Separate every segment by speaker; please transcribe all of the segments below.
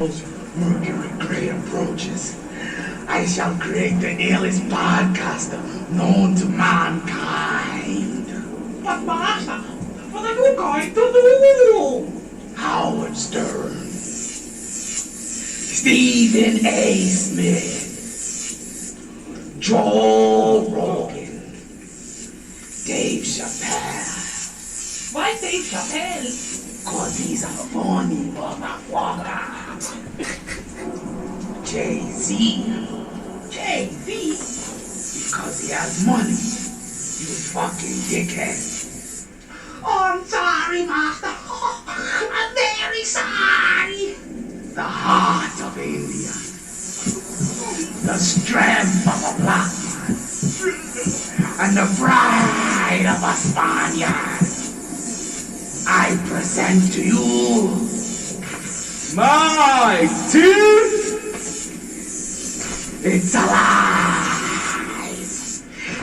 Speaker 1: Mercury great approaches, I shall create the illest podcaster known to mankind.
Speaker 2: But Master, what are you going to do?
Speaker 1: Howard Stern, Stephen A. Smith, Joe Rogan, Dave Chappelle.
Speaker 2: Why Dave Chappelle?
Speaker 1: Cause he's a funny motherfucker. Jay-Z. Because he has money. You fucking dickhead.
Speaker 2: Oh, I'm sorry, Master. I'm very sorry.
Speaker 1: The heart of India. The strength of a black man. And the pride of a Spaniard. I present to you MyT. It's alive.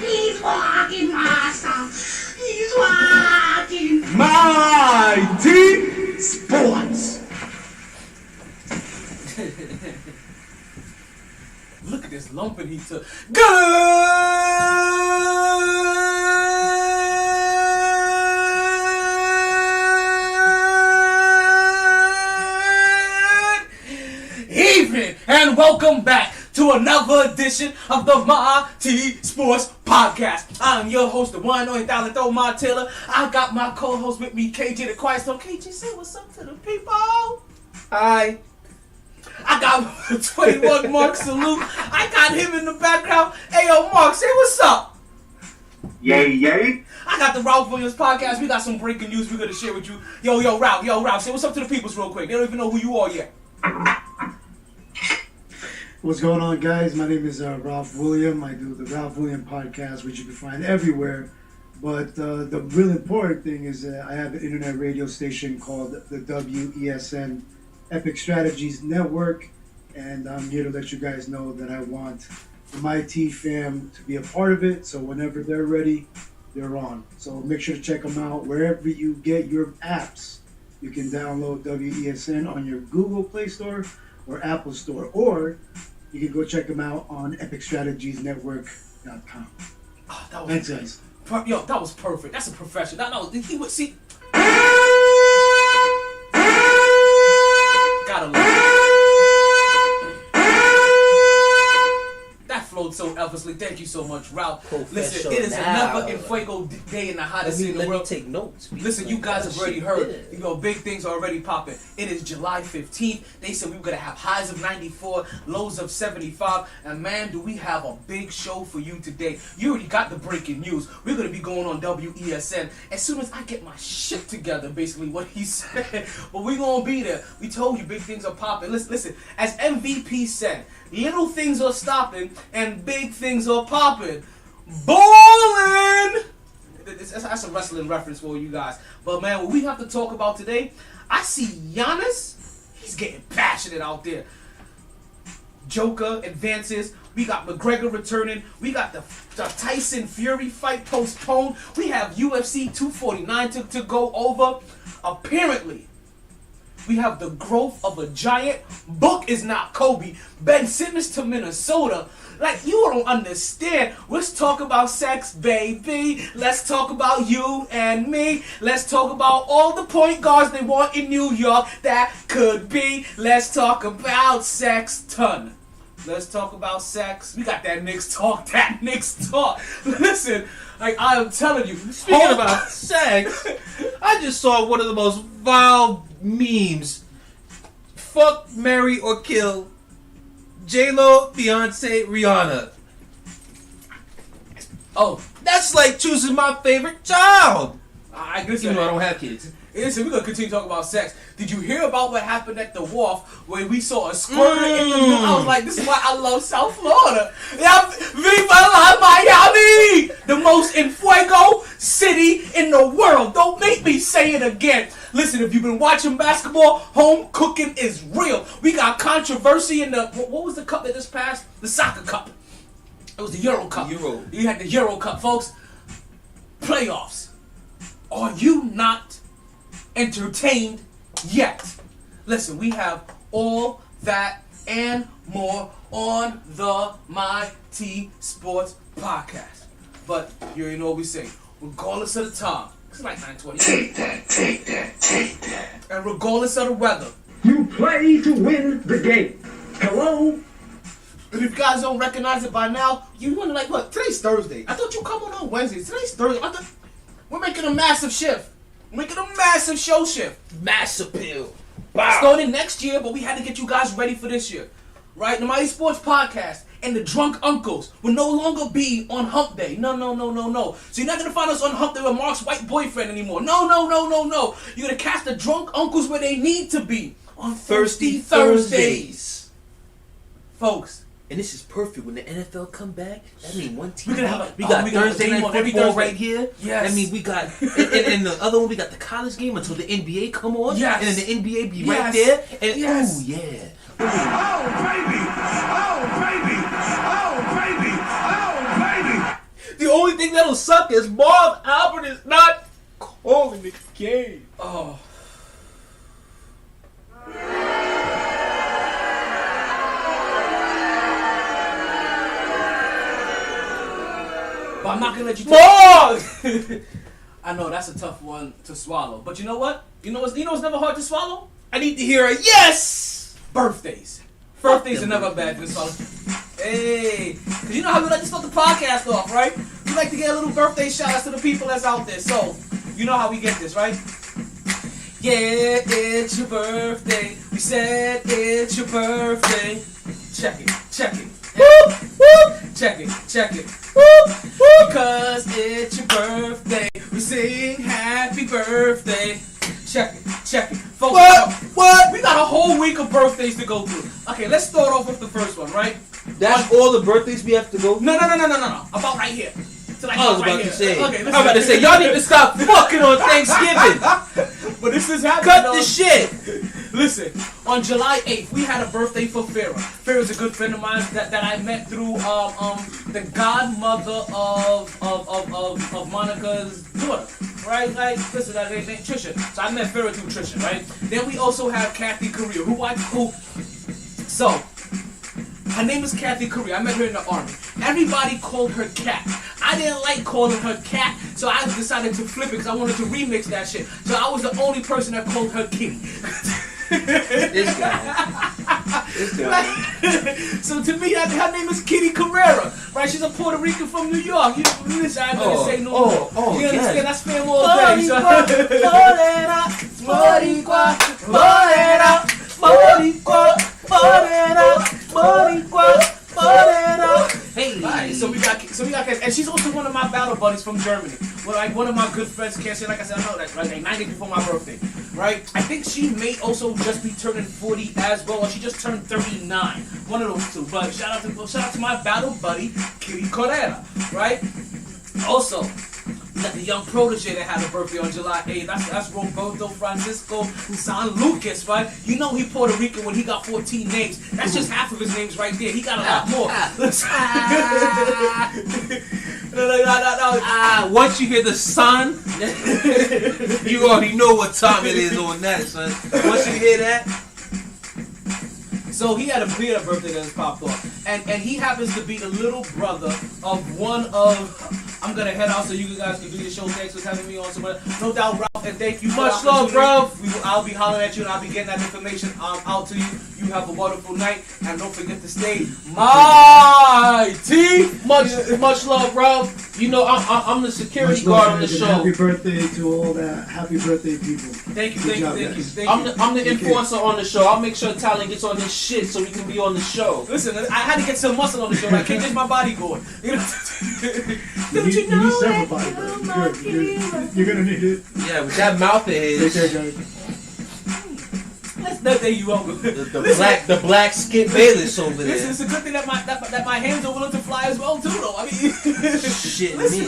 Speaker 2: He's walking, Master. He's walking.
Speaker 1: MyT Sports.
Speaker 3: Look at this lumping he took. And welcome back to another edition of the MyT Sports Podcast. I'm your host, the one and only Dollar My Taylor. I got my co-host with me, KJ the Quiet Storm. KJ, say what's up to the people.
Speaker 4: Hi.
Speaker 3: I got 21 Mark Salute. I got him in the background. Hey, yo, Mark, say what's up.
Speaker 4: Yay, yay.
Speaker 3: I got the Ralph Williams Podcast. We got some breaking news we're going to share with you. Yo, Ralph, say what's up to the peoples real quick. They don't even know who you are yet.
Speaker 5: What's going on, guys? My name is Ralph William. I do the Ralph William Podcast, which you can find everywhere. But the real important thing is I have an internet radio station called the WESN Epic Strategies Network, and I'm here to let you guys know that I want the MyT fam to be a part of it, so whenever they're ready, they're on. So make sure to check them out wherever you get your apps. You can download WESN on your Google Play Store or Apple Store, or you can go check them out on epicstrategiesnetwork.com.
Speaker 3: Oh, that was
Speaker 5: Thanks, guys.
Speaker 3: Yo, that was perfect. That's a professional. No, he would see. Gotta love it. That flowed so effortlessly. Thank you so much, Ralph. Listen, it is another En Fuego day in the hottest city in the world.
Speaker 4: Let me take notes.
Speaker 3: Listen, you guys have already heard. You know, big things are already popping. It is July 15th. They said we were going to have highs of 94, lows of 75. And man, do we have a big show for you today. You already got the breaking news. We're going to be going on WESN as soon as I get my shit together, basically what he said. But we're going to be there. We told you big things are popping. Listen, as MVP said, little things are stopping and big things are popping. Bowling! That's a wrestling reference for you guys. But man, what we have to talk about today, I see Giannis. He's getting passionate out there. Joker advances. We got McGregor returning. We got the Tyson Fury fight postponed. We have UFC 249 to go over. Apparently, we have the growth of a giant. Book is not Kobe. Ben Simmons to Minnesota. Like, you don't understand. Let's talk about sex, baby. Let's talk about you and me. Let's talk about all the point guards they want in New York. That could be. Let's talk about sex ton. Let's talk about sex. We got that Knicks talk. Listen, like I am telling you.
Speaker 4: Speaking about sex, I just saw one of the most vile memes. Fuck, marry, or kill J-Lo, Beyonce, Rihanna.
Speaker 3: Oh,
Speaker 4: that's like choosing my favorite child.
Speaker 3: I guess
Speaker 4: Even though I don't have kids.
Speaker 3: Listen, we're going to continue talking about sex. Did you hear about what happened at the wharf where we saw a squirter in the middle? I was like, this is why I love South Florida. Viva la Miami! The most En Fuego city in the world. Don't make me say it again. Listen, if you've been watching basketball, home cooking is real. We got controversy in the... What was the cup that just passed? The soccer cup. It was the Euro Cup.
Speaker 4: Euro.
Speaker 3: You had the Euro Cup, folks. Playoffs. Are you not entertained yet? Listen, we have all that, and more on the MyT Sports Podcast. But you already know what we say. Regardless of the time, it's like 9:20.
Speaker 1: Take that, take that, take that.
Speaker 3: And regardless of the weather,
Speaker 6: You play to win the game. Hello?
Speaker 3: and if you guys don't recognize it by now, you wonder like, look, today's Thursday. I thought you come on Wednesdays. Today's Thursday. We're making a massive shift. We're making a massive show shift.
Speaker 4: Mass appeal.
Speaker 3: Starting next year, but we had to get you guys ready for this year. Right? The MyT Sports Podcast and the drunk uncles will no longer be on hump day. No. So you're not going to find us on hump day with Mark's white boyfriend anymore. No. You're going to catch the drunk uncles where they need to be. On
Speaker 4: Thirsty Thursdays.
Speaker 3: Folks.
Speaker 4: And this is perfect when the NFL come back. I mean, one team.
Speaker 3: We're gonna have
Speaker 4: we got Thursday night
Speaker 3: every
Speaker 4: football
Speaker 3: Thursday.
Speaker 4: right here.
Speaker 3: Yes.
Speaker 4: I mean, we got and the other one we got the college game until the NBA come on.
Speaker 3: Yes.
Speaker 4: And then the NBA be
Speaker 3: Yes.
Speaker 4: right there. And
Speaker 3: Yes.
Speaker 4: ooh, yeah.
Speaker 1: Oh, baby! Oh, baby! Oh, baby! Oh, baby!
Speaker 4: The only thing that'll suck is Marv Albert is not calling the game.
Speaker 3: Oh. But I'm not gonna let you
Speaker 4: Marv!
Speaker 3: I know that's a tough one to swallow. But you know what? You know what's never hard to swallow?
Speaker 4: I need to hear a yes.
Speaker 3: Birthdays. Birthdays are never bad to swallow. Hey, cause you know how we like to start the podcast off, right? We like to get a little birthday shout outs to the people that's out there. So, you know how we get this, right? Yeah, it's your birthday. We said it's your birthday. Check it.
Speaker 4: Whoop, whoop.
Speaker 3: Check it.
Speaker 4: Whoop, whoop.
Speaker 3: Because it's your birthday, we sing happy birthday. Check it. Folks,
Speaker 4: What?
Speaker 3: we got a whole week of birthdays to go through. Okay, let's start off with the first one, right?
Speaker 4: That's all the birthdays we have to go.
Speaker 3: No. About right here. So like
Speaker 4: I was
Speaker 3: right
Speaker 4: about
Speaker 3: here.
Speaker 4: to say.
Speaker 3: Okay,
Speaker 4: I'm about to say y'all need to stop fucking on Thanksgiving.
Speaker 3: But this is happening.
Speaker 4: Cut the shit.
Speaker 3: Listen, on July 8th, we had a birthday for Farrah. Farrah's a good friend of mine that I met through the godmother of Monica's daughter, right? Like, listen, that name Trisha. So I met Farrah through Trisha, right? Then we also have Kathy Career, So, her name is Kathy Career. I met her in the army. Everybody called her Cat. I didn't like calling her Cat, so I decided to flip it because I wanted to remix that shit. So I was the only person that called her Kitty.
Speaker 4: This guy.
Speaker 3: So to me, her name is Kitty Carrera, right? She's a Puerto Rican from New York. Listen, I ain't gonna say no more. You understand? That's fam all day.
Speaker 4: Hey.
Speaker 3: Right, so we got, and she's also one of my battle buddies from Germany. Well, like one of my good friends, can't say like I said, I know that, right? Like 9 days before my birthday, right? I think she may also just be turning 40 as well, or she just turned 39. One of those two. But shout out to my battle buddy, Kitty Correa, right? Also, we got the young protege that had a birthday on July 8th. That's Roberto Francisco San Lucas, right? You know he Puerto Rican when he got 14 names. That's just half of his names right there. He got a lot more.
Speaker 4: No. Once you hear the sun, you already know what time it is on that, son. Once you hear that.
Speaker 3: So he had a birthday that just popped off. And he happens to be the little brother of one of... I'm going to head out so you guys can do your show. Thanks for having me on. No doubt, Ralph, and thank you.
Speaker 4: Much love, bro.
Speaker 3: I'll be hollering at you and I'll be getting that information out to you. You have a wonderful night. And don't forget to stay MyT.
Speaker 4: Much love, bro. You know, I'm the security guard on the show.
Speaker 5: Happy birthday to all that happy birthday people.
Speaker 3: Thank you.
Speaker 4: I'm the enforcer on the show. I'll make sure Talon gets on this shit so we can be on the show.
Speaker 3: Listen, I had to get some muscle on the show. I can't just my body going. You
Speaker 5: You need several bodyguards. You're gonna need it.
Speaker 4: Yeah, with that mouth of his.
Speaker 5: Take care, guys.
Speaker 3: That's nothing you over.
Speaker 4: The black Skip Bayless over there.
Speaker 3: Listen, it's a good thing that my hands are willing to fly as well too, though. I mean,
Speaker 4: shit,
Speaker 3: listen.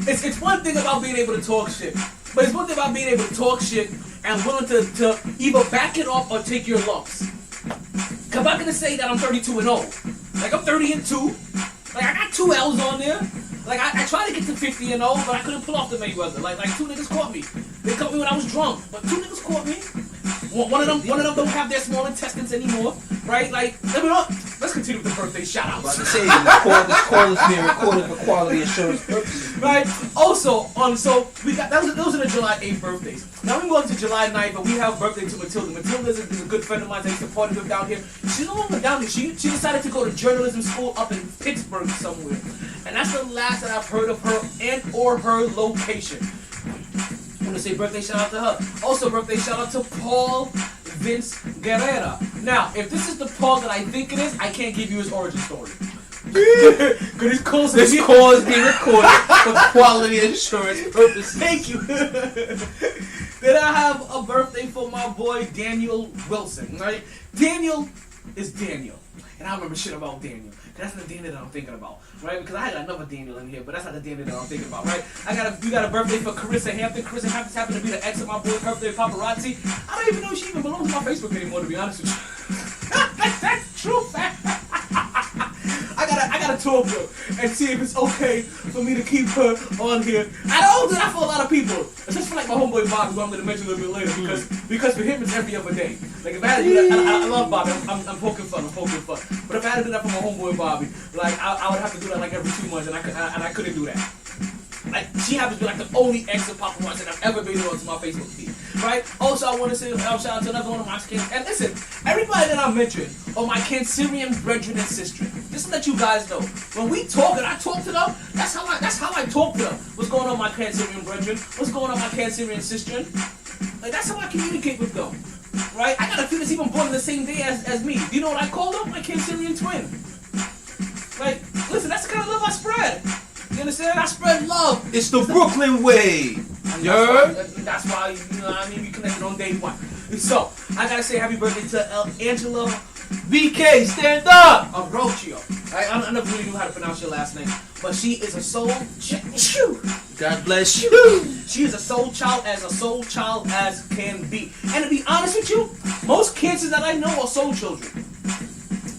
Speaker 3: It's one thing about being able to talk shit, but it's one thing about being able to talk shit and willing to either back it up or take your lumps. Cause I'm not gonna say that I'm 32 and 0. Like I'm 30 and 2. Like I got 2 L's on there. Like I tried to get to 50 and 0, but I couldn't pull off the Mayweather. Like 2 niggas caught me. They caught me when I was drunk, but 2 niggas caught me. One of them don't have their small intestines anymore, right? Like, let's continue with the birthday shout outs.
Speaker 4: About to say, this call is being recorded for quality assurance purposes.
Speaker 3: Right. Also, so we got those are the July 8th birthdays. Now we go up to July 9th, and we have birthday to Matilda. Matilda is a good friend of mine that used to party with down here. She's no longer down here. She decided to go to journalism school up in Pittsburgh somewhere, and that's the last that I've heard of her and or her location. I want to say birthday shout out to her. Also, birthday shout out to Paul Vince Guerrera. Now, if this is the Paul that I think it is, I can't give you his origin story. This call is being recorded for quality assurance purposes. Thank you. Then I have a birthday for my boy Daniel Wilson. Right? Daniel is Daniel, and I remember shit about Daniel. That's the Daniel that I'm thinking about, right? Because I got another Daniel in here, but that's not the Daniel that I'm thinking about, right? We got a birthday for Carissa Hampton. Carissa Hampton happened to be the ex of my boy Birthday Paparazzi. I don't even know if she even belongs to my Facebook anymore, to be honest with you. That's true fact. I gotta talk to her and see if it's okay for me to keep her on here. I don't do that for a lot of people, especially for like my homeboy Bobby, who I'm gonna mention a little bit later, because for him it's every other day. Like if I had to do that, I love Bobby. I'm poking fun. But if I had to do that for my homeboy Bobby, like I would have to do that like every 2 months, and I couldn't do that. Like, she happens to be like the only ex of paparazzi that I've ever been on to my Facebook feed, right? Also, I want to say shout out to another one of my kids. And listen, everybody that I mentioned are my Cancerian brethren and sisters. Just to let you guys know, when we talk and I talk to them, that's how I talk to them. What's going on, my Cancerian brethren? What's going on, my Cancerian sister? Like, that's how I communicate with them, right? I got a few that's even born on the same day as me. Do you know what I call them? My Cancerian twin. Like, listen, that's the kind of love I spread. You understand? I spread love.
Speaker 4: It's the Brooklyn way. You heard?
Speaker 3: That's why, you know what I mean, we connected on day one. So, I gotta say happy birthday to Angela
Speaker 4: BK, stand up!
Speaker 3: Arrochio. I never really knew how to pronounce your last name, but she is a soul.
Speaker 4: God bless you.
Speaker 3: She is a soul child as can be. And to be honest with you, most cancers that I know are soul children.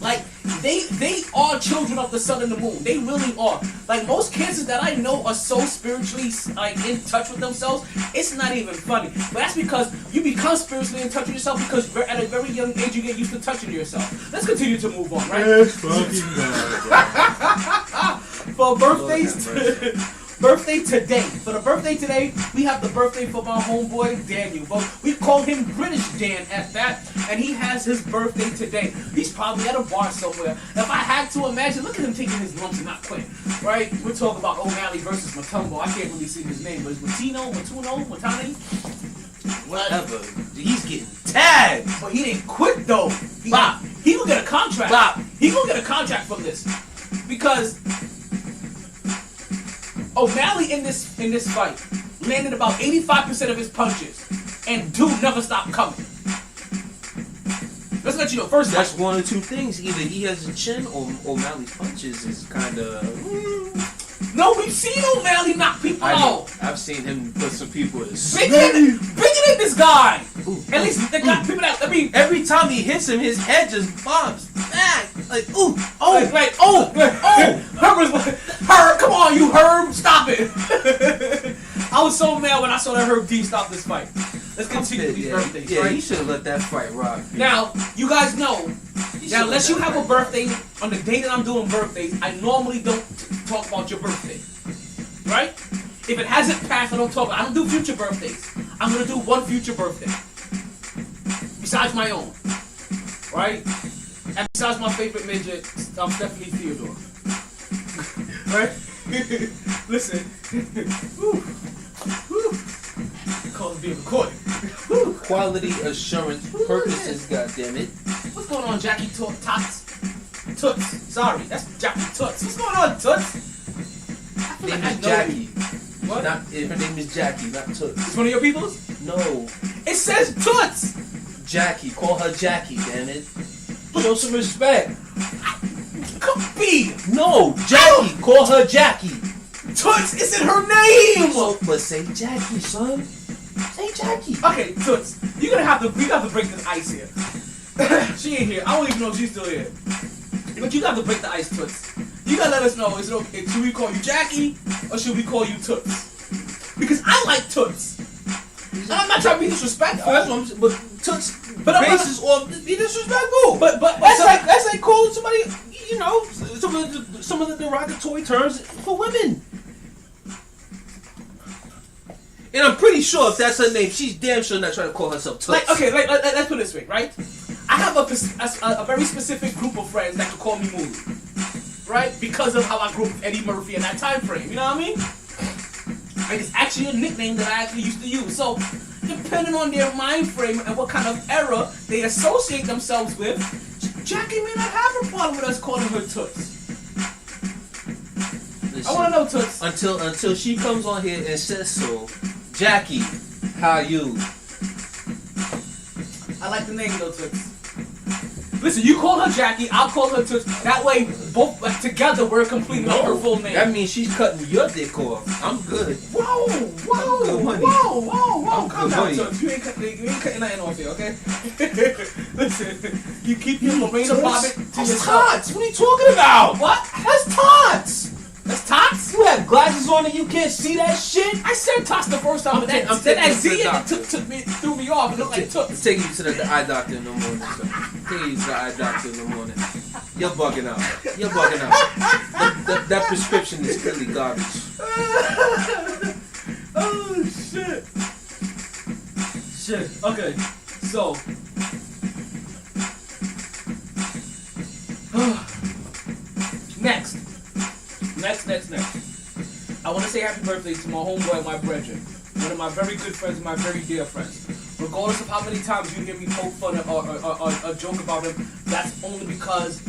Speaker 3: Like, they are children of the sun and the moon. They really are. Like, most cancers that I know are so spiritually, like, in touch with themselves, it's not even funny. But that's because you become spiritually in touch with yourself because at a very young age you get used to touching yourself. Let's continue to move on, right?
Speaker 4: Yes, fucking God.
Speaker 3: For birthdays... Birthday today. For the birthday today, we have the birthday for my homeboy Daniel. But we call him British Dan at that, and he has his birthday today. He's probably at a bar somewhere. If I had to imagine, look at him taking his lumps and not quitting. Right? We're talking about O'Malley versus Matumbo. I can't really see his name, but it's Matani?
Speaker 4: Whatever. He's getting tagged.
Speaker 3: But he didn't quit though. He gonna get a contract. He gonna get a contract from this. Because O'Malley in this fight landed about 85% of his punches, and dude never stopped coming. Let's let you know. First,
Speaker 4: that's one of two things: either he has a chin, or O'Malley's punches is kind of.
Speaker 3: No, we've seen O'Malley knock people out.
Speaker 4: I've seen him put some people in.
Speaker 3: Bigger than this guy. Ooh, at least the guy, people that
Speaker 4: every time he hits him, his head just bobs back. Like Herb was like, Herb, come on, you Herb, stop it.
Speaker 3: I was so mad when I saw that Herb D stop this fight. Let's continue with these birthdays.
Speaker 4: Yeah,
Speaker 3: right?
Speaker 4: you should have let that fight rock.
Speaker 3: Now, you guys know. Now, unless you have a birthday on the day that I'm doing birthdays, I normally don't talk about your birthday, right? If it hasn't passed, I don't do future birthdays. I'm gonna do one future birthday besides my own, right? And besides my favorite midget, Stephanie Theodore, right? Listen, call it being recorded.
Speaker 4: Quality assurance purposes, goddammit.
Speaker 3: What's going on, Jackie Toots? Sorry, that's Jackie Toots. What's going on, Toots?
Speaker 4: Her name is Jackie.
Speaker 3: What?
Speaker 4: Her name is Jackie, not Toots.
Speaker 3: It's one of your people's?
Speaker 4: No.
Speaker 3: It says Toots!
Speaker 4: Jackie. Call her Jackie, damn it. Show some respect.
Speaker 3: B!
Speaker 4: No, Jackie. Call her Jackie.
Speaker 3: Toots isn't her name!
Speaker 4: But say Jackie, son. Say Jackie.
Speaker 3: Okay, Toots, we have to break this ice here. She ain't here. I don't even know if she's still here. But you got to break the ice, Toots. You gotta let us know, is it okay? Should we call you Jackie or should we call you Toots? Because I like Toots. And I'm not trying to be disrespectful.
Speaker 4: That's what I'm saying. But Toots, basis off be disrespectful.
Speaker 3: But
Speaker 4: that's like calling somebody, you know, some of the derogatory terms for women. And I'm pretty sure if that's her name, she's damn sure not trying to call herself Toots.
Speaker 3: Like, okay, let's put it this way, right? I have a very specific group of friends that can call me Moody, right? Because of how I grew up with Eddie Murphy in that time frame, you know what I mean? And it's actually a nickname that I actually used to use. So, depending on their mind frame and what kind of era they associate themselves with, Jackie may not have a problem with us calling her Toots.
Speaker 4: Listen,
Speaker 3: I want to know, Toots.
Speaker 4: Until she comes on here and says so, Jackie, how you?
Speaker 3: I like the name though, Toots. Listen, you call her Jackie, I'll call her Toots. That way, both together we're completely her full name.
Speaker 4: That means she's cutting your dick off. I'm good.
Speaker 3: Whoa, calm down,
Speaker 4: honey.
Speaker 3: Toots. You ain't cutting nothing off here, okay? Listen, you keep your Lorena Bobbitt to
Speaker 4: That's
Speaker 3: yourself.
Speaker 4: tots. What are you talking about?
Speaker 3: What? That's tots. That's tots?
Speaker 4: You have glasses on and you can't see that shit?
Speaker 3: I said tots the first time, but
Speaker 4: I'm
Speaker 3: that
Speaker 4: taking
Speaker 3: Z
Speaker 4: you to the doctor.
Speaker 3: threw me off. It looked like Toots.
Speaker 4: Take you to the eye doctor in the morning. Take you to the eye doctor in the morning. You're bugging out. That prescription is clearly garbage.
Speaker 3: Oh, shit. Shit. Okay. So. Next. I want to say happy birthday to my homeboy and my brethren. One of my very good friends, my very dear friends. Regardless of how many times you hear me poke fun or joke about him, that's only because,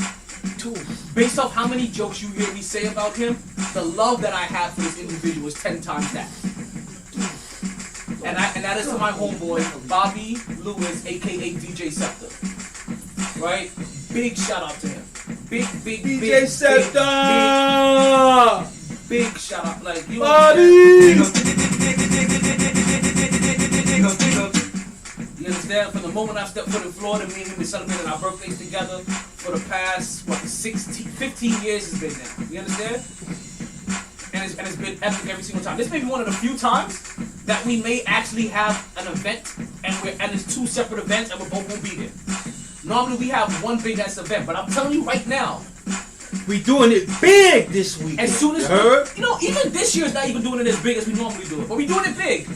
Speaker 3: based off how many jokes you hear me say about him, the love that I have for this individual is 10 times that. And that is to my homeboy, Bobby Lewis, aka DJ Scepter. Right? Big shout out to him. Big
Speaker 4: DJ Scepter!
Speaker 3: Big shout out. Like, you
Speaker 4: Bobby!
Speaker 3: You understand? From the moment I stepped foot in Florida, me and him been celebrating our birthdays together for the past, 15 years it's been now. You understand? And it's been epic every single time. This may be one of the few times that we may actually have an event and it's two separate events and we both won't be there. Normally we have one big ass event, but I'm telling you right now,
Speaker 4: we doing it big this week.
Speaker 3: as soon as even this year's not even doing it as big as we normally do it, but we doing it big.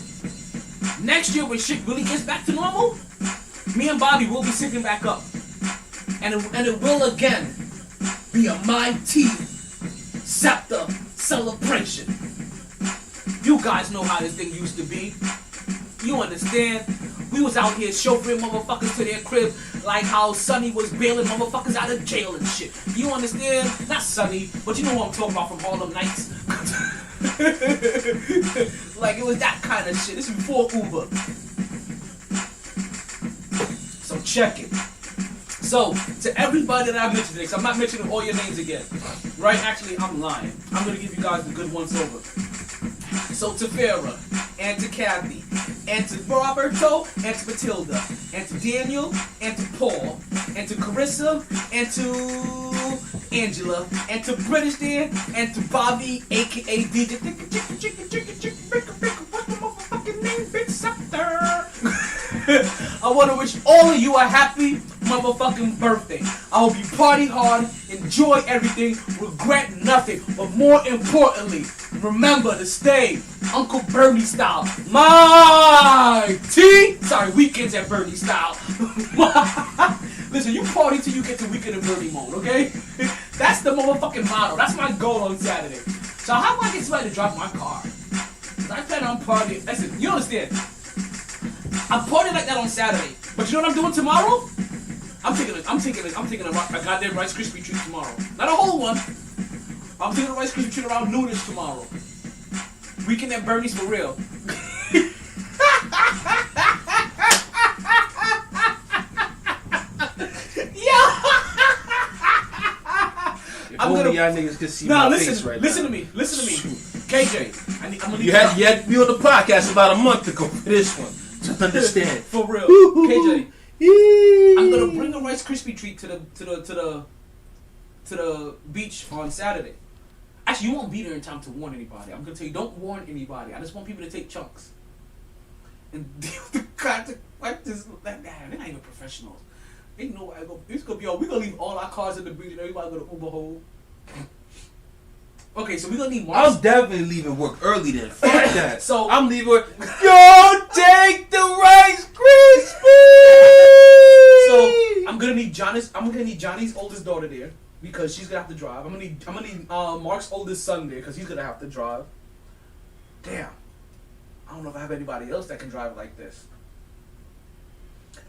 Speaker 3: Next year when shit really gets back to normal, me and Bobby will be syncing back up, and it will again be a MyT Scepter celebration. You guys know how this thing used to be. You understand? We was out here chauffeuring motherfuckers to their crib like how Sonny was bailing motherfuckers out of jail and shit. You understand? Not Sonny, but you know what I'm talking about from Harlem Nights. Like it was that kind of shit. This is before Uber. So check it. So, to everybody that I mentioned today, 'cause I'm not mentioning all your names again. Right? Actually, I'm lying. I'm going to give you guys the good ones over. So to Farrah, and to Kathy, and to Roberto, and to Matilda, and to Daniel, and to Paul, and to Carissa, and to Angela, and to British Dan, and to Bobby, aka DJ what's the motherfucking name, bitch? Scepter. I want to wish all of you a happy motherfucking birthday. I hope you party hard, enjoy everything, regret nothing, but more importantly, remember to stay Uncle Bernie style. Weekends at Bernie style. Listen, you party till you get to Weekend at Bernie mode, okay? That's the motherfucking motto. That's my goal on Saturday. So how do I get somebody to drive my car? Because I plan on partying. Listen, you understand? I'm partying like that on Saturday. But you know what I'm doing tomorrow? I'm taking a goddamn Rice Krispie treat tomorrow. Not a whole one. I'm taking a Rice Krispie treat around noonish tomorrow. Weekend at Bernie's for real.
Speaker 4: Only y'all niggas can see my face right now.
Speaker 3: Listen to me. KJ, I'm gonna leave
Speaker 4: you had to be on the podcast about a month ago for this one to understand.
Speaker 3: For real. KJ, I'm gonna bring a Rice Krispie treat to the beach on Saturday. Actually, you won't be there in time to warn anybody. I'm gonna tell you, don't warn anybody. I just want people to take chunks. and deal with the consequences. Like, damn, they're not even professionals. They know I go. It's gonna be all. We gonna leave all our cars in the beach and everybody go to Uber home. Okay, so we gonna need more.
Speaker 4: I'm definitely leaving work early then. Fuck that.
Speaker 3: So
Speaker 4: I'm leaving work. Yo, take the Rice Krispies.
Speaker 3: So I'm gonna need Johnny's oldest daughter there because she's gonna have to drive. I'm gonna need Mark's oldest son there because he's gonna have to drive. Damn, I don't know if I have anybody else that can drive like this.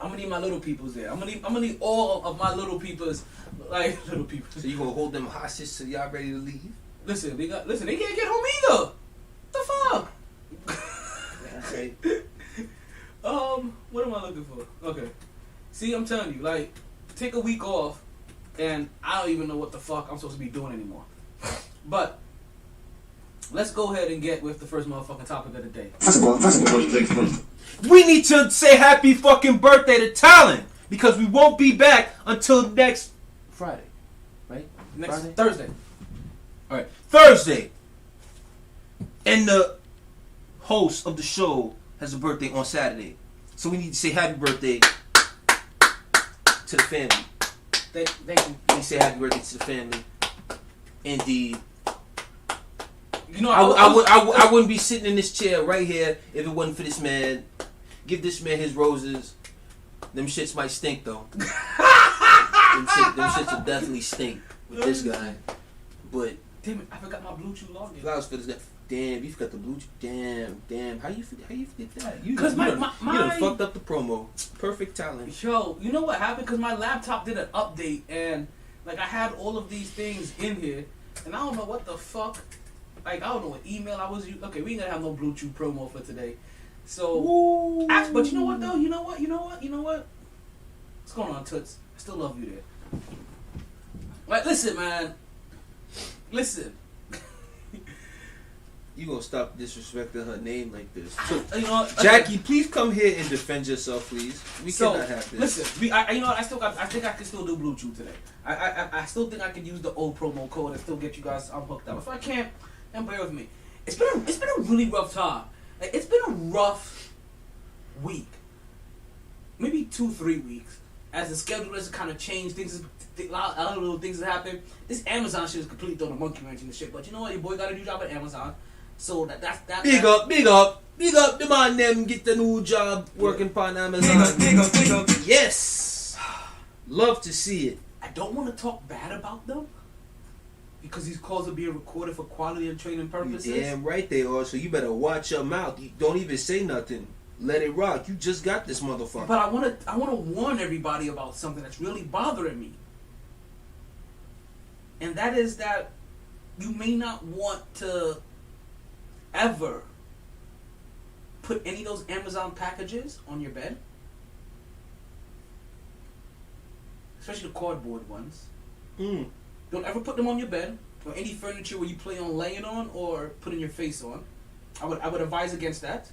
Speaker 3: I'm gonna need my little peoples there. I'm gonna need all of my little peoples, like little people.
Speaker 4: So you gonna hold them hostage till y'all ready to leave?
Speaker 3: Listen, they can't get home either. The fuck?
Speaker 4: Okay.
Speaker 3: What am I looking for? Okay. See, I'm telling you, like, take a week off, and I don't even know what the fuck I'm supposed to be doing anymore. But let's go ahead and get with the first motherfucking topic of the day.
Speaker 4: We need to say happy fucking birthday to Talon because we won't be back until next Friday, right?
Speaker 3: Next
Speaker 4: Friday?
Speaker 3: Thursday.
Speaker 4: All right, Thursday. And the host of the show has a birthday on Saturday, so we need to say happy birthday to the family.
Speaker 3: Thank you.
Speaker 4: We need to say happy birthday to the family. Indeed.
Speaker 3: You know,
Speaker 4: I wouldn't be sitting in this chair right here if it wasn't for this man. Give this man his roses. Them shits might stink though. them shits will definitely stink with this guy. But
Speaker 3: damn it, I forgot my Bluetooth login.
Speaker 4: flowers for this guy. Damn, you forgot the Bluetooth. Damn. How you forget that? You
Speaker 3: Because
Speaker 4: done
Speaker 3: my
Speaker 4: fucked up the promo. Perfect talent.
Speaker 3: Yo, you know what happened? Because my laptop did an update and like I had all of these things in here and I don't know what the fuck. Like I don't know what email I was using. Okay, we ain't gonna have no Bluetooth promo for today. So, but you know what though? You know what? What's going on, Toots? I still love you there. Like, listen, man. Listen.
Speaker 4: You gonna stop disrespecting her name like this? So,
Speaker 3: You know what?
Speaker 4: Jackie, please come here and defend yourself, please. We cannot have this.
Speaker 3: Listen, you know what? I think I can still do Bluetooth today. I still think I can use the old promo code and still get you guys hooked up. If I can't, then bear with me. It's been a really rough time. Like, it's been a rough week, maybe 2-3 weeks. As the schedule has kind of changed, a lot of little things have happened. This Amazon shit is completely throwing a monkey wrench in the shit. But you know what? Your boy got a new job at Amazon, so that's
Speaker 4: Big up the man them get the new job working on Amazon. Big up. Yes. Love to see it.
Speaker 3: I don't want to talk bad about them because these calls are being recorded for quality and training purposes.
Speaker 4: You damn right they are, so you better watch your mouth. You don't even say nothing. Let it rock. You just got this motherfucker.
Speaker 3: But I want to warn everybody about something that's really bothering me. And that is that you may not want to ever put any of those Amazon packages on your bed. Especially the cardboard ones. Don't ever put them on your bed or any furniture where you plan on laying on or putting your face on. I would advise against that.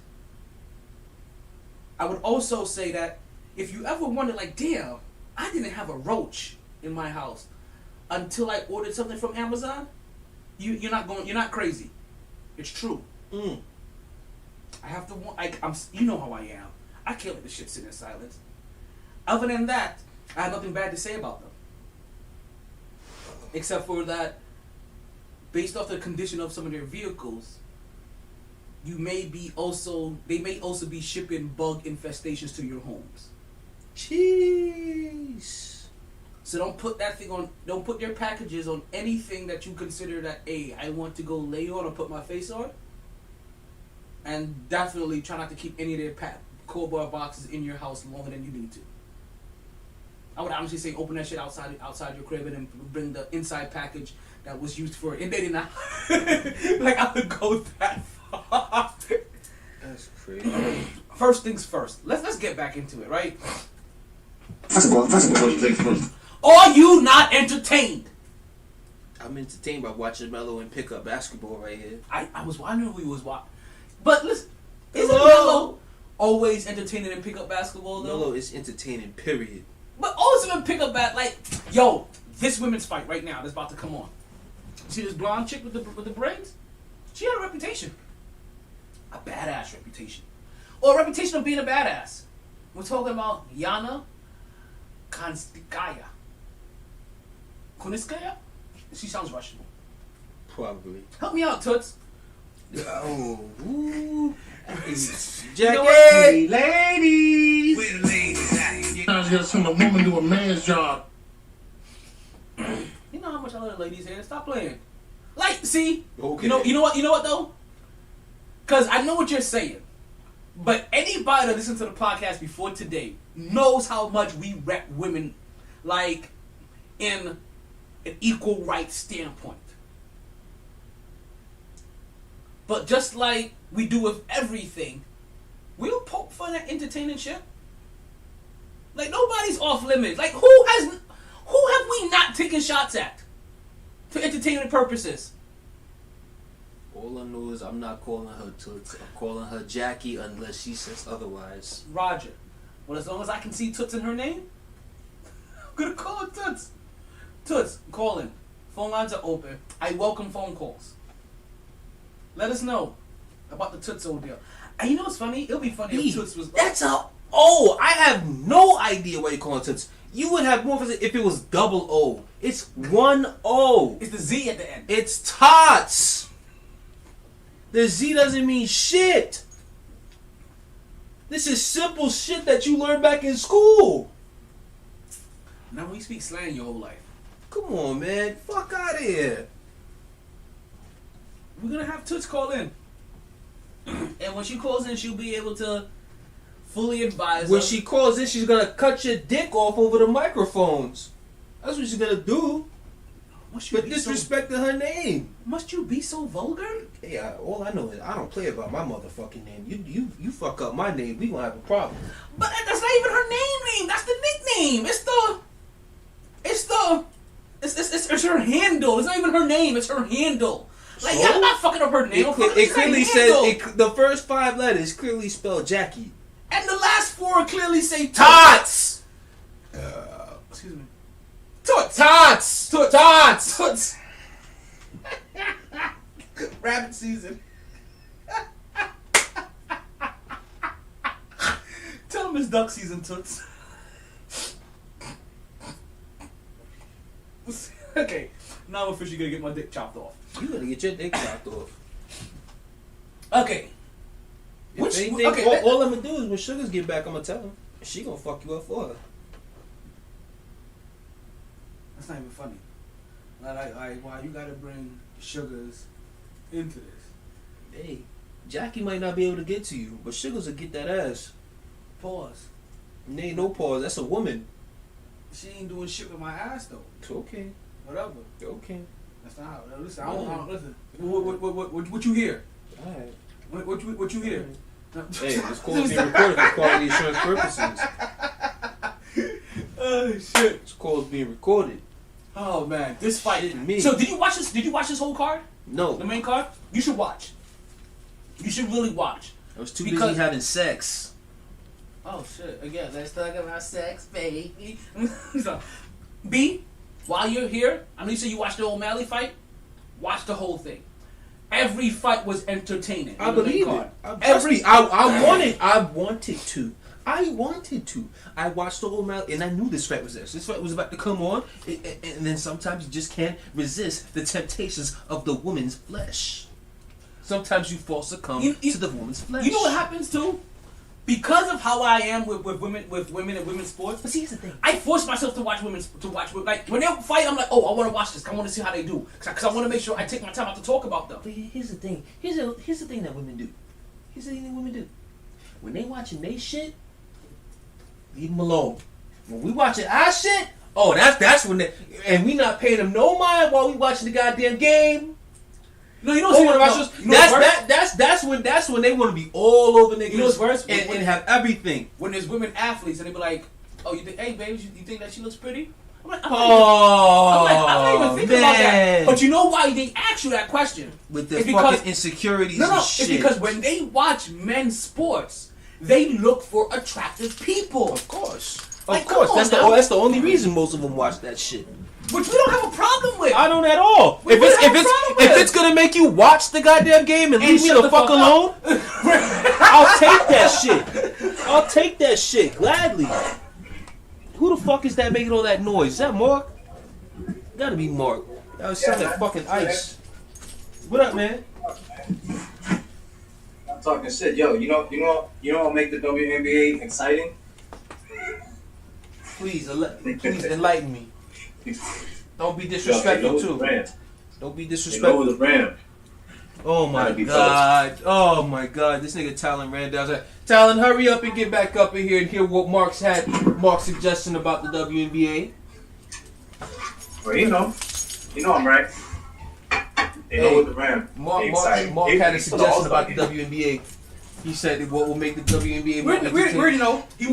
Speaker 3: I would also say that if you ever wonder, like, damn, I didn't have a roach in my house until I ordered something from Amazon, you're not crazy. It's true. I have to, you know how I am. I can't let this shit sit in silence. Other than that, I have nothing bad to say about them. Except for that, based off the condition of some of their vehicles, they may also be shipping bug infestations to your homes.
Speaker 4: Jeez.
Speaker 3: So don't put their packages on anything that you consider that, hey, I want to go lay on or put my face on. And definitely try not to keep any of their cardboard boxes in your house longer than you need to. I would honestly say open that shit outside your crib and then bring the inside package that was used for it. And they did not. Like, I would go that far.
Speaker 4: That's crazy.
Speaker 3: First things first. Let's get back into it, right?
Speaker 1: First.
Speaker 3: Are you not entertained?
Speaker 4: I'm entertained by watching Melo and pick up basketball right here.
Speaker 3: I knew we was watching. But listen, isn't
Speaker 4: Hello?
Speaker 3: Melo always entertaining in pickup basketball though?
Speaker 4: Melo is entertaining, period.
Speaker 3: But also in pickup like, yo, this women's fight right now that's about to come on. See this blonde chick with the braids? She had a reputation. A badass reputation. or a reputation of being a badass. We're talking about Yana Konskaya. Kuniskaya? She sounds Russian.
Speaker 4: Probably.
Speaker 3: Help me out, Toots.
Speaker 4: Oh, ooh.
Speaker 3: You know what?
Speaker 4: Jackie!
Speaker 1: Ladies!
Speaker 2: Where the ladies at? Sometimes you gotta send a woman do a man's job.
Speaker 3: You know how much I love the ladies here. Stop playing. Like, see?
Speaker 4: Okay.
Speaker 3: You know what though? Because I know what you're saying. But anybody that listened to the podcast before today knows how much we rep women, like, in an equal rights standpoint. But just like we do with everything, we'll poke fun at entertaining shit. Like, nobody's off limits. Like, who have we not taken shots at for entertainment purposes?
Speaker 4: All I know is I'm not calling her Toots. I'm calling her Jackie unless she says otherwise.
Speaker 3: Roger. Well, as long as I can see Toots in her name, I'm gonna call her Toots. Toots, call in. Phone lines are open. I welcome phone calls. Let us know about the Toots ordeal. And you know what's funny? It'll be funny if Toots was.
Speaker 4: That's a O. I have no idea why you call it Toots. You would have more of it if it was double O. It's one O.
Speaker 3: It's the Z at the end.
Speaker 4: It's Tots. The Z doesn't mean shit. This is simple shit that you learned back in school.
Speaker 3: Now we speak slang your whole life.
Speaker 4: Come on, man. Fuck out of here.
Speaker 3: We're gonna have Toots call in. And when she calls in, she'll be able to fully advise
Speaker 4: When
Speaker 3: us.
Speaker 4: she calls in, she's gonna cut your dick off over the microphones. That's what she's gonna do.
Speaker 3: Must you
Speaker 4: But
Speaker 3: be
Speaker 4: disrespecting her name.
Speaker 3: Must you be so vulgar?
Speaker 4: Yeah, all I know is I don't play about my motherfucking name. You fuck up my name, we gonna have a problem.
Speaker 3: But that's not even her name. That's the nickname. It's her handle. It's not even her name. It's her handle. Like,
Speaker 4: So?
Speaker 3: y'all not fucking up her name.
Speaker 4: It clearly says the first 5 letters clearly spell Jackie.
Speaker 3: And the last 4 clearly say
Speaker 4: Tots.
Speaker 3: Excuse me. Toots.
Speaker 4: Tots.
Speaker 3: Toots.
Speaker 4: Tots.
Speaker 3: Toots. Rabbit season. Tell him it's duck season, Toots. Okay, now I'm officially gonna get my dick chopped off.
Speaker 4: You gotta get your dick chopped off.
Speaker 3: Okay.
Speaker 4: If anything, all I'm gonna do is when Sugars get back, I'm gonna tell him. She gonna fuck you up for her.
Speaker 3: That's not even funny. Like, why you gotta bring Sugars into this?
Speaker 4: Hey, Jackie might not be able to get to you, but Sugars will get that ass.
Speaker 3: Pause.
Speaker 4: And there ain't no pause. That's a woman.
Speaker 3: She ain't doing shit with my ass though.
Speaker 4: It's okay.
Speaker 3: Whatever.
Speaker 4: Okay.
Speaker 3: That's not how. Listen, I don't listen. What you hear?
Speaker 4: All right.
Speaker 3: What you hear?
Speaker 4: Hey, this call is being recorded for quality assurance purposes.
Speaker 3: Oh shit!
Speaker 4: This call is being recorded.
Speaker 3: Oh man, this fight.
Speaker 4: Shit, me.
Speaker 3: So did you watch this? Did you watch this whole card?
Speaker 4: No,
Speaker 3: The main card? You should watch. You should really watch.
Speaker 4: I was too
Speaker 3: Because-
Speaker 4: busy having sex.
Speaker 3: Oh shit! Again, let's talk about sex, baby. So, B, while you're here, I know you said you watched the O'Malley fight. Watch the whole thing. Every fight was entertaining.
Speaker 4: I
Speaker 3: on the main
Speaker 4: believe
Speaker 3: card.
Speaker 4: it. I wanted to. I watched the whole match, and I knew this fight was there. This fight was about to come on, and then sometimes you just can't resist the temptations of the woman's flesh. Sometimes you fall succumb to the woman's flesh.
Speaker 3: You know what happens too? Because of how I am with women and women's sports.
Speaker 4: But see, here's the thing.
Speaker 3: I force myself to watch like when they fight. I'm like, oh, I want to watch this. I want to see how they do because I want to make sure I take my time out to talk about them.
Speaker 4: But here's the thing. Here's the thing that women do. Here's the thing that women do. When they watching they shit, leave them alone. When we watching our shit, oh, that's when they, and we not paying them no mind while we watching the goddamn game.
Speaker 3: No, you know what's worse?
Speaker 4: That's when they want to be all over niggas.
Speaker 3: You know what's worse?
Speaker 4: And have everything.
Speaker 3: When there's women athletes and they be like, oh, you think, hey, baby, you think that she looks pretty? I'm like, I'm not even thinking about that. But you know why they ask you that question?
Speaker 4: With the fucking insecurities and shit.
Speaker 3: It's because when they watch men's sports, they look for attractive people.
Speaker 4: Of course.
Speaker 3: Like,
Speaker 4: Of course.
Speaker 3: come
Speaker 4: That's
Speaker 3: on now.
Speaker 4: the only reason most of them watch that shit.
Speaker 3: Which we don't have a problem with.
Speaker 4: I don't at all.
Speaker 3: We don't have a problem with
Speaker 4: If it's gonna make you watch the goddamn game and leave me
Speaker 3: shut
Speaker 4: the fuck alone, I'll take that shit. I'll take that shit gladly. Who the fuck is that making all that noise? Is that Mark? Gotta be Mark. That was sound like fucking ice. What up, man?
Speaker 7: I'm talking shit. Yo, you know what make the WNBA exciting?
Speaker 4: Please enlighten me. Don't be disrespectful too. Don't be disrespectful.
Speaker 7: The brand.
Speaker 4: Oh my god. Oh my god. This nigga Talon ran down. Talon, hurry up and get back up in here and hear what Mark's suggestion about the WNBA.
Speaker 7: Well, you know I'm right. They know what the brand.
Speaker 4: Mark had a suggestion about the WNBA. He said what will make the WNBA more entertaining.
Speaker 3: We already know. He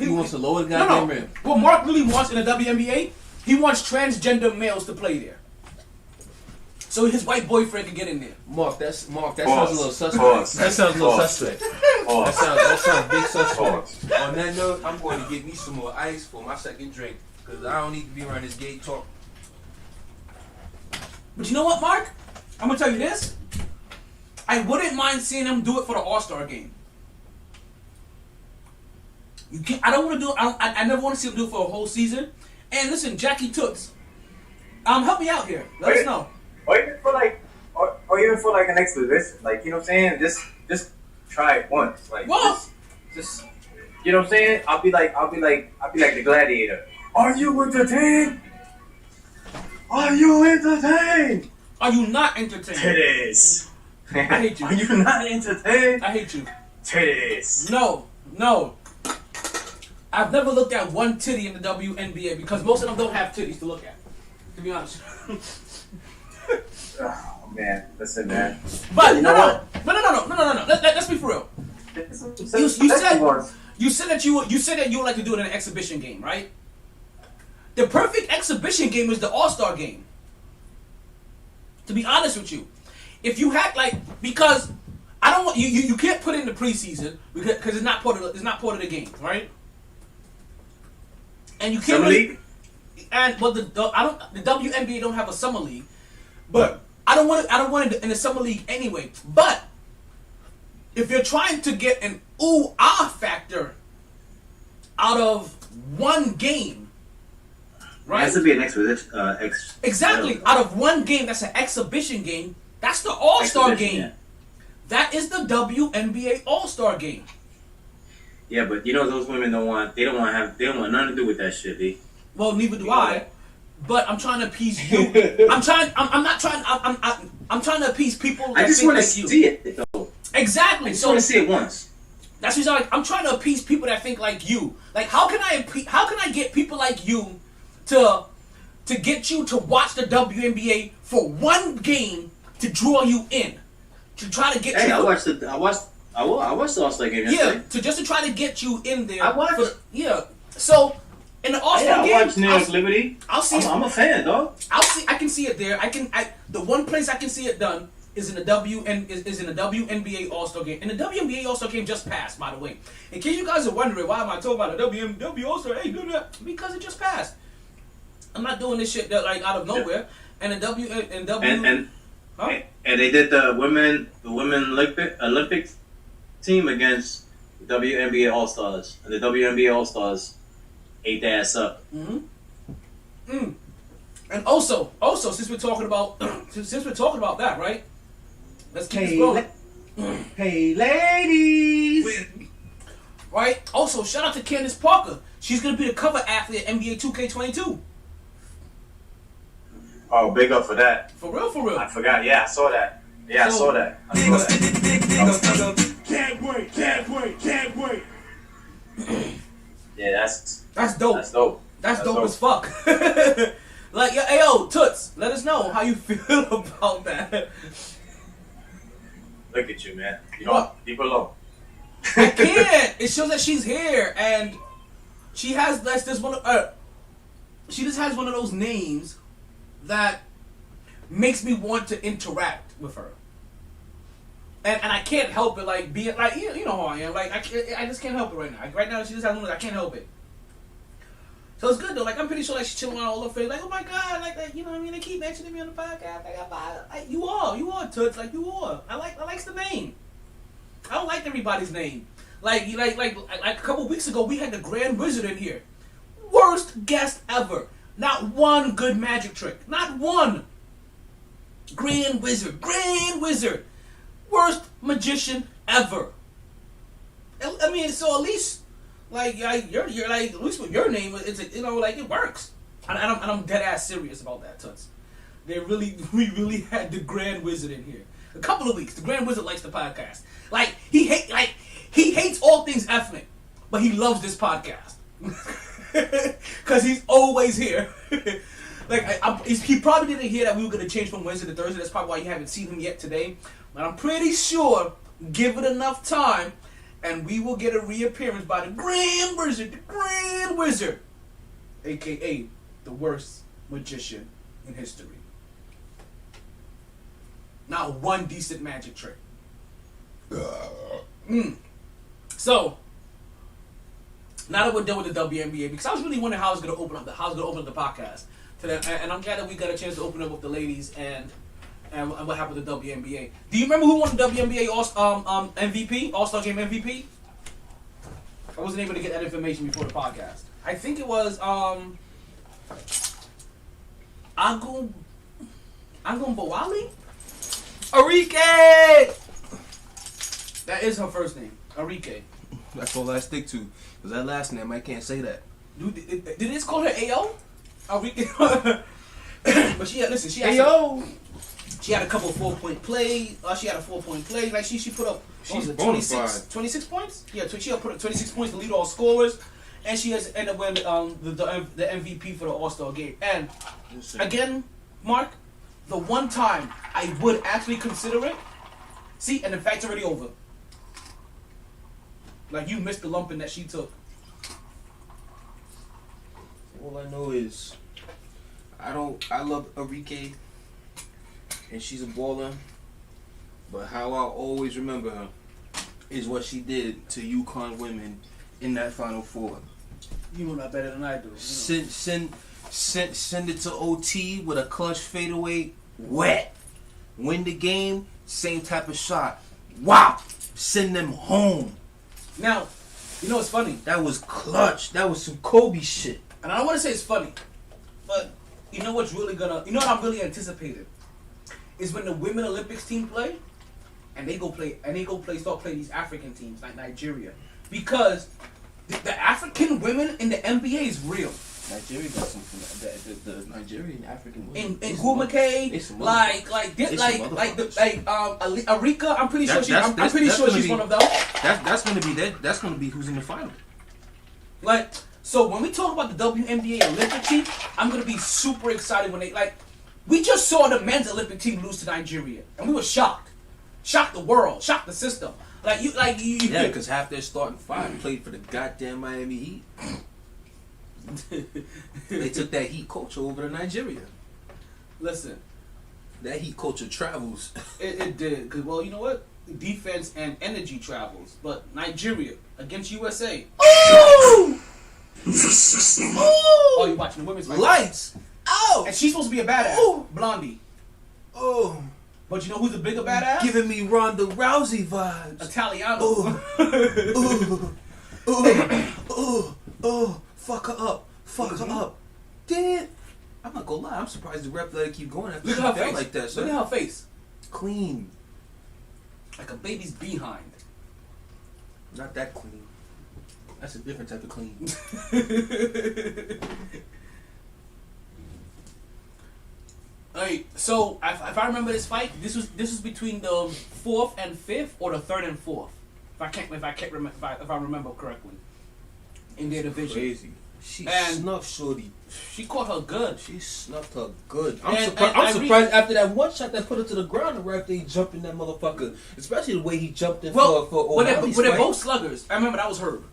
Speaker 4: wants to lower the goddamn rim.
Speaker 3: What Mark really wants in the WNBA, he wants transgender males to play there. So his white boyfriend can get in there.
Speaker 4: Mark, that sounds a little suspect. That sounds a little suspect. That sounds big suspect. On that note, I'm going to get me some more ice for my second drink because I don't need to be around this gay talk.
Speaker 3: But you know what, Mark? I'm gonna tell you this. I wouldn't mind seeing them do it for the All-Star game. You can't. I don't want to do. I never want to see them do it for a whole season. And listen, Jackie Toots, help me out here. Let us know.
Speaker 7: Or even for like an exhibition, like you know what I'm saying. Just try it once, like just you know what I'm saying. I'll be like the gladiator. Are you entertained? Are you entertained?
Speaker 3: Are you not entertained?
Speaker 7: Titties.
Speaker 3: I hate you.
Speaker 7: Are you not entertained?
Speaker 3: I hate you.
Speaker 7: Titties.
Speaker 3: No. I've never looked at one titty in the WNBA because most of them don't have titties to look at. To be honest.
Speaker 7: Oh man, listen, man.
Speaker 3: But
Speaker 7: you know what?
Speaker 3: No. Let's be for real. You said that you would like to do it in an exhibition game, right? The perfect exhibition game is the All-Star game. To be honest with you, if you had because I don't want you can't put it in the preseason because it's not part of the game, right? And you can't
Speaker 7: Summer league.
Speaker 3: And the WNBA don't have a summer league, but I don't want it in the summer league anyway. But if you're trying to get an ooh-ah factor out of one game, right?
Speaker 7: It has to be an exhibition.
Speaker 3: Exactly. Out of one game, that's an exhibition game. That's the All-Star game.
Speaker 7: Yeah.
Speaker 3: That is the WNBA All-Star game.
Speaker 7: Yeah, but you know those women don't want nothing to do with that shit, B.
Speaker 3: Well, neither do I. But I'm trying to appease you. I'm trying to appease people.
Speaker 7: I just want to see it though.
Speaker 3: Exactly.
Speaker 7: I just want to see it once.
Speaker 3: That's what I'm trying to appease people that think like you. Like, how can I get people like you to get you to watch the WNBA for one game to draw you in, to try to get you.
Speaker 7: I watched the All-Star game yesterday.
Speaker 3: Yeah, to try to get you in there.
Speaker 7: I watched.
Speaker 3: So in the All-Star game,
Speaker 7: I watched New York Liberty. I'm a fan, dog.
Speaker 3: I can see it there. The one place I can see it done is in the WNBA All-Star game. And the WNBA All-Star game just passed, by the way. In case you guys are wondering why am I talking about the WNBA All-Star, hey, do that because it just passed. I'm not doing this shit that out of nowhere. And the
Speaker 7: and they did the women Olympics team against the WNBA All-Stars, and the WNBA All-Stars ate their ass up.
Speaker 3: And also, since we're talking about that, right? Let's keep this going.
Speaker 4: Hey, ladies!
Speaker 3: Right? Also, shout out to Candace Parker. She's gonna be the cover athlete at NBA 2K22.
Speaker 7: Oh, big up for that.
Speaker 3: For real.
Speaker 7: I forgot. Yeah, I saw that. I saw that.
Speaker 1: Can't wait.
Speaker 7: Yeah, that's
Speaker 3: dope.
Speaker 7: That's dope.
Speaker 3: That's dope as fuck. Like, yo, Toots, let us know how you feel about that.
Speaker 7: Look at you, man. You know, leave her alone.
Speaker 3: I can't. It shows that she's here, and she has she just has one of those names that makes me want to interact with her. And I can't help it, like, being, like, you know how I am. Like, I just can't help it right now. Right now, she just has one that I can't help it. So it's good, though. Like, I'm pretty sure, like, she's chilling on all her face. Like, oh, my God. Like, you know what I mean? They keep mentioning me on the podcast. Like, you are, Toots. Like, you are. I likes the name. I don't like everybody's name. Like a couple weeks ago, we had the Grand Wizard in here. Worst guest ever. Not one good magic trick. Not one. Grand Wizard. Worst magician ever. I mean, so at least, like you're like, at least with your name, it's like it works. And I'm dead ass serious about that, Toots. We really had the Grand Wizard in here. A couple of weeks. The Grand Wizard likes the podcast. Like he hates all things ethnic, but he loves this podcast. Cause he's always here. He probably didn't hear that we were gonna change from Wednesday to Thursday. That's probably why you haven't seen him yet today. But I'm pretty sure, give it enough time, and we will get a reappearance by the Grand Wizard, aka the worst magician in history. Not one decent magic trick. So now that we're done with the WNBA, because I was really wondering how I was going to open up the podcast today, and I'm glad that we got a chance to open up with the ladies and what happened with the WNBA. Do you remember who won the WNBA MVP, All-Star Game MVP? I wasn't able to get that information before the podcast. I think it was Agun Bawali?
Speaker 4: Arike!
Speaker 3: That is her first name, Arike.
Speaker 4: That's all I stick to. Because that last name, I can't say that.
Speaker 3: Dude, did this call her AO? Arike? But she had
Speaker 4: AO!
Speaker 3: She had a couple of 4-point plays. She had a 4-point play. Like she put up,
Speaker 4: She's
Speaker 3: 26 points? Yeah, she put up 26 points to lead all scorers. And she has ended up winning the MVP for the All-Star game. And again, Mark, the one time I would actually consider it. See, and the fight's already over. Like you missed the lumping that she took.
Speaker 4: All I know is I love Arike and she's a baller, but how I'll always remember her is what she did to UConn women in that Final Four.
Speaker 3: You know that better than I do.
Speaker 4: Send it to OT with a clutch fadeaway, wet. Win the game, same type of shot. Wow! Send them home.
Speaker 3: Now, you know what's funny?
Speaker 4: That was clutch. That was some Kobe shit.
Speaker 3: And I don't want to say it's funny, but you know what's really gonna, you know what I'm really anticipating is when the Women Olympics team play, and they start playing these African teams like Nigeria, because the African women in the NBA is real.
Speaker 4: Nigeria got something. The Nigerian African women.
Speaker 3: In Gumake, Arika. I'm pretty sure she's one of them.
Speaker 4: That's gonna be who's in the final.
Speaker 3: Like, so when we talk about the WNBA Olympic team, I'm gonna be super excited when we just saw the men's Olympic team lose to Nigeria, and we were shocked the world, shocked the system. Yeah,
Speaker 4: because half their starting five played for the goddamn Miami Heat. They took that Heat culture over to Nigeria.
Speaker 3: Listen,
Speaker 4: that Heat culture travels.
Speaker 3: It did, because, well, you know what? Defense and energy travels. But Nigeria against USA. Oh! Oh, you're watching the women's
Speaker 4: lights. Oh!
Speaker 3: And she's supposed to be a badass.
Speaker 4: Oh.
Speaker 3: Blondie.
Speaker 4: Oh.
Speaker 3: But you know who's the bigger badass?
Speaker 4: Giving me Ronda Rousey vibes.
Speaker 3: Italiano.
Speaker 4: Oh. Fuck her up. Damn. I'm not gonna lie. I'm surprised the rep let it keep going after
Speaker 3: she fell
Speaker 4: face. Like that.
Speaker 3: Look at her face.
Speaker 4: Clean.
Speaker 3: Like a baby's behind.
Speaker 4: Not that clean. That's a different type of clean.
Speaker 3: Alright, so if I remember this fight, this was between the 4th and 5th, or the 3rd and 4th. If I remember correctly, in their division.
Speaker 4: Crazy. She snuffed Shorty.
Speaker 3: She caught her good.
Speaker 4: She snuffed her good. I'm surprised after that one shot that put her to the ground, the ref they jumped in that motherfucker. Especially the way he jumped in for
Speaker 3: O'Malley's fight. They're both sluggers. I remember that was Herb.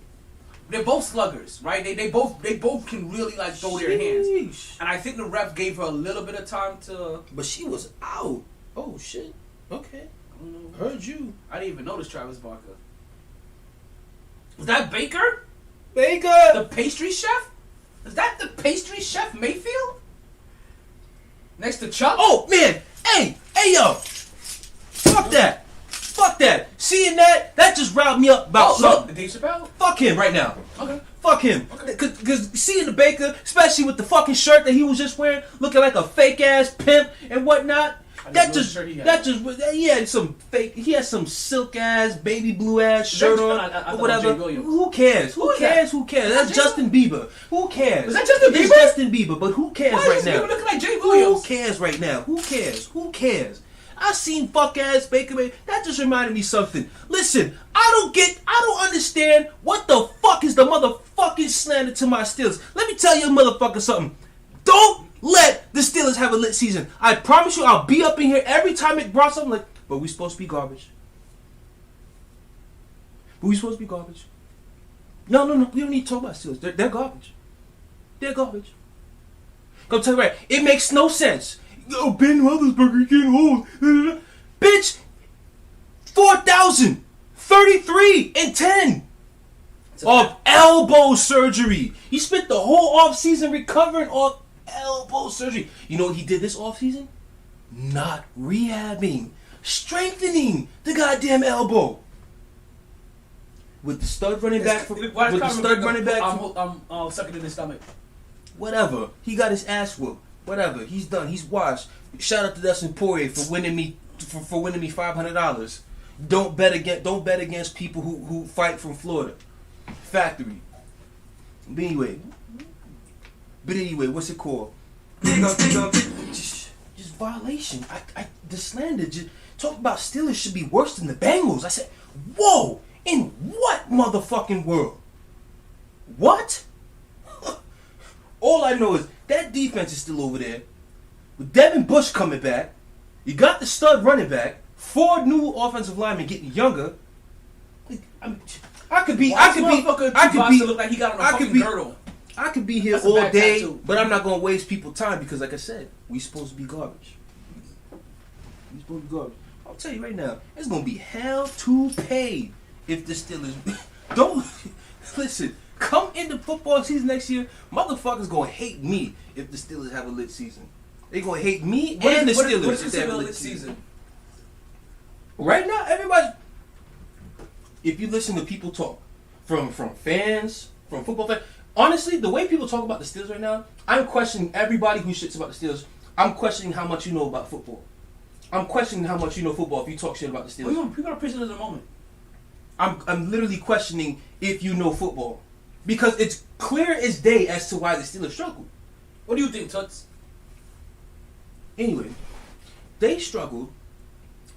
Speaker 3: They're both sluggers, right? They both can really throw their hands. And I think the ref gave her a little bit of time to.
Speaker 4: But she was out. Oh shit. Okay. Heard you.
Speaker 3: I didn't even notice Travis Barker. Was that Baker? The pastry chef? Is that the pastry chef Mayfield? Next to Chuck?
Speaker 4: Oh man! Hey yo! Fuck Fuck that. Seeing that just riled me up about something.
Speaker 3: Dave Chappelle?
Speaker 4: Fuck him right now.
Speaker 3: Okay.
Speaker 4: Fuck him. Cause seeing the Baker, especially with the fucking shirt that he was just wearing, looking like a fake ass pimp and whatnot. He had some silk ass, baby blue ass shirt on, or whatever. Who cares? Who cares? That's Justin Bieber. Who cares?
Speaker 3: Is that Justin Bieber?
Speaker 4: It's Justin Bieber, but who cares right now?
Speaker 3: Looking like Jay Williams?
Speaker 4: Who cares right now? Who cares? I seen fuck ass Baker. That just reminded me something. Listen, I don't understand what the fuck is the motherfucking slander to my Steelers. Let me tell you a motherfucker something. Don't let the Steelers have a lit season. I promise you, I'll be up in here every time it brought something like, but we supposed to be garbage. No, we don't need to talk about Steelers. They're garbage. They're garbage. I'll tell you right, it makes no sense. Yo, Ben Roethlisberger getting old. Bitch, 4,000, 33 and 10 of elbow surgery. He spent the whole offseason recovering off elbow surgery. You know what he did this offseason? Not rehabbing, strengthening the goddamn elbow. With the stud running back
Speaker 3: I'm sucking in his stomach.
Speaker 4: Whatever. He got his ass whooped. Whatever. He's done. He's washed. Shout out to Dustin Poirier for winning me $500. Don't bet against people who fight from Florida. Factory. But anyway, what's it called? Just violation. The slander. Just talk about Steelers should be worse than the Bengals. I said, whoa! In what motherfucking world? What? All I know is that defense is still over there. With Devin Bush coming back, you got the stud running back, 4 new offensive linemen getting younger. I could be here all day, but I'm not gonna waste people's time because, like I said, we supposed to be garbage. I'll tell you right now, it's gonna be hell to pay if the Steelers don't listen. Come into football season next year, motherfuckers gonna hate me if the Steelers have a lit season. They gonna hate me and the Steelers if they have a lit season. Right now, everybody, if you listen to people talk, from fans, from football fans, honestly, the way people talk about the Steelers right now, I'm questioning everybody who shits about the Steelers. I'm questioning how much you know about football. I'm questioning how much you know football if you talk shit about the Steelers.
Speaker 3: People are prison at the moment.
Speaker 4: I'm literally questioning if you know football. Because it's clear as day as to why the Steelers struggled.
Speaker 3: What do you think, Toots?
Speaker 4: Anyway, they struggled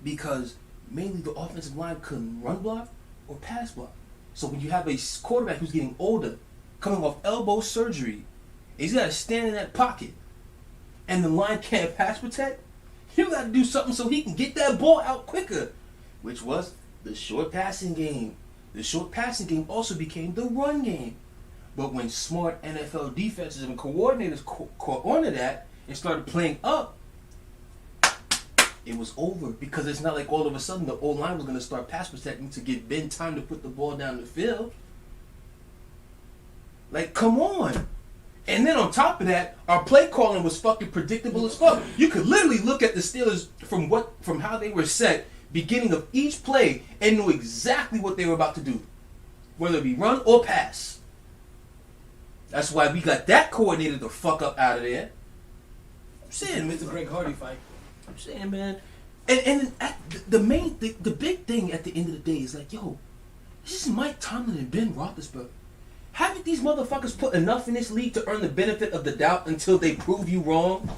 Speaker 4: because mainly the offensive line couldn't run block or pass block. So when you have a quarterback who's getting older, coming off elbow surgery, he's got to stand in that pocket, and the line can't pass protect, you got to do something so he can get that ball out quicker, which was the short passing game. The short passing game also became the run game. But when smart NFL defenses and coordinators caught on to that and started playing up, it was over. Because it's not like all of a sudden the old line was going to start pass protecting to give Ben time to put the ball down the field. Like, come on. And then on top of that, our play calling was fucking predictable as fuck. You could literally look at the Steelers from how they were set beginning of each play and knew exactly what they were about to do, whether it be run or pass. That's why we got that coordinator the fuck up out of there. I'm saying,
Speaker 3: It's a Greg Hardy fight.
Speaker 4: I'm saying, man. And the big thing at the end of the day is like, yo, this is Mike Tomlin and Ben Roethlisberger. Haven't these motherfuckers put enough in this league to earn the benefit of the doubt until they prove you wrong?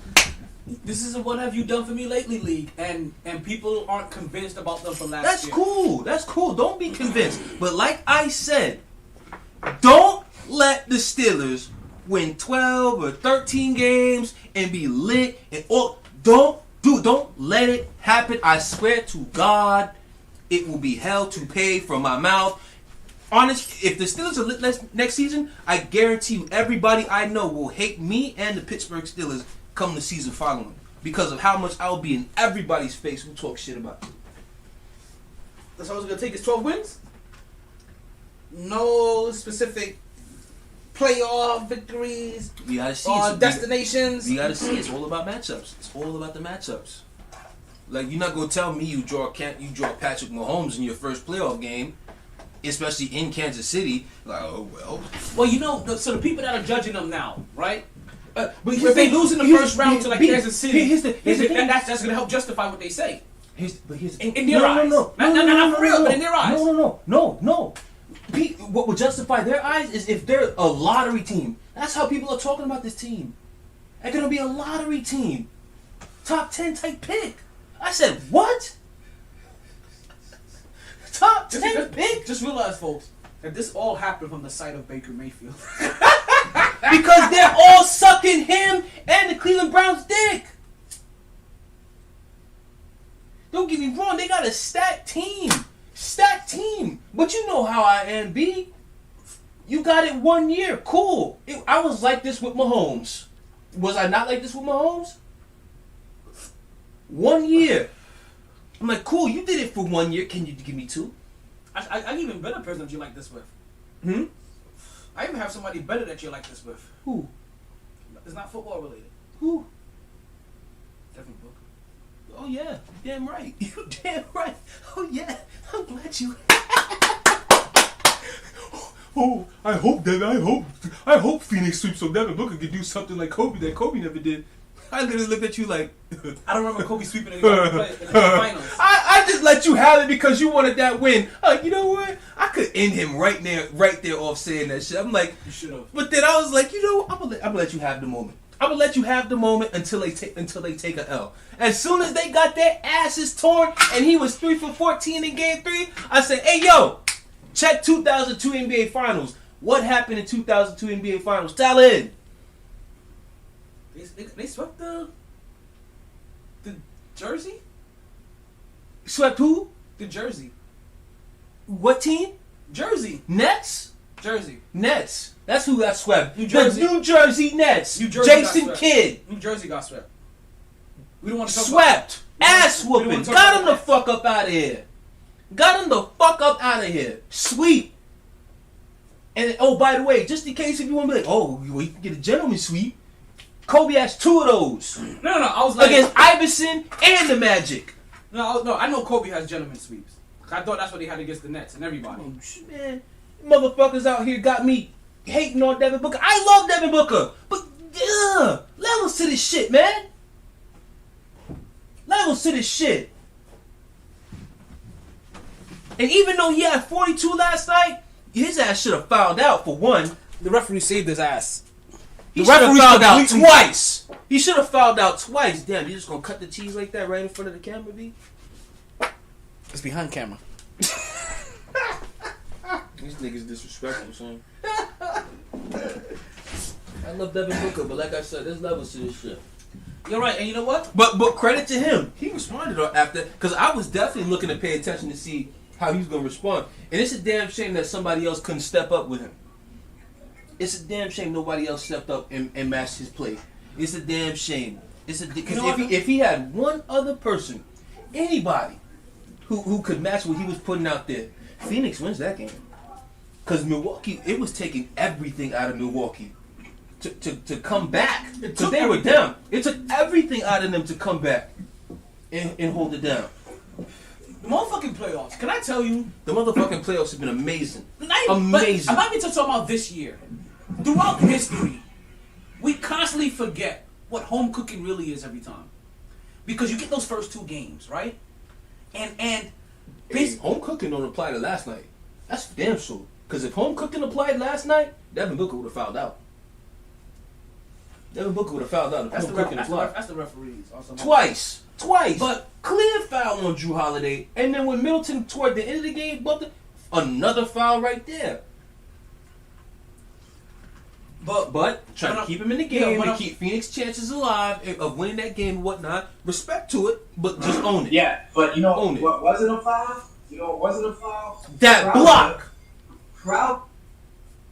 Speaker 3: This is a what have you done for me lately league, and people aren't convinced about them from last year.
Speaker 4: That's cool. Don't be convinced. But like I said, don't let the Steelers win 12 or 13 games and be lit and all. Don't let it happen. I swear to God, it will be hell to pay from my mouth. Honest, if the Steelers are lit next season, I guarantee you everybody I know will hate me and the Pittsburgh Steelers come the season following because of how much I'll be in everybody's face who talk shit about it.
Speaker 3: That's all it's going to take is 12 wins? No specific playoff victories
Speaker 4: we gotta see
Speaker 3: or destinations?
Speaker 4: We gotta see. It's all about matchups. It's all about the matchups. Like, you're not gonna tell me you draw Patrick Mahomes in your first playoff game, especially in Kansas City. Like, oh well.
Speaker 3: Well, you know, so the people that are judging them now, right?
Speaker 4: But
Speaker 3: If they lose in the first round to like Kansas City,
Speaker 4: here's the thing.
Speaker 3: That's gonna help justify what they say.
Speaker 4: Here's the
Speaker 3: In their eyes. Not for real, but in their eyes.
Speaker 4: No. What would justify their eyes is if they're a lottery team. That's how people are talking about this team. They're gonna be a lottery team, top 10 type pick. I said what? Top 10 pick?
Speaker 3: Just realize, folks, that this all happened from the side of Baker Mayfield.
Speaker 4: Because they're all sucking him and the Cleveland Browns' dick. Don't get me wrong, they got a stacked team. But you know how I am, B. You got it 1 year, cool. I was like this with Mahomes. Was I not like this with Mahomes? 1 year. I'm like, cool, you did it for 1 year. Can you give me 2?
Speaker 3: I even better person you like this with. I even have somebody better that you like this with.
Speaker 4: Who?
Speaker 3: It's not football related.
Speaker 4: Who?
Speaker 3: Devin Booker.
Speaker 4: Oh yeah, damn right. You damn right. Oh yeah, I'm glad you. Oh, I hope Phoenix sweeps so Devin Booker can do something like Kobe that Kobe never did. I literally looked at you like.
Speaker 3: I don't remember Kobe sweeping in the finals.
Speaker 4: I just let you have it because you wanted that win. You know what? I could end him right there off saying that shit. I'm like,
Speaker 3: you should have.
Speaker 4: But then I was like, you know, I'm gonna let you have the moment. I'm gonna let you have the moment until they take a L. As soon as they got their asses torn and he was 3 for 14 in Game 3, I said, hey yo, check 2002 NBA Finals. What happened in 2002 NBA Finals? Tell it.
Speaker 3: They swept the Jersey?
Speaker 4: Swept who?
Speaker 3: The Jersey.
Speaker 4: What team?
Speaker 3: Jersey.
Speaker 4: Nets?
Speaker 3: Jersey.
Speaker 4: Nets. That's who got swept.
Speaker 3: New Jersey.
Speaker 4: The New Jersey Nets.
Speaker 3: New Jersey
Speaker 4: Jason Kidd.
Speaker 3: New Jersey got swept. We don't want to talk
Speaker 4: swept. Ass
Speaker 3: we don't
Speaker 4: whooping.
Speaker 3: wanna talk
Speaker 4: Got
Speaker 3: about
Speaker 4: him the
Speaker 3: that.
Speaker 4: fuck up out of here. Got him the fuck up out of here. Sweep. And oh, by the way, just in case if you want to be like, oh, you can get a gentleman sweep. Kobe has 2 of those.
Speaker 3: No. I was like
Speaker 4: against Iverson and the Magic.
Speaker 3: No. I know Kobe has gentleman sweeps. I thought that's what he had against the Nets and everybody.
Speaker 4: Oh, shit, man. Motherfuckers out here got me hating on Devin Booker. I love Devin Booker. But, levels to this shit, man. Levels to this shit. And even though he had 42 last night, his ass should have fouled out for one.
Speaker 3: The referee saved his ass.
Speaker 4: He should have fouled out twice. He should have fouled out twice. Damn, you just gonna cut the cheese like that right in front of the camera, B?
Speaker 3: It's behind camera.
Speaker 4: These niggas disrespectful, son. I love Devin Booker, but like I said, there's levels to this shit.
Speaker 3: You're right, and you know what?
Speaker 4: But credit to him. He responded after, because I was definitely looking to pay attention to see how he was going to respond. And it's a damn shame that somebody else couldn't step up with him. It's a damn shame nobody else stepped up and matched his play. It's a damn shame. Because if he had one other person, anybody, who could match what he was putting out there, Phoenix wins that game. Because Milwaukee, it was taking everything out of Milwaukee to come back. Because they were down. It took everything out of them to come back and hold it down.
Speaker 3: The motherfucking playoffs. Can I tell you?
Speaker 4: The motherfucking playoffs have been amazing.
Speaker 3: Amazing. I'm not even talking about this year. Throughout history, we constantly forget what home cooking really is every time. Because you get those first 2 games, right? And
Speaker 4: home cooking don't apply to last night. That's damn sure. Because if home cooking applied last night, Devin Booker would have fouled out. Devin Booker would have fouled out if home cooking applied.
Speaker 3: That's the referees.
Speaker 4: Twice. But clear foul on Drew Holiday. And then when Middleton toward the end of the game bumped it, another foul right there. But try to keep him in the game and keep Phoenix chances alive of winning that game and whatnot. Respect to it, but just own it.
Speaker 7: Yeah, but you know
Speaker 4: own it.
Speaker 7: What wasn't a foul? You know what wasn't a foul?
Speaker 4: That block.
Speaker 7: Crowd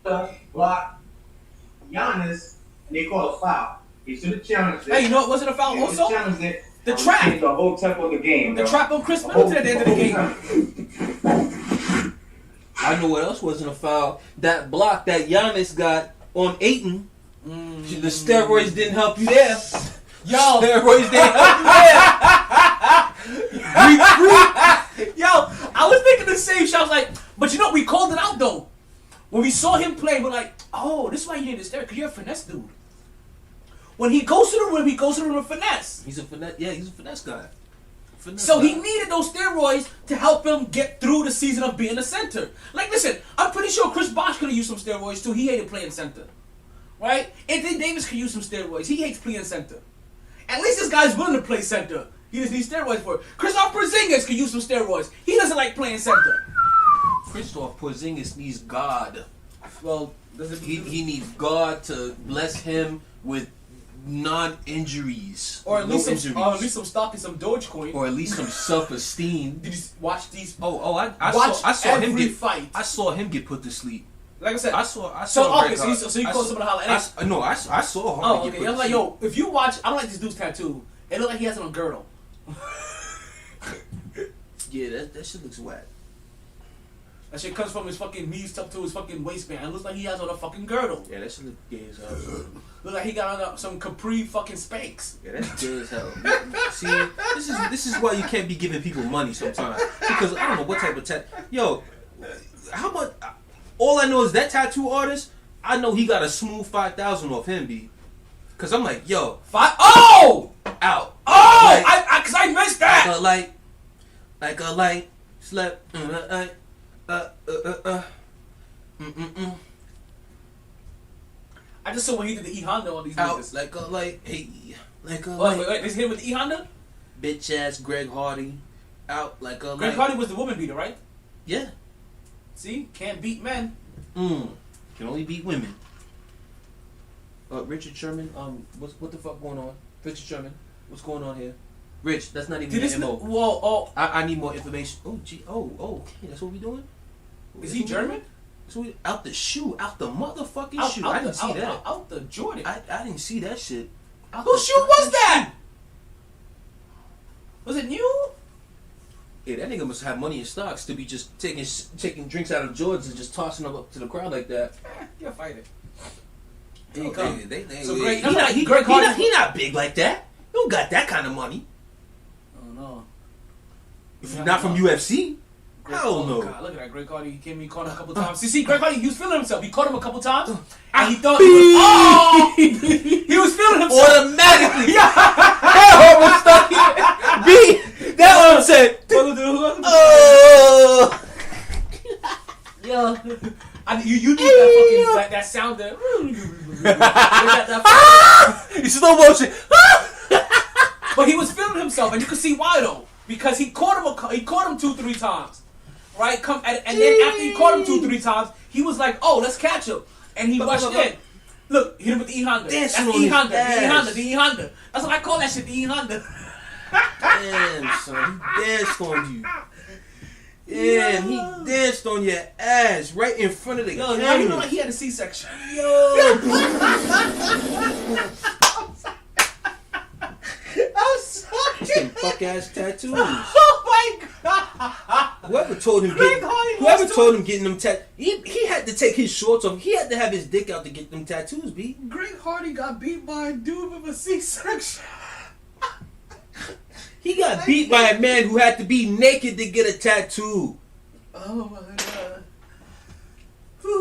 Speaker 7: block Giannis, and they call a foul. He should have challenged it.
Speaker 3: Hey, you know what wasn't a foul also?
Speaker 7: Challenged it.
Speaker 3: The trap.
Speaker 7: The whole tempo of the game.
Speaker 3: The trap on Chris Middleton at the end of the game.
Speaker 4: I know what else wasn't a foul. That block that Giannis got on Ayton. The steroids didn't help you there. Steroids didn't help you there.
Speaker 3: the same shot. I was like, but you know, we called it out though. When we saw him play, we're like, oh, this is why you need to stare, because you're a finesse dude. When he goes to the rim, he goes to the rim with finesse.
Speaker 4: He's a finesse. Yeah, he's a finesse guy.
Speaker 3: He needed those steroids to help him get through the season of being a center. Like, listen, I'm pretty sure Chris Bosh could have used some steroids too. He hated playing center, right? Anthony Davis could use some steroids. He hates playing center. At least this guy's willing to play center. He just needs steroids for it. Kristaps Porzingis could use some steroids. He doesn't like playing center.
Speaker 4: Kristaps Porzingis needs God.
Speaker 3: Well,
Speaker 4: he needs God to bless him with non-injuries,
Speaker 3: or at least some stock in some Dogecoin,
Speaker 4: or at least some self-esteem.
Speaker 3: Did you watch these?
Speaker 4: I saw him get
Speaker 3: fight.
Speaker 4: I saw him get put to sleep.
Speaker 3: Like I said,
Speaker 4: I saw.
Speaker 3: So you called someone to holler.
Speaker 4: I saw him.
Speaker 3: Okay. I was like, yo, if you watch, I don't like this dude's tattoo. It looked like he has it on a girdle.
Speaker 4: Yeah, that shit looks whack.
Speaker 3: That shit comes from his fucking knees up to his fucking waistband. It looks like he has on a fucking girdle.
Speaker 4: Yeah, that shit look gay as hell.
Speaker 3: Look like he got on some Capri fucking Spanx.
Speaker 4: Yeah, that's gay as hell. See, this is why you can't be giving people money sometimes, because I don't know what type of Yo, how much? All I know is that tattoo artist. I know he got a smooth 5,000 off him, B. Cause I'm like, yo, out.
Speaker 3: Oh, cause I missed that.
Speaker 4: Like a light slept.
Speaker 3: I just saw when he did the E Honda on these
Speaker 4: out
Speaker 3: niggas.
Speaker 4: like a light, hey, like a
Speaker 3: Wait,
Speaker 4: light.
Speaker 3: is he with the E Honda?
Speaker 4: Bitch ass Greg Hardy, out like a light.
Speaker 3: Greg Hardy was the woman beater, right?
Speaker 4: Yeah.
Speaker 3: See, can't beat men.
Speaker 4: Can only beat women. Richard Sherman, what the fuck going on? Richard Sherman, what's going on here? Rich, that's not even the MO.
Speaker 3: Whoa,
Speaker 4: I need more information. Okay, that's what we doing?
Speaker 3: Is he German?
Speaker 4: So out the shoe, out the motherfucking shoe. I didn't see that.
Speaker 3: Out the Jordan.
Speaker 4: I didn't see that shit.
Speaker 3: Whose shoe was that? Was it new?
Speaker 4: Yeah, that nigga must have money in stocks to be just taking drinks out of Jordans and just tossing them up to the crowd like that.
Speaker 3: You'll fight it.
Speaker 4: Here you come. Greg Hardy, he not big like that. He don't got that kind of money.
Speaker 3: Oh no.
Speaker 4: If you're not from UFC. Hell no.
Speaker 3: God, look at that. Greg Hardy, he caught him a couple times. See, Greg Hardy, he was feeling himself. He caught him a couple times, and he thought he was feeling himself.
Speaker 4: Automatically. That heart was stuck here. B, that one said, oh.
Speaker 3: Yo. You need that fucking, that sound there.
Speaker 4: It's slow motion.
Speaker 3: But he was feeling himself, and you could see why though. Because he caught him 2-3 times. Right? And then after he caught him 2-3 times, he was like, oh, let's catch him. And he rushed in. Look, hit him with the E Honda. That's the E Honda. The E Honda. That's what I call that shit, the E Honda.
Speaker 4: Damn, son. He danced on you. Damn, he danced on your ass right in front of the camera.
Speaker 3: You know like he had a C-section.
Speaker 4: Yo.
Speaker 3: I'm sorry.
Speaker 4: Some fuck ass tattoos.
Speaker 3: Oh my god.
Speaker 4: Whoever told him getting them tattoos, he had to take his shorts off. He had to have his dick out to get them tattoos, B.
Speaker 3: Greg Hardy got beat by a dude with a C-section.
Speaker 4: He got beat by a man who had to be naked to get a tattoo.
Speaker 3: Oh my god.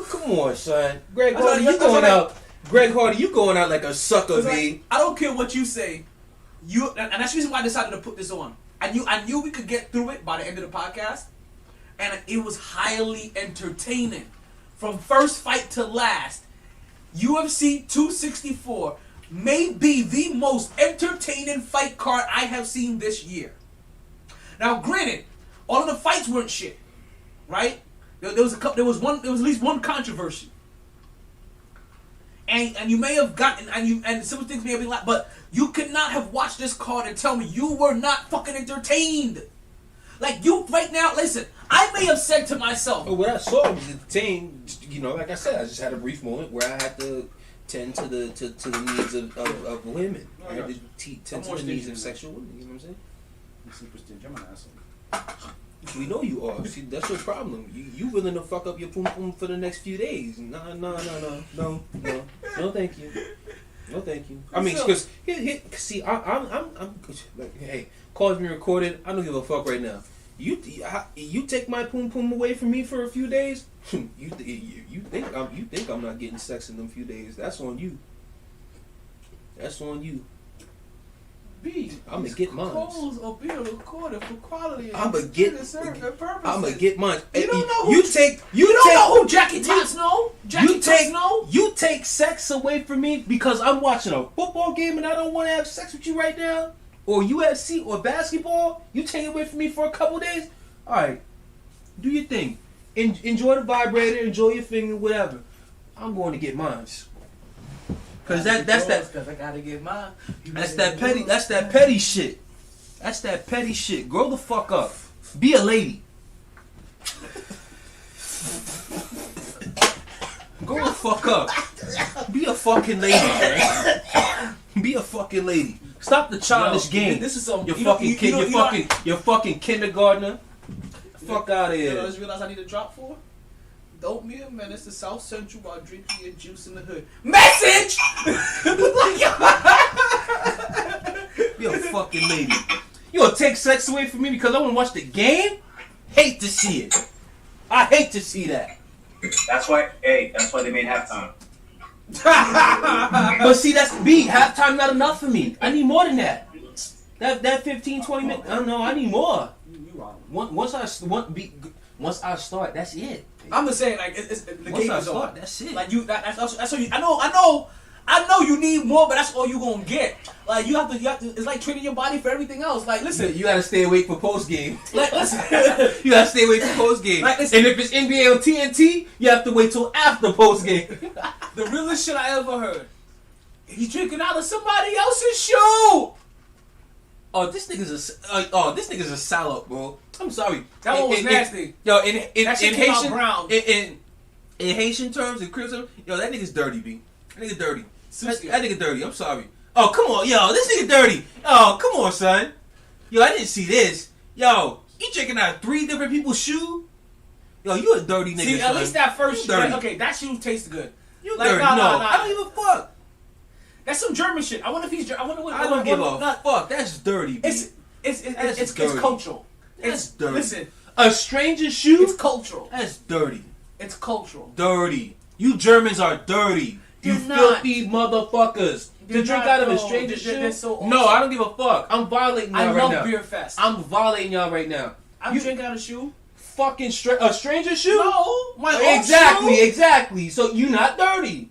Speaker 4: Come on, son. Greg Hardy, you going out. Greg Hardy, you going out like a sucker, B.
Speaker 3: Like, I don't care what you say. And that's the reason why I decided to put this on. I knew we could get through it by the end of the podcast. And it was highly entertaining. From first fight to last. UFC 264 may be the most entertaining fight card I have seen this year. Now, granted, all of the fights weren't shit, right? There was at least one controversy, and you may have gotten and some things may have been like, but you could not have watched this card and tell me you were not fucking entertained. Like you right now, listen. I may have said to myself,
Speaker 4: but what I saw was entertained. You know, like I said, I just had a brief moment where I had to tend to the needs of women. I had to tend to the needs of sexual women. You know what I'm saying?
Speaker 3: I'm super stingy. I'm an asshole.
Speaker 4: We know you are. See, that's your problem. You willing to fuck up your pum pum for the next few days? No, thank you. No, thank you. I mean, because see, I'm like, hey, calls being recorded. I don't give a fuck right now. You take my poom poom away from me for a few days. you think I'm not getting sex in them few days? That's on you. That's on you.
Speaker 3: B,
Speaker 4: I'm gonna get mine.
Speaker 3: Calls are being recorded for quality.
Speaker 4: I'm gonna get mine.
Speaker 3: You don't know who,
Speaker 4: you
Speaker 3: don't know who Jackie Tots know.
Speaker 4: You take sex away from me because I'm watching a football game and I don't want to have sex with you right now, or UFC or basketball. You take it away from me for a couple days. All right, do your thing. Enjoy the vibrator. Enjoy your finger. Whatever. I'm going to get mine. Cause that's that.
Speaker 3: Cause I gotta get mine.
Speaker 4: That's that petty shit. That's that petty shit. Grow the fuck up. Be a lady. Grow the fuck up. Be a fucking lady, man. Be a fucking lady. Stop the childish game.
Speaker 3: This is some
Speaker 4: your fucking kindergartner. Fuck out of here.
Speaker 3: You know what I just realized I need to drop for? Don't be a menace to South Central while drinking your juice in the hood. Message!
Speaker 4: Be a fucking lady. You gonna take sex away from me because I wanna watch the game? Hate to see it. I hate to see that.
Speaker 7: That's why they made halftime.
Speaker 4: But see, that's B. Halftime not enough for me. I need more than that. That 15, 20 minutes. I don't know. I need more. Once I start, that's it.
Speaker 3: I'm just saying, like, the game is on.
Speaker 4: That's it.
Speaker 3: Like that's all you. I know you need more, but that's all you gonna get. Like you have to. It's like training your body for everything else. Like listen,
Speaker 4: you gotta stay awake for post game.
Speaker 3: Like listen,
Speaker 4: you gotta stay awake for post game.
Speaker 3: Like, listen,
Speaker 4: and if it's NBA on TNT, you have to wait till after post game.
Speaker 3: The realest shit I ever heard. He's drinking out of somebody else's shoe.
Speaker 4: This nigga's a salad, bro. I'm sorry.
Speaker 3: That one was nasty.
Speaker 4: In
Speaker 3: Haitian brown.
Speaker 4: In Haitian terms, in Crip terms, that nigga's dirty, B. That nigga dirty. That nigga dirty. I'm sorry. Oh, come on, this nigga dirty. Oh, come on, son. I didn't see this. You checking out 3 different people's shoe? You a dirty nigga.
Speaker 3: See, at least that first shoe. Okay, that shoe tastes good.
Speaker 4: You like, dirty. No, I don't give a fuck.
Speaker 3: That's some German shit. I wonder if he's. I
Speaker 4: don't give a fuck. That's dirty. B.
Speaker 3: It's cultural.
Speaker 4: It's dirty.
Speaker 3: Listen,
Speaker 4: a stranger's shoe.
Speaker 3: It's cultural.
Speaker 4: That's dirty.
Speaker 3: It's cultural.
Speaker 4: Dirty. You Germans are dirty. You filthy motherfuckers. To drink out of a stranger's shoe?
Speaker 3: So awesome.
Speaker 4: No, I don't give a fuck. I'm violating y'all right now.
Speaker 3: I love Beer Fest.
Speaker 4: I'm violating y'all right now.
Speaker 3: You drink out of a shoe?
Speaker 4: Fucking a stranger's shoe?
Speaker 3: No, my own shoe.
Speaker 4: Exactly. So you not dirty.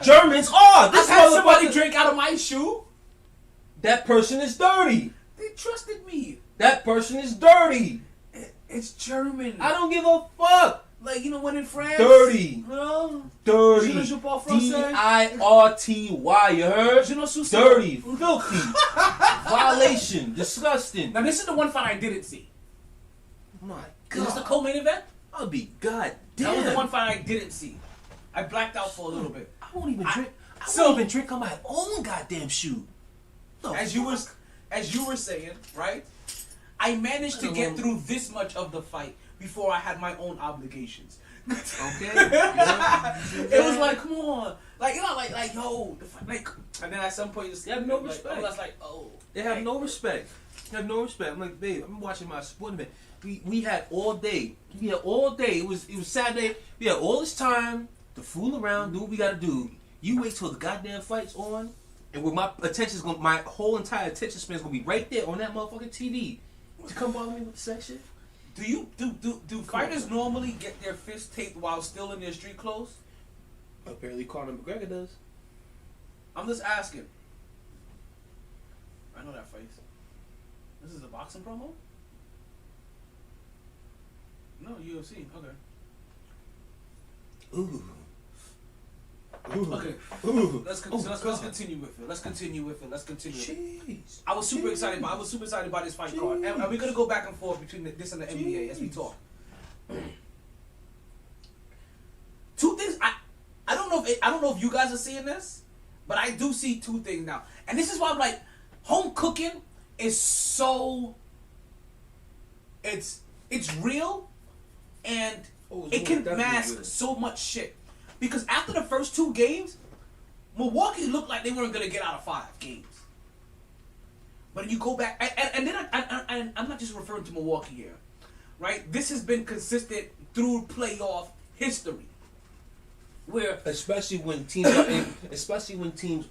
Speaker 4: Germans are.
Speaker 3: I've had somebody drink out of my shoe.
Speaker 4: That person is dirty.
Speaker 3: They trusted me.
Speaker 4: That person is dirty.
Speaker 3: It's German.
Speaker 4: I don't give a fuck.
Speaker 3: Like, when in France.
Speaker 4: Dirty. Dirty.
Speaker 3: DIRTY.
Speaker 4: You heard? Dirty. Filthy. Violation. Disgusting.
Speaker 3: Now, this is the one fight I didn't see.
Speaker 4: My God.
Speaker 3: Is this the co-main event?
Speaker 4: I'll be goddamn.
Speaker 3: That was the one fight I didn't see. I blacked out for a little bit.
Speaker 4: I won't even drink. I won't even drink on my own goddamn shoe.
Speaker 3: As you were saying, right? I managed to get through this much of the fight before I had my own obligations.
Speaker 4: Okay.
Speaker 3: It was like, come on, like yo, the fight, like, and then at some point,
Speaker 4: they have no respect.
Speaker 3: I was like, oh,
Speaker 4: they have no respect. They have no respect. I'm like, babe, I'm watching my sporting event. We had all day. We had all day. It was Saturday. We had all this time to fool around, do what we gotta do. You wait till the goddamn fight's on, and where my whole entire attention span is gonna be right there on that motherfucking TV to come bother me with the sex shit.
Speaker 3: Do fighters normally get their fists taped while still in their street clothes?
Speaker 4: Apparently, Conor McGregor does.
Speaker 3: I'm just asking. I know that face. This is a boxing promo? No, UFC. Okay.
Speaker 4: Ooh.
Speaker 3: Okay.
Speaker 4: Ooh.
Speaker 3: Let's continue with it. Let's continue with it.
Speaker 4: Jeez.
Speaker 3: I was super excited by this fight card. And we're gonna go back and forth between this and the NBA as we talk. 2 things. I don't know if you guys are seeing this, but I do see 2 things now. And this is why I'm like, home cooking is so. It's real, and it can mask so much shit. Because after the first 2 games, Milwaukee looked like they weren't going to get out of 5 games. But you go back, and then I'm not just referring to Milwaukee here, right? This has been consistent through playoff history, where
Speaker 4: especially when teams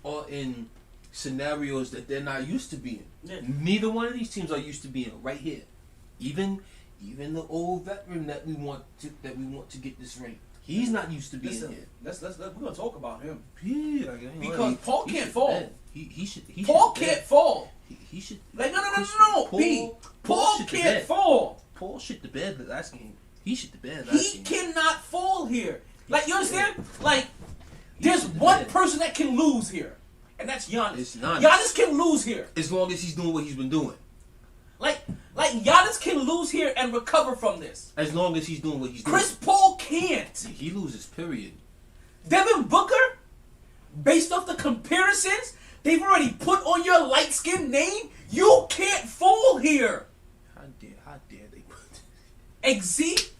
Speaker 4: are in scenarios that they're not used to being.
Speaker 3: Yeah.
Speaker 4: Neither one of these teams are used to being right here. Even the old veteran that we want to get this ring. He's not used to being here.
Speaker 3: Let's we're gonna talk about him.
Speaker 4: Yeah,
Speaker 3: because Paul can't fall.
Speaker 4: He should.
Speaker 3: Paul can't fall.
Speaker 4: He should.
Speaker 3: Like no. Paul can't fall.
Speaker 4: Paul shit the bed last game. He shit the bed last game.
Speaker 3: He cannot fall here. Like, you understand? Like, there's one person that can lose here, and that's Giannis.
Speaker 4: It's Giannis.
Speaker 3: Giannis can lose here.
Speaker 4: As long as he's doing what he's been doing.
Speaker 3: Like Giannis can lose here and recover from this.
Speaker 4: As long as he's doing what he's doing.
Speaker 3: Chris Paul can't.
Speaker 4: He loses, period.
Speaker 3: Devin Booker, based off the comparisons they've already put on your light-skinned name, you can't fall here.
Speaker 4: How dare they put
Speaker 3: XZ?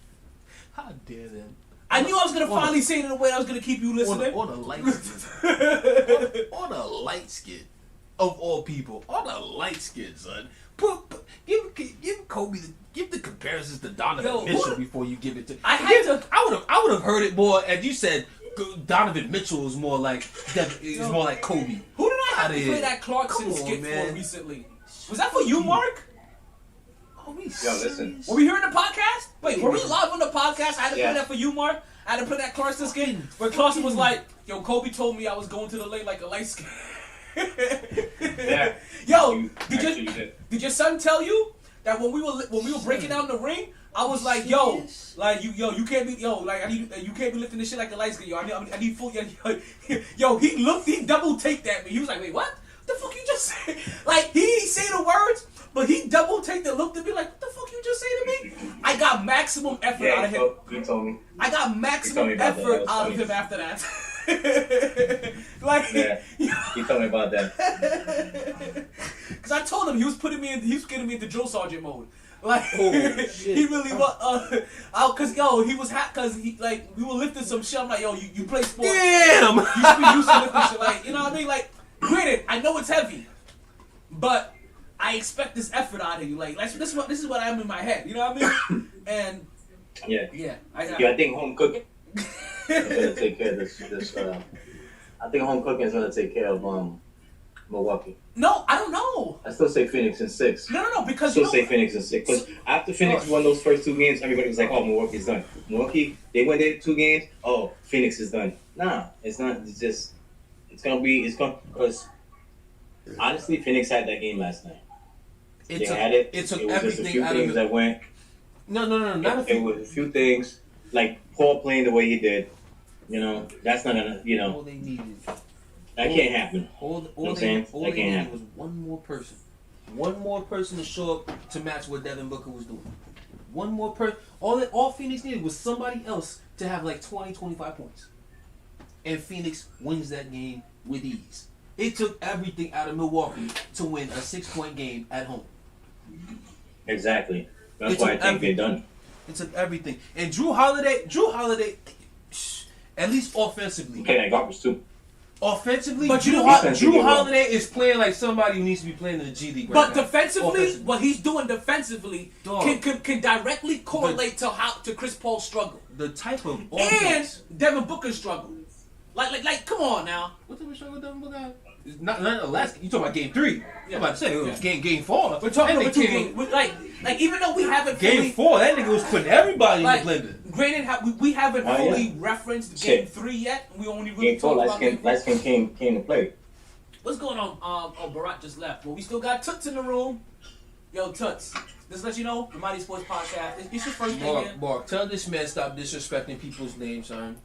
Speaker 4: How dare them?
Speaker 3: I knew I was going to finally say it in a way I was going to keep you listening.
Speaker 4: On a light skin. on a light skin. Of all people. On a light skin, son. Give Kobe give the comparisons to Donovan Mitchell before you give it to. I would have heard it more, and you said Donovan Mitchell is more like Kobe.
Speaker 3: Who did I have to play that Clarkson skit for recently? Was that for you, Mark?
Speaker 7: Listen.
Speaker 3: Were we here in the podcast? Wait, were we live on the podcast? I had to play that for you, Mark. I had to play that Clarkson skit where Clarkson was like, "Yo, Kobe told me I was going to the lake like a light skin."
Speaker 7: Yeah.
Speaker 3: Yo, did your son tell you that when we were breaking down the ring, I was like, "Yo, like you can't be you can't be lifting this shit like a light skin, yo. I need full yo." He double taked at me. He was like, "Wait, what? What the fuck you just say?" Like he didn't say the words. But he double taked and looked at me like, "What the fuck you just say to me?" I got maximum effort out of him.
Speaker 7: He told me.
Speaker 3: I got maximum effort out of him after that.
Speaker 7: He told me about that.
Speaker 3: Because I told him he was getting me into drill sergeant mode. Like,
Speaker 4: shit.
Speaker 3: He really was. Cause he was cause he we were lifting some shit. I'm like, "Yo, you play sports?
Speaker 4: Damn.
Speaker 3: You should be used to lifting shit." Like, you know what I mean? Like, granted, I know it's heavy, but I expect this effort out of you. Like this is what I am in my head. You know what I mean? And
Speaker 7: I think home cooking is gonna take care of this. I think home cooking is gonna take care of Milwaukee.
Speaker 3: No, I don't know.
Speaker 7: I still say Phoenix in 6.
Speaker 3: No, because
Speaker 7: still say Phoenix in 6. Because after Phoenix won those first 2 games, everybody was like, "Oh, Milwaukee's done." Milwaukee, they win their 2 games. Oh, Phoenix is done. Nah, it's not. It's gonna because honestly, Phoenix had that game last night. It took
Speaker 4: everything
Speaker 7: just a few
Speaker 4: out
Speaker 7: things
Speaker 4: of
Speaker 7: that went.
Speaker 4: No, not a few.
Speaker 7: It was a few things like Paul playing the way he did. You know, that's not gonna. You know,
Speaker 4: all they needed.
Speaker 7: That can't happen.
Speaker 4: All they needed was one more person to show up to match what Devin Booker was doing. One more person. All Phoenix needed was somebody else to have like 20, 25 points, and Phoenix wins that game with ease. It took everything out of Milwaukee to win a 6-point game at home.
Speaker 7: Exactly. That's why I think they're done.
Speaker 4: It took everything. And Drew Holiday, at least offensively.
Speaker 7: Okay, that garbage too.
Speaker 4: Offensively,
Speaker 3: but
Speaker 4: Drew Holiday is playing like somebody who needs to be playing in the G League right now.
Speaker 3: But defensively, what he's doing defensively can directly correlate to Chris Paul's struggle.
Speaker 4: The type of offense.
Speaker 3: And Devin Booker's struggle. Like, come on now.
Speaker 4: What type of struggle Devin Booker had? Not the last. You talking about game 3?
Speaker 3: Yeah.
Speaker 4: I'm about to say it was game 4.
Speaker 3: We're talking about 2 games. Like even though we haven't
Speaker 4: game 4, that nigga was putting everybody in the blender.
Speaker 3: Granted, we haven't fully referenced game 3 yet. We only really talked about game 4.
Speaker 7: Last game came to play.
Speaker 3: What's going on? Barat just left. Well, we still got Toots in the room. Yo, Toots. Just let you know, the MyT Sports Podcast. It's your first day here.
Speaker 4: Mark, tell this man stop disrespecting people's names, son.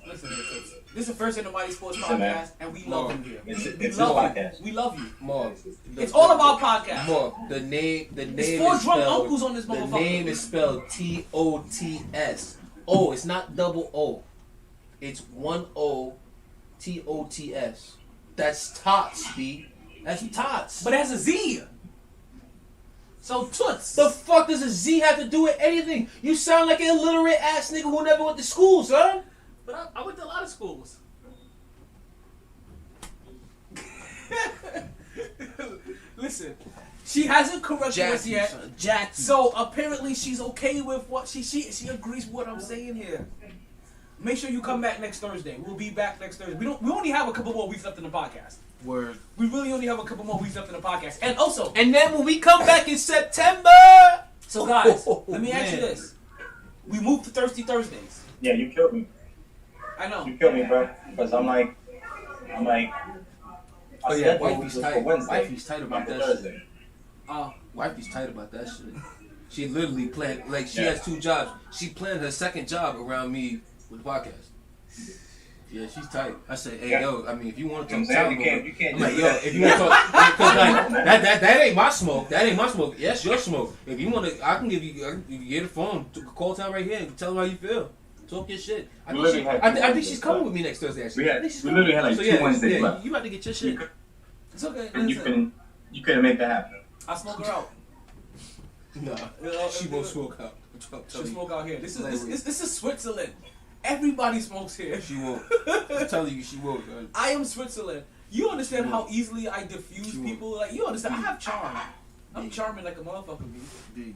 Speaker 3: Listen, Toots. This is the first in the MyT Sports Podcast, and we love him here.
Speaker 7: It's his podcast.
Speaker 3: We love you.
Speaker 4: Mark,
Speaker 3: it's all about podcasts.
Speaker 4: Mark, the name
Speaker 3: It's 4 drunk uncles on this motherfucker.
Speaker 4: The name is spelled T-O-T-S. Oh, it's not double O. It's 1 O T-O-T-S. That's Tots, B. That's Tots.
Speaker 3: But it has a Z. So Toots.
Speaker 4: The fuck does a Z have to do with anything? You sound like an illiterate ass nigga who never went to school, son.
Speaker 3: But I went to a lot of schools. listen. She hasn't corrected us
Speaker 4: Jackie,
Speaker 3: yet.
Speaker 4: son. Jackie.
Speaker 3: So apparently she's okay with what she agrees with what I'm saying here. Make sure you come back next Thursday. We'll be back next Thursday. We only have a couple more weeks left in the podcast.
Speaker 4: Word.
Speaker 3: We really only have a couple more weeks left in the podcast. And also,
Speaker 4: And then when we come back in September.
Speaker 3: so guys, let me ask you
Speaker 4: Man.
Speaker 3: this. We moved to Thirsty Thursdays.
Speaker 7: Yeah, you killed me.
Speaker 3: I know.
Speaker 7: You killed me, bro. Because I'm like.
Speaker 4: Oh yeah,
Speaker 7: scheduled
Speaker 4: wifey's
Speaker 7: was
Speaker 4: tight.
Speaker 7: for Wednesday,
Speaker 4: Wifey's tight about
Speaker 7: not for
Speaker 4: that shit.
Speaker 7: Thursday.
Speaker 4: Wifey's tight about that shit. She literally planned, like, she
Speaker 7: Yeah.
Speaker 4: has 2 jobs. She planned her second job around me with the podcast. Yeah, she's tight. I said, hey,
Speaker 7: Yeah.
Speaker 4: yo, I mean, if you want to
Speaker 7: You know
Speaker 4: talk
Speaker 7: what I'm saying?
Speaker 4: time,
Speaker 7: You can't
Speaker 4: I'm like,
Speaker 7: just
Speaker 4: yo,
Speaker 7: do that.
Speaker 4: if you want to talk, because like, that ain't my smoke. That ain't my smoke. That's your smoke. If you want to, I can give you, get a phone, call time right here and tell her how you feel. Talk your shit. I
Speaker 7: We
Speaker 4: think,
Speaker 7: literally had
Speaker 4: I
Speaker 7: two
Speaker 4: think she's coming with me next Thursday, actually.
Speaker 7: We
Speaker 4: I
Speaker 7: had-
Speaker 4: think she's
Speaker 7: we
Speaker 4: coming.
Speaker 7: literally had, like,
Speaker 4: So,
Speaker 7: 2 Wednesdays left.
Speaker 4: You about to get your shit.
Speaker 3: It's okay.
Speaker 7: And
Speaker 3: Listen,
Speaker 7: you couldn't make that happen.
Speaker 3: I smoke her out.
Speaker 4: Nah, she won't smoke out. I'm
Speaker 3: She'll
Speaker 4: telling you.
Speaker 3: smoke out here. This is Switzerland. Everybody smokes here.
Speaker 4: She won't. I'm telling you, she won't. Man.
Speaker 3: I am Switzerland. You understand
Speaker 4: She
Speaker 3: how
Speaker 4: won't.
Speaker 3: easily I diffuse
Speaker 4: She won't.
Speaker 3: people? Like, you understand? I have charm. I'm charming like a motherfucker, B.
Speaker 4: D.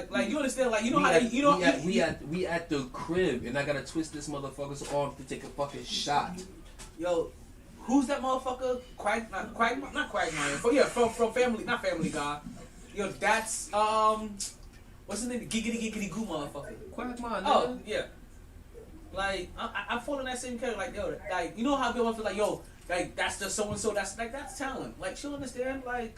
Speaker 3: Like you understand? Like, you know
Speaker 4: we
Speaker 3: how
Speaker 4: at,
Speaker 3: they, you know
Speaker 4: we at the crib, and I gotta twist this motherfucker's arm to take a fucking shot.
Speaker 3: Yo, who's that motherfucker? Not Quagmire. From Family, not Family Guy. Yo, that's what's his name? Giggity Goo motherfucker.
Speaker 4: Quagmire,
Speaker 3: Oh yeah. Like I fall in that same category. Like yo, like you know how people feel like yo, like that's the so and so. That's talent. Like she'll understand. Like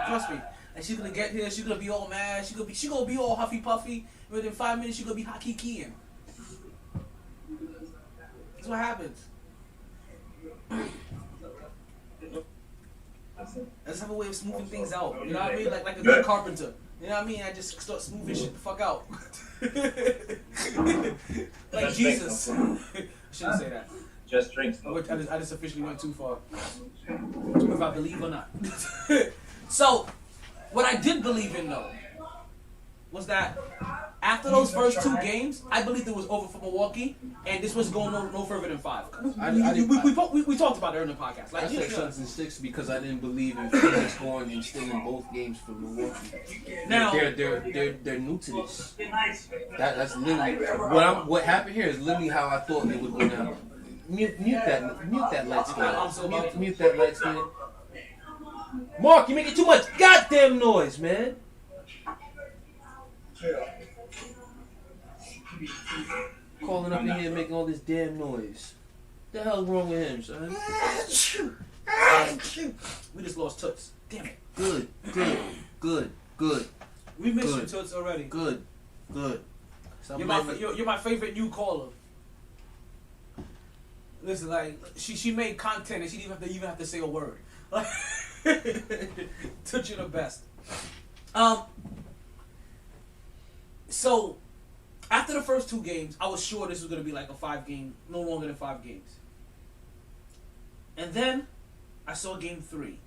Speaker 3: trust me. And she's gonna get here. She's gonna be all mad. She gonna be all huffy puffy. Within 5 minutes, she's gonna be haki keying. That's what happens. I just have a way of smoothing things out. You know what I mean? Like a good carpenter. You know what I mean? I just start smoothing shit the fuck out. Like Jesus. I shouldn't say that.
Speaker 7: Just drinks.
Speaker 3: I just officially went too far. If I believe or not. So, what I did believe in though was that after those first 2 games, I believed it was over for Milwaukee, and this was going no further than 5. We talked about it in the podcast. Like,
Speaker 4: I said Suns and 6 because I didn't believe in Phoenix going and stealing both games from Milwaukee.
Speaker 3: Now
Speaker 4: They're new to this. That's literally what happened here is literally how I thought it would go down. Mute that light skin. Mute that light skin. Mark, you making too much goddamn noise, man. Calling up in here making all this damn noise. What the hell's wrong with him, son?
Speaker 3: we just lost Toots. Damn it.
Speaker 4: Good.
Speaker 3: We missed you,
Speaker 4: Good.
Speaker 3: Toots, already.
Speaker 4: Good. Stop
Speaker 3: You're
Speaker 4: blaming-
Speaker 3: my favorite new caller. Listen, like she made content and she didn't even have to say a word. Like, Toots, you're the best. So after the first 2 games, I was sure this was gonna be like a 5-game, no longer than 5 games. And then I saw game 3.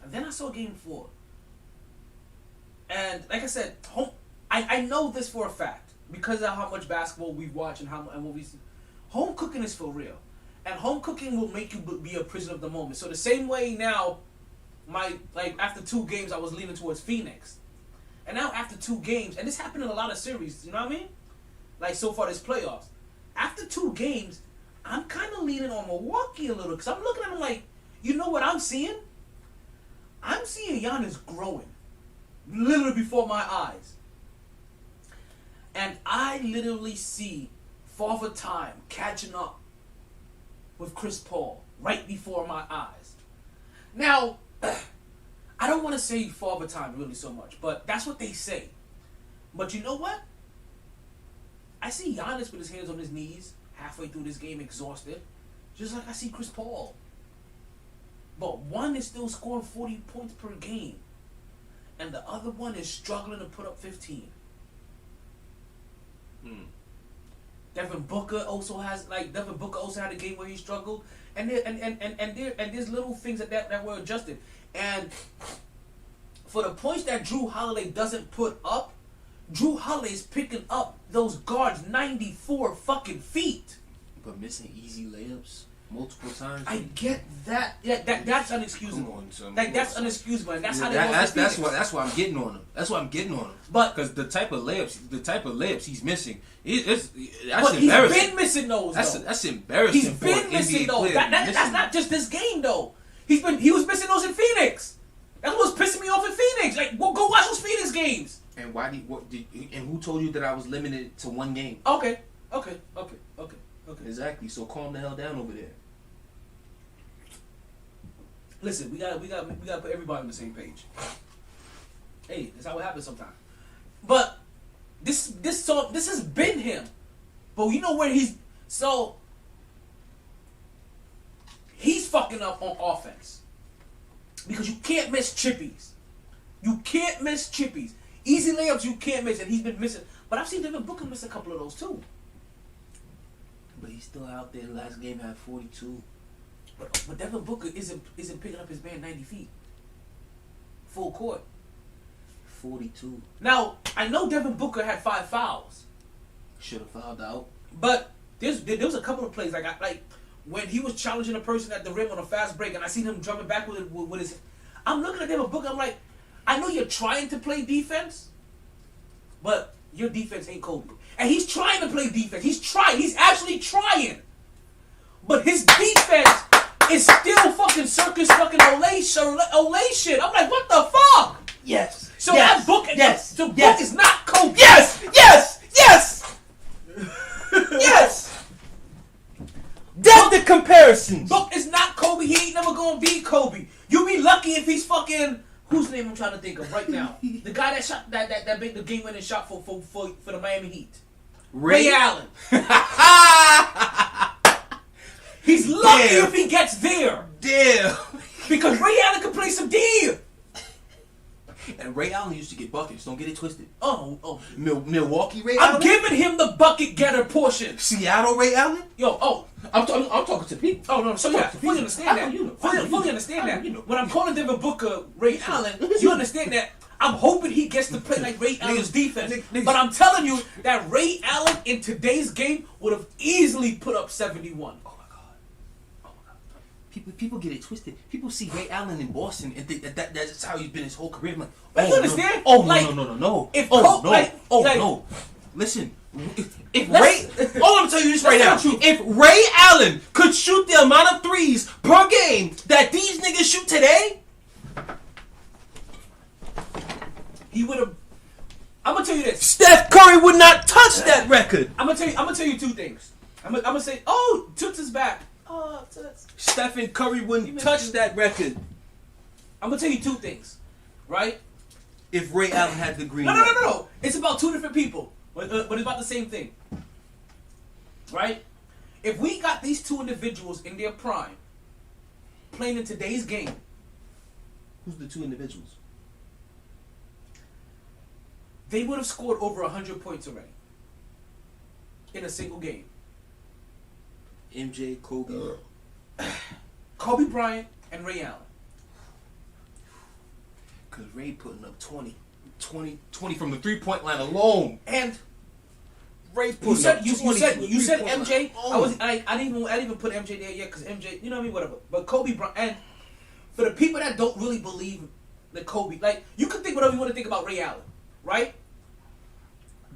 Speaker 3: And then I saw game 4. And like I said, I know this for a fact because of how much basketball we watch and what we see. Home cooking is for real, and home cooking will make you be a prisoner of the moment. So the same way now, after 2 games, I was leaning towards Phoenix, and now after 2 games, and this happened in a lot of series. You know what I mean? Like so far this playoffs, after 2 games, I'm kind of leaning on Milwaukee a little because I'm looking at them like, you know what I'm seeing? I'm seeing Giannis growing, literally before my eyes. And I literally see Father Time catching up with Chris Paul right before my eyes. Now, I don't want to say Father Time really so much, but that's what they say. But you know what? I see Giannis with his hands on his knees halfway through this game exhausted, just like I see Chris Paul. But one is still scoring 40 points per game, and the other one is struggling to put up 15. Devin Booker also had a game where he struggled, and there's little things that were adjusted. And for the points that Drew Holiday doesn't put up, Drew Holiday's picking up those guards 94 fucking feet.
Speaker 4: But missing easy layups. multiple times.
Speaker 3: I get that. Yeah, that's unexcusable.
Speaker 4: Come on, son.
Speaker 3: Like that's unexcusable. And that's how they
Speaker 4: that's why I'm getting on him. That's why I'm getting on him.
Speaker 3: But
Speaker 4: because the type of layups he's missing, that's
Speaker 3: embarrassing. He's been missing those.
Speaker 4: That's embarrassing.
Speaker 3: He's been missing those. That's not just this game though. He was missing those in Phoenix. That's what's pissing me off in Phoenix. Like, go watch those Phoenix games.
Speaker 4: And and who told you that I was limited to one game?
Speaker 3: Okay.
Speaker 4: Exactly. So calm the hell down over there.
Speaker 3: Listen, we got put everybody on the same page. Hey, that's how it happens sometimes. But this has been him. But you know where he's fucking up on offense. Because you can't miss chippies. Easy layups you can't miss, and he's been missing. But I've seen Devin Booker miss a couple of those too.
Speaker 4: But he's still out there. Last game had 42.
Speaker 3: But Devin Booker isn't picking up his man 90 feet. Full court.
Speaker 4: 42.
Speaker 3: Now, I know Devin Booker had 5 fouls.
Speaker 4: Should have fouled out.
Speaker 3: But there was a couple of plays like when he was challenging a person at the rim on a fast break, and I seen him drumming back with his. I'm looking at Devin Booker. I'm like, I know you're trying to play defense, but your defense ain't Kobe. And he's trying to play defense. He's trying. He's actually trying. But his defense is still fucking circus fucking Olay shit. I'm like, what the fuck?
Speaker 4: Yes.
Speaker 3: So that book, book is not Kobe.
Speaker 4: Yes. That's the comparison.
Speaker 3: Book is not Kobe. He ain't never gonna be Kobe. You be lucky if he's fucking. Whose name I'm trying to think of right now? The guy that shot that made the game winning shot for the Miami Heat. Ray Allen. He's lucky if he gets there.
Speaker 4: Damn.
Speaker 3: Because Ray Allen can play some D.
Speaker 4: And Ray Allen used to get buckets. Don't get it twisted.
Speaker 3: Oh.
Speaker 4: Milwaukee Ray Allen?
Speaker 3: I'm giving him the bucket getter portion.
Speaker 4: Seattle Ray Allen?
Speaker 3: I'm
Speaker 4: talking to people.
Speaker 3: Oh, no. So, yeah, fully understand that. Fully understand that. When I'm calling Devin Booker Ray Allen, you understand that. I'm hoping he gets to play like Ray Allen's defense. But I'm telling you that Ray Allen in today's game would have easily put up 71.
Speaker 4: Oh my God. People get it twisted. People see Ray Allen in Boston and think that's how he's been his whole career. I'm like,
Speaker 3: but you understand?
Speaker 4: No. No. Listen, if Ray, I'm gonna tell you this right now. If Ray Allen could shoot the amount of threes per game that these niggas shoot today,
Speaker 3: he would have. I'm gonna tell you this.
Speaker 4: Steph Curry would not touch that record.
Speaker 3: I'm gonna tell you two things. I'm gonna say, Toots is back. Oh, Toots.
Speaker 4: Stephen Curry wouldn't touch that record.
Speaker 3: I'm gonna tell you two things, right?
Speaker 4: If Ray Allen had the green.
Speaker 3: No. It's about two different people, but it's about the same thing, right? If we got these two individuals in their prime playing in today's game,
Speaker 4: who's the two individuals?
Speaker 3: They would have scored over 100 points already in a single game.
Speaker 4: MJ, Kobe.
Speaker 3: Kobe Bryant and Ray Allen.
Speaker 4: Because Ray putting up 20 from the 3-point line alone.
Speaker 3: And
Speaker 4: Ray putting up 20
Speaker 3: you said MJ. I didn't even put MJ there yet because MJ, you know what I mean, whatever. But Kobe Bryant, and for the people that don't really believe that Kobe, like, you can think whatever you want to think about Ray Allen, right?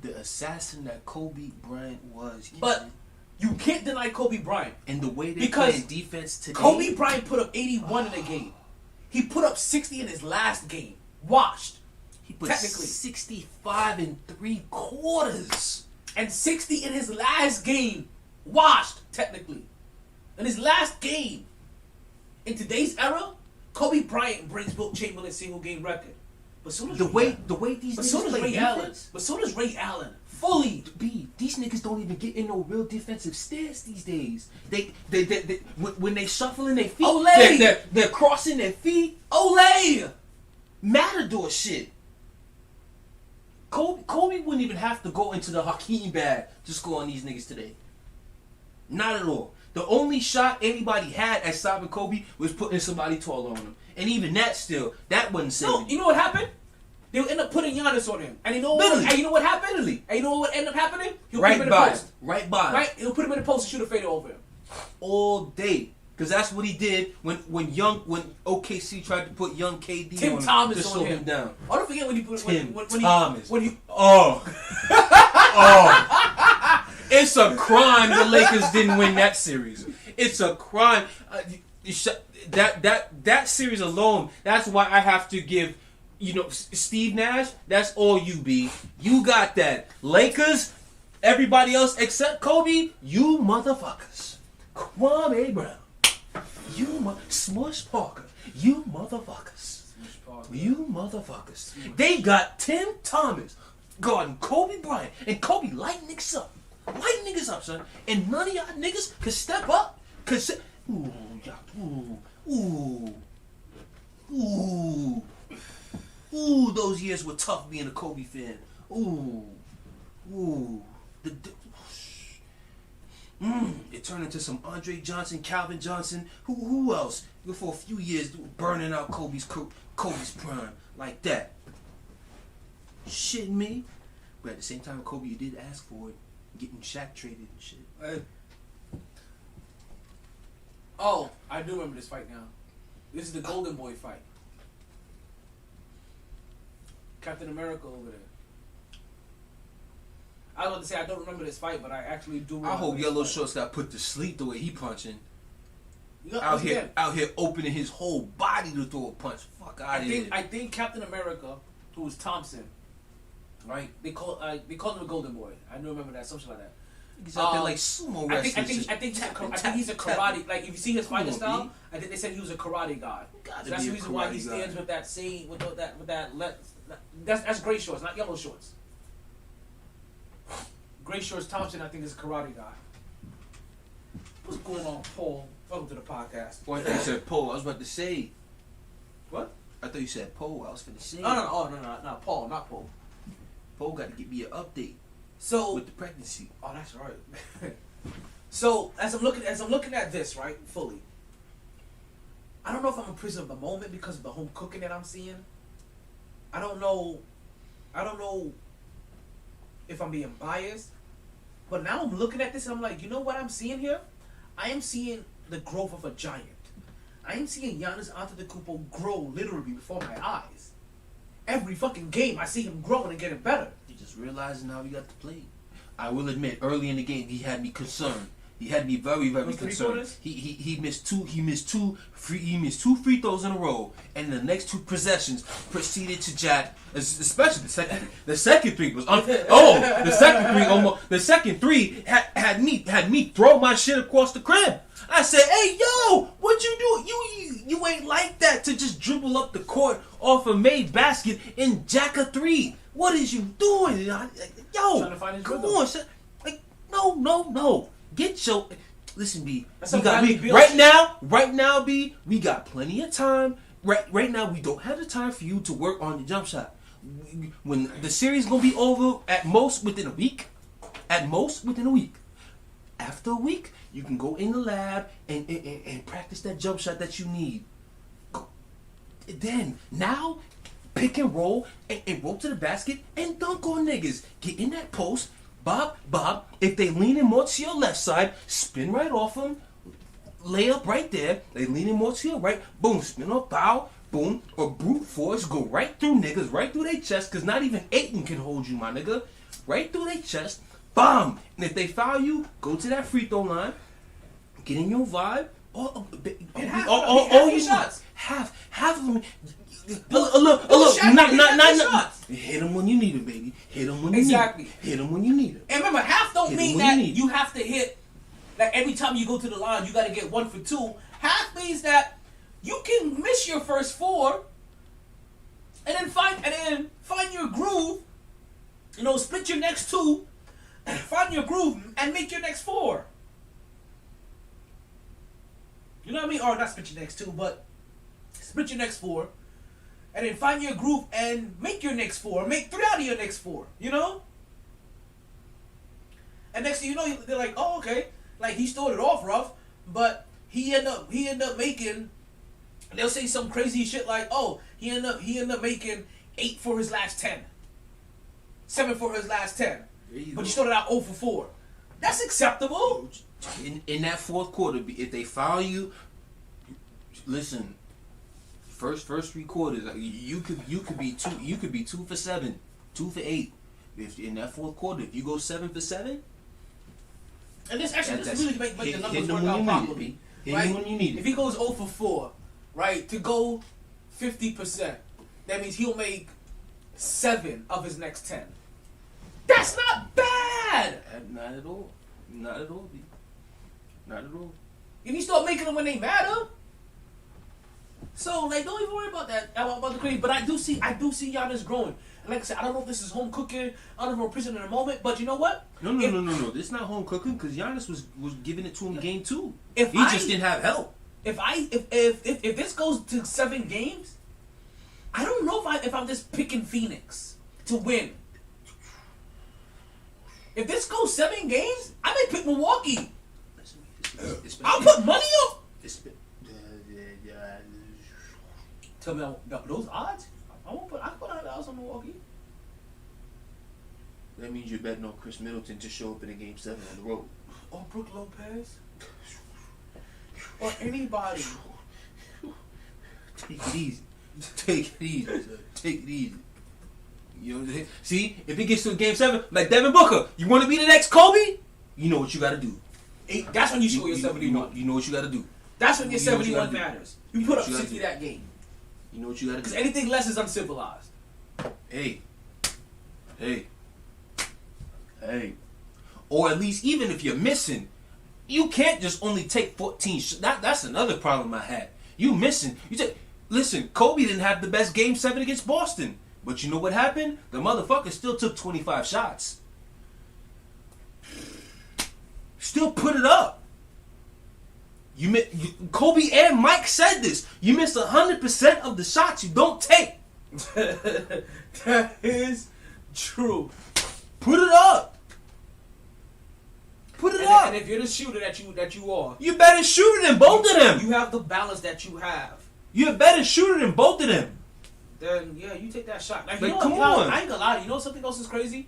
Speaker 4: The assassin that Kobe Bryant was.
Speaker 3: But you can't deny Kobe Bryant.
Speaker 4: And the way they play defense today.
Speaker 3: Kobe Bryant put up 81 in a game. He put up 60 in his last game. Washed.
Speaker 4: He put 65 in 3/4.
Speaker 3: And 60 in his last game. Washed, technically. In his last game. In today's era, Kobe Bryant breaks Wilt Chamberlain's single game record. But so does
Speaker 4: the way these niggas play
Speaker 3: Ray Allen. But so does Ray Allen. Fully.
Speaker 4: These niggas don't even get in no real defensive stance these days. They when they shuffling their feet, they're crossing their feet.
Speaker 3: Olay!
Speaker 4: Matador shit. Kobe wouldn't even have to go into the Hakeem bag to score on these niggas today. Not at all. The only shot anybody had at stopping Kobe was putting somebody taller on him. And even that still, that wasn't saving.
Speaker 3: No, you know what happened? They would end up putting Giannis on him. And you know what? And you know what happened?
Speaker 4: Literally.
Speaker 3: And you know what would end up happoning? He'll
Speaker 4: Right
Speaker 3: put him in
Speaker 4: by
Speaker 3: the post.
Speaker 4: him. Right by him.
Speaker 3: Right? He'll put him in the post and shoot a fader over him.
Speaker 4: all day. Because that's what he did when OKC tried to put young KD
Speaker 3: Tim
Speaker 4: on him
Speaker 3: Thomas
Speaker 4: to
Speaker 3: on
Speaker 4: slow
Speaker 3: him.
Speaker 4: him down.
Speaker 3: I don't forget when he put
Speaker 4: Tim
Speaker 3: when
Speaker 4: Thomas.
Speaker 3: When he
Speaker 4: Oh. It's a crime the Lakers didn't win that series. It's a crime. That series alone, that's why I have to give, Steve Nash, that's all you, B. You got that. Lakers, everybody else except Kobe, you motherfuckers. Kwame Brown. Smush Parker. You motherfuckers. You motherfuckers. They got Tim Thomas guarding Kobe Bryant. And Kobe light niggas up. Light niggas up, son. And none of y'all niggas could step up. Ooh, those years were tough being a Kobe fan. It turned into some Andre Johnson, Calvin Johnson. Who else? For a few years, burning out Kobe's prime like that. Shitting me. But at the same time, Kobe, you did ask for it, getting Shaq traded and shit.
Speaker 3: Oh, I do remember this fight now. This is the Golden Boy fight. Captain America over there. I was about to say I don't remember this fight, but I actually do remember.
Speaker 4: I hope
Speaker 3: this
Speaker 4: Yellow
Speaker 3: fight.
Speaker 4: Shorts got put to sleep the way he punching.
Speaker 3: Out
Speaker 4: here opening his whole body to throw a punch. Fuck out of here.
Speaker 3: I think Captain America, who was Thompson, right? They called him a Golden Boy. I do remember that, something like that.
Speaker 4: He's out there like sumo wrestlers.
Speaker 3: I think he's a karate. Like if you see his fighting style, I think they said he was a karate guy. So that's the reason why he stands with that same with that. That's gray shorts, not yellow shorts. Gray shorts Thompson, I think, is a karate guy. What's going on, Paul? Welcome to the podcast.
Speaker 4: Well, I thought you said Poe. I was about to say.
Speaker 3: What?
Speaker 4: I thought you said Poe. I was going to say.
Speaker 3: No, Paul, not Paul.
Speaker 4: Poe got to give me an update.
Speaker 3: So
Speaker 4: with the pregnancy.
Speaker 3: Oh, that's right. So as I'm looking at this, right, fully, I don't know if I'm a prisoner of the moment because of the home cooking that I'm seeing. I don't know if I'm being biased, but now I'm looking at this and I'm like, you know what I'm seeing here? I am seeing the growth of a giant. I am seeing Giannis Antetokounmpo grow literally before my eyes. Every fucking game, I see him growing and getting better.
Speaker 4: He just realizing how he got to play. I will admit, early in the game, he had me concerned. He had me very, very concerned. He missed two free throws in a row, and the next two possessions proceeded to jack. Especially the second three was the second three had me throw my shit across the crib. I said, "Hey, yo, what you do? You ain't like that to just dribble up the court off a made basket and jack a three. What is you doing, yo? Come on, son. Like, no. Get your listen, B. Right now, B. We got plenty of time. Right now, we don't have the time for you to work on the jump shot. When the series gonna be over, at most within a week. After a week, you can go in the lab and practice that jump shot that you need. Then now, pick and roll and roll to the basket and dunk on niggas. Get in that post. Bob, if they leaning more to your left side, spin right off them, lay up right there. They leaning more to your right, boom, spin off, bow, boom, or brute force, go right through niggas, right through their chest, because not even Aiton can hold you, my nigga. Right through their chest, bomb. And if they foul you, go to that free throw line, get in your vibe, all you shots. Half of them. Look, hit them when you need it, baby. Hit them when you need it. Hit them when you need it.
Speaker 3: And remember, half don't mean that you have to hit, like every time you go to the line, you got to get 1 for 2. Half means that you can miss your first 4 and then find your groove, split your next 2, find your groove and make your next 4. You know what I mean? Or not split your next 2, but split your next 4. And then find your groove and make your next 4. Make 3 out of your next 4. And next thing you know, they're like, oh, okay. Like, he started off rough, but he ended up making, they'll say some crazy shit like, oh, he ended up making 8 for his last 10. 7 for his last 10. But you started out 0 for 4. That's acceptable.
Speaker 4: in that fourth quarter, if they foul you, listen. First 3 quarters, you could be 2 for 7, 2 for 8. If in that fourth quarter, if you go 7 for 7,
Speaker 3: and this really make the numbers work out properly.
Speaker 4: Hit him when you need it.
Speaker 3: If he goes 0 for 4, right, to go 50%, that means he'll make 7 of his next 10. That's not bad.
Speaker 4: Not at all. Not at all. B. Not at all.
Speaker 3: And you start making them when they matter. So like, don't even worry about that. About the cream. But I do see Giannis growing. And like I said, I don't know if this is home cooking. I don't know if we're prison in a moment. But you know what?
Speaker 4: No. This is not home cooking because Giannis was giving it to him game 2. He
Speaker 3: If
Speaker 4: just didn't have help.
Speaker 3: If this goes to 7 games, I don't know if I'm just picking Phoenix to win. If this goes 7 games, I may pick Milwaukee. I'll put money on. Tell me those odds. I put $100 on Milwaukee.
Speaker 4: That means you're betting on Chris Middleton to show up in a game 7 on the road.
Speaker 3: Or Brook Lopez. Or anybody.
Speaker 4: Take it easy. Take it easy, sir. Take it easy. You know what I'm saying? See, if it gets to game 7, like Devin Booker, you want to be the next Kobe? You know what you got to do.
Speaker 3: That's when you score your 71.
Speaker 4: You know what you got to do.
Speaker 3: That's when your 71 matters. You put up 60 that game.
Speaker 4: You know what you got to do.
Speaker 3: Because anything less is uncivilized.
Speaker 4: Hey. Or at least, even if you're missing, you can't just only take 14 shots. That's another problem I had. You missing. Listen, Kobe didn't have the best game 7 against Boston. But you know what happened? The motherfucker still took 25 shots. Still put it up. Kobe and Mike said this. You miss 100% of the shots you don't take.
Speaker 3: That is true.
Speaker 4: Put it up. Put it up.
Speaker 3: And if you're the shooter that you are,
Speaker 4: you better shoot it than both of them.
Speaker 3: You have the balance that you have.
Speaker 4: You're a better shooter than both of them.
Speaker 3: Then yeah, you take that shot. Like,
Speaker 4: come on.
Speaker 3: I ain't gonna lie to you. You know something else is crazy?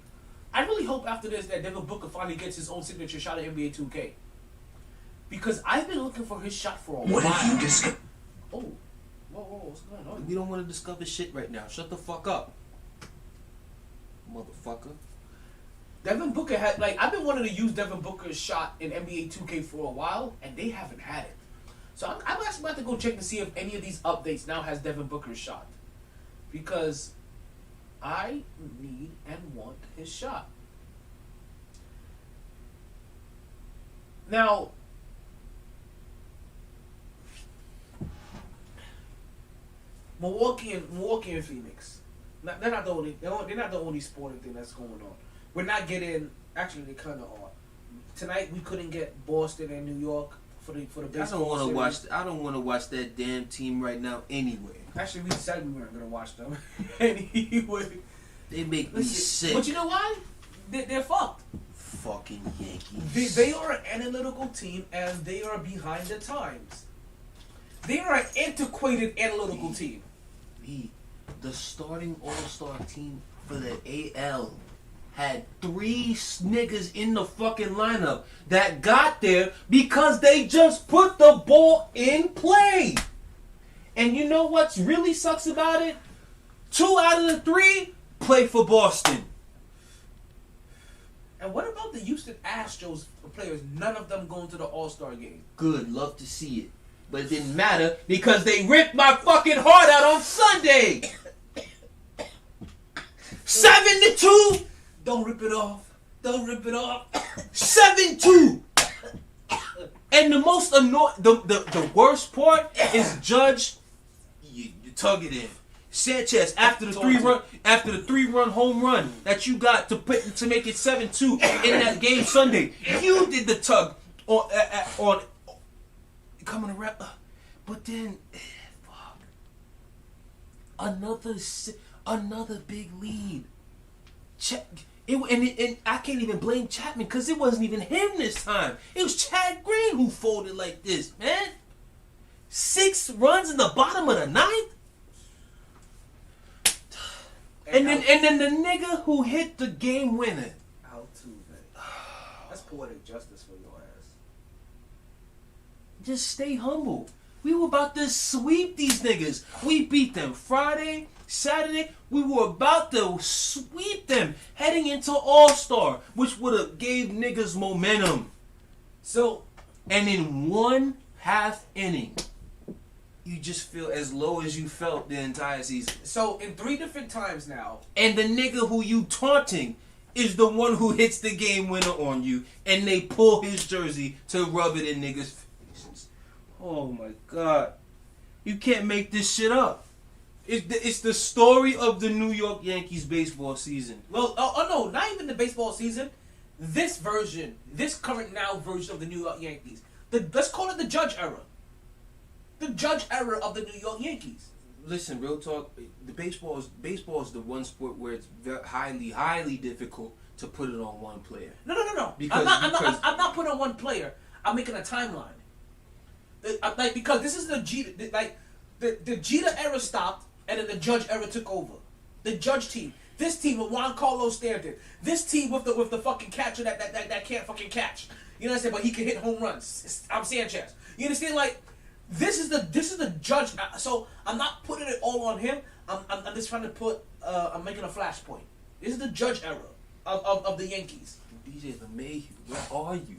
Speaker 3: I really hope after this that Devin Booker finally gets his own signature shot at NBA 2K. Because I've been looking for his shot for a while.
Speaker 1: What if you discover?
Speaker 3: Oh, whoa, what's going on?
Speaker 4: We don't want to discover shit right now. Shut the fuck up, motherfucker.
Speaker 3: Devin Booker had I've been wanting to use Devin Booker's shot in NBA 2K for a while, and they haven't had it. So I'm actually about to go check to see if any of these updates now has Devin Booker's shot, because I need and want his shot. Now, Milwaukee and Phoenix. They're not the only sporting thing that's going on. We're not getting. Actually, they kind of are. Tonight we couldn't get Boston and New York for the baseball series.
Speaker 4: I don't want to watch that damn team right now. Anyway.
Speaker 3: Actually, we said we weren't gonna watch them anyway.
Speaker 4: They make me sick.
Speaker 3: But you know why? They're fucked.
Speaker 4: Fucking Yankees.
Speaker 3: They are an analytical team, and they are behind the times. They are an antiquated analytical team.
Speaker 4: The starting all-star team for the AL had 3 niggas in the fucking lineup that got there because they just put the ball in play. And you know what really sucks about it? 2 out of the 3 play for Boston.
Speaker 3: And what about the Houston Astros players? None of them going to the All-Star game.
Speaker 4: Good, love to see it. But it didn't matter because they ripped my fucking heart out on Sunday. 7-2.
Speaker 3: Don't rip it off.
Speaker 4: 7-2. And the most the worst part is Judge. You tug it in. Sanchez after the 3-run home run that you got to make it 7-2 in that game Sunday. You did the tug on coming around, but then fuck, another big lead. And I can't even blame Chapman because it wasn't even him this time. It was Chad Green who folded like this, man. 6 runs in the bottom of the 9th. And then the nigga who hit the game winner.
Speaker 3: Altuve. That's poetic justice for your ass.
Speaker 4: just stay humble. We were about to sweep these niggas. We beat them Friday, Saturday. We were about to sweep them heading into All-Star, which would have gave niggas momentum.
Speaker 3: So,
Speaker 4: and in one half inning, you just feel as low as you felt the entire season.
Speaker 3: So in 3 different times now.
Speaker 4: And the nigga who you taunting is the one who hits the game winner on you, and they pull his jersey to rub it in niggas' faces. Oh my God. You can't make this shit up. It's the story of the New York Yankees baseball season.
Speaker 3: Well, no, not even the baseball season. This current now version of the New York Yankees. Let's call it the Judge era. The Judge era of the New York Yankees.
Speaker 4: Listen, real talk. The baseball is the one sport where it's very highly difficult to put it on one player.
Speaker 3: No. I'm not putting on one player. I'm making a timeline. Because this is the Jeter era stopped, and then the Judge era took over. The Judge team. This team with Juan Carlos Stanton. This team with the fucking catcher that can't fucking catch. You know what I'm saying? But he can hit home runs. I'm Sanchez. You understand? Like, this is the Judge. So I'm not putting it all on him. I'm just trying to put. I'm making a flashpoint. This is the Judge era of the Yankees.
Speaker 4: DJ LeMahieu, where are you?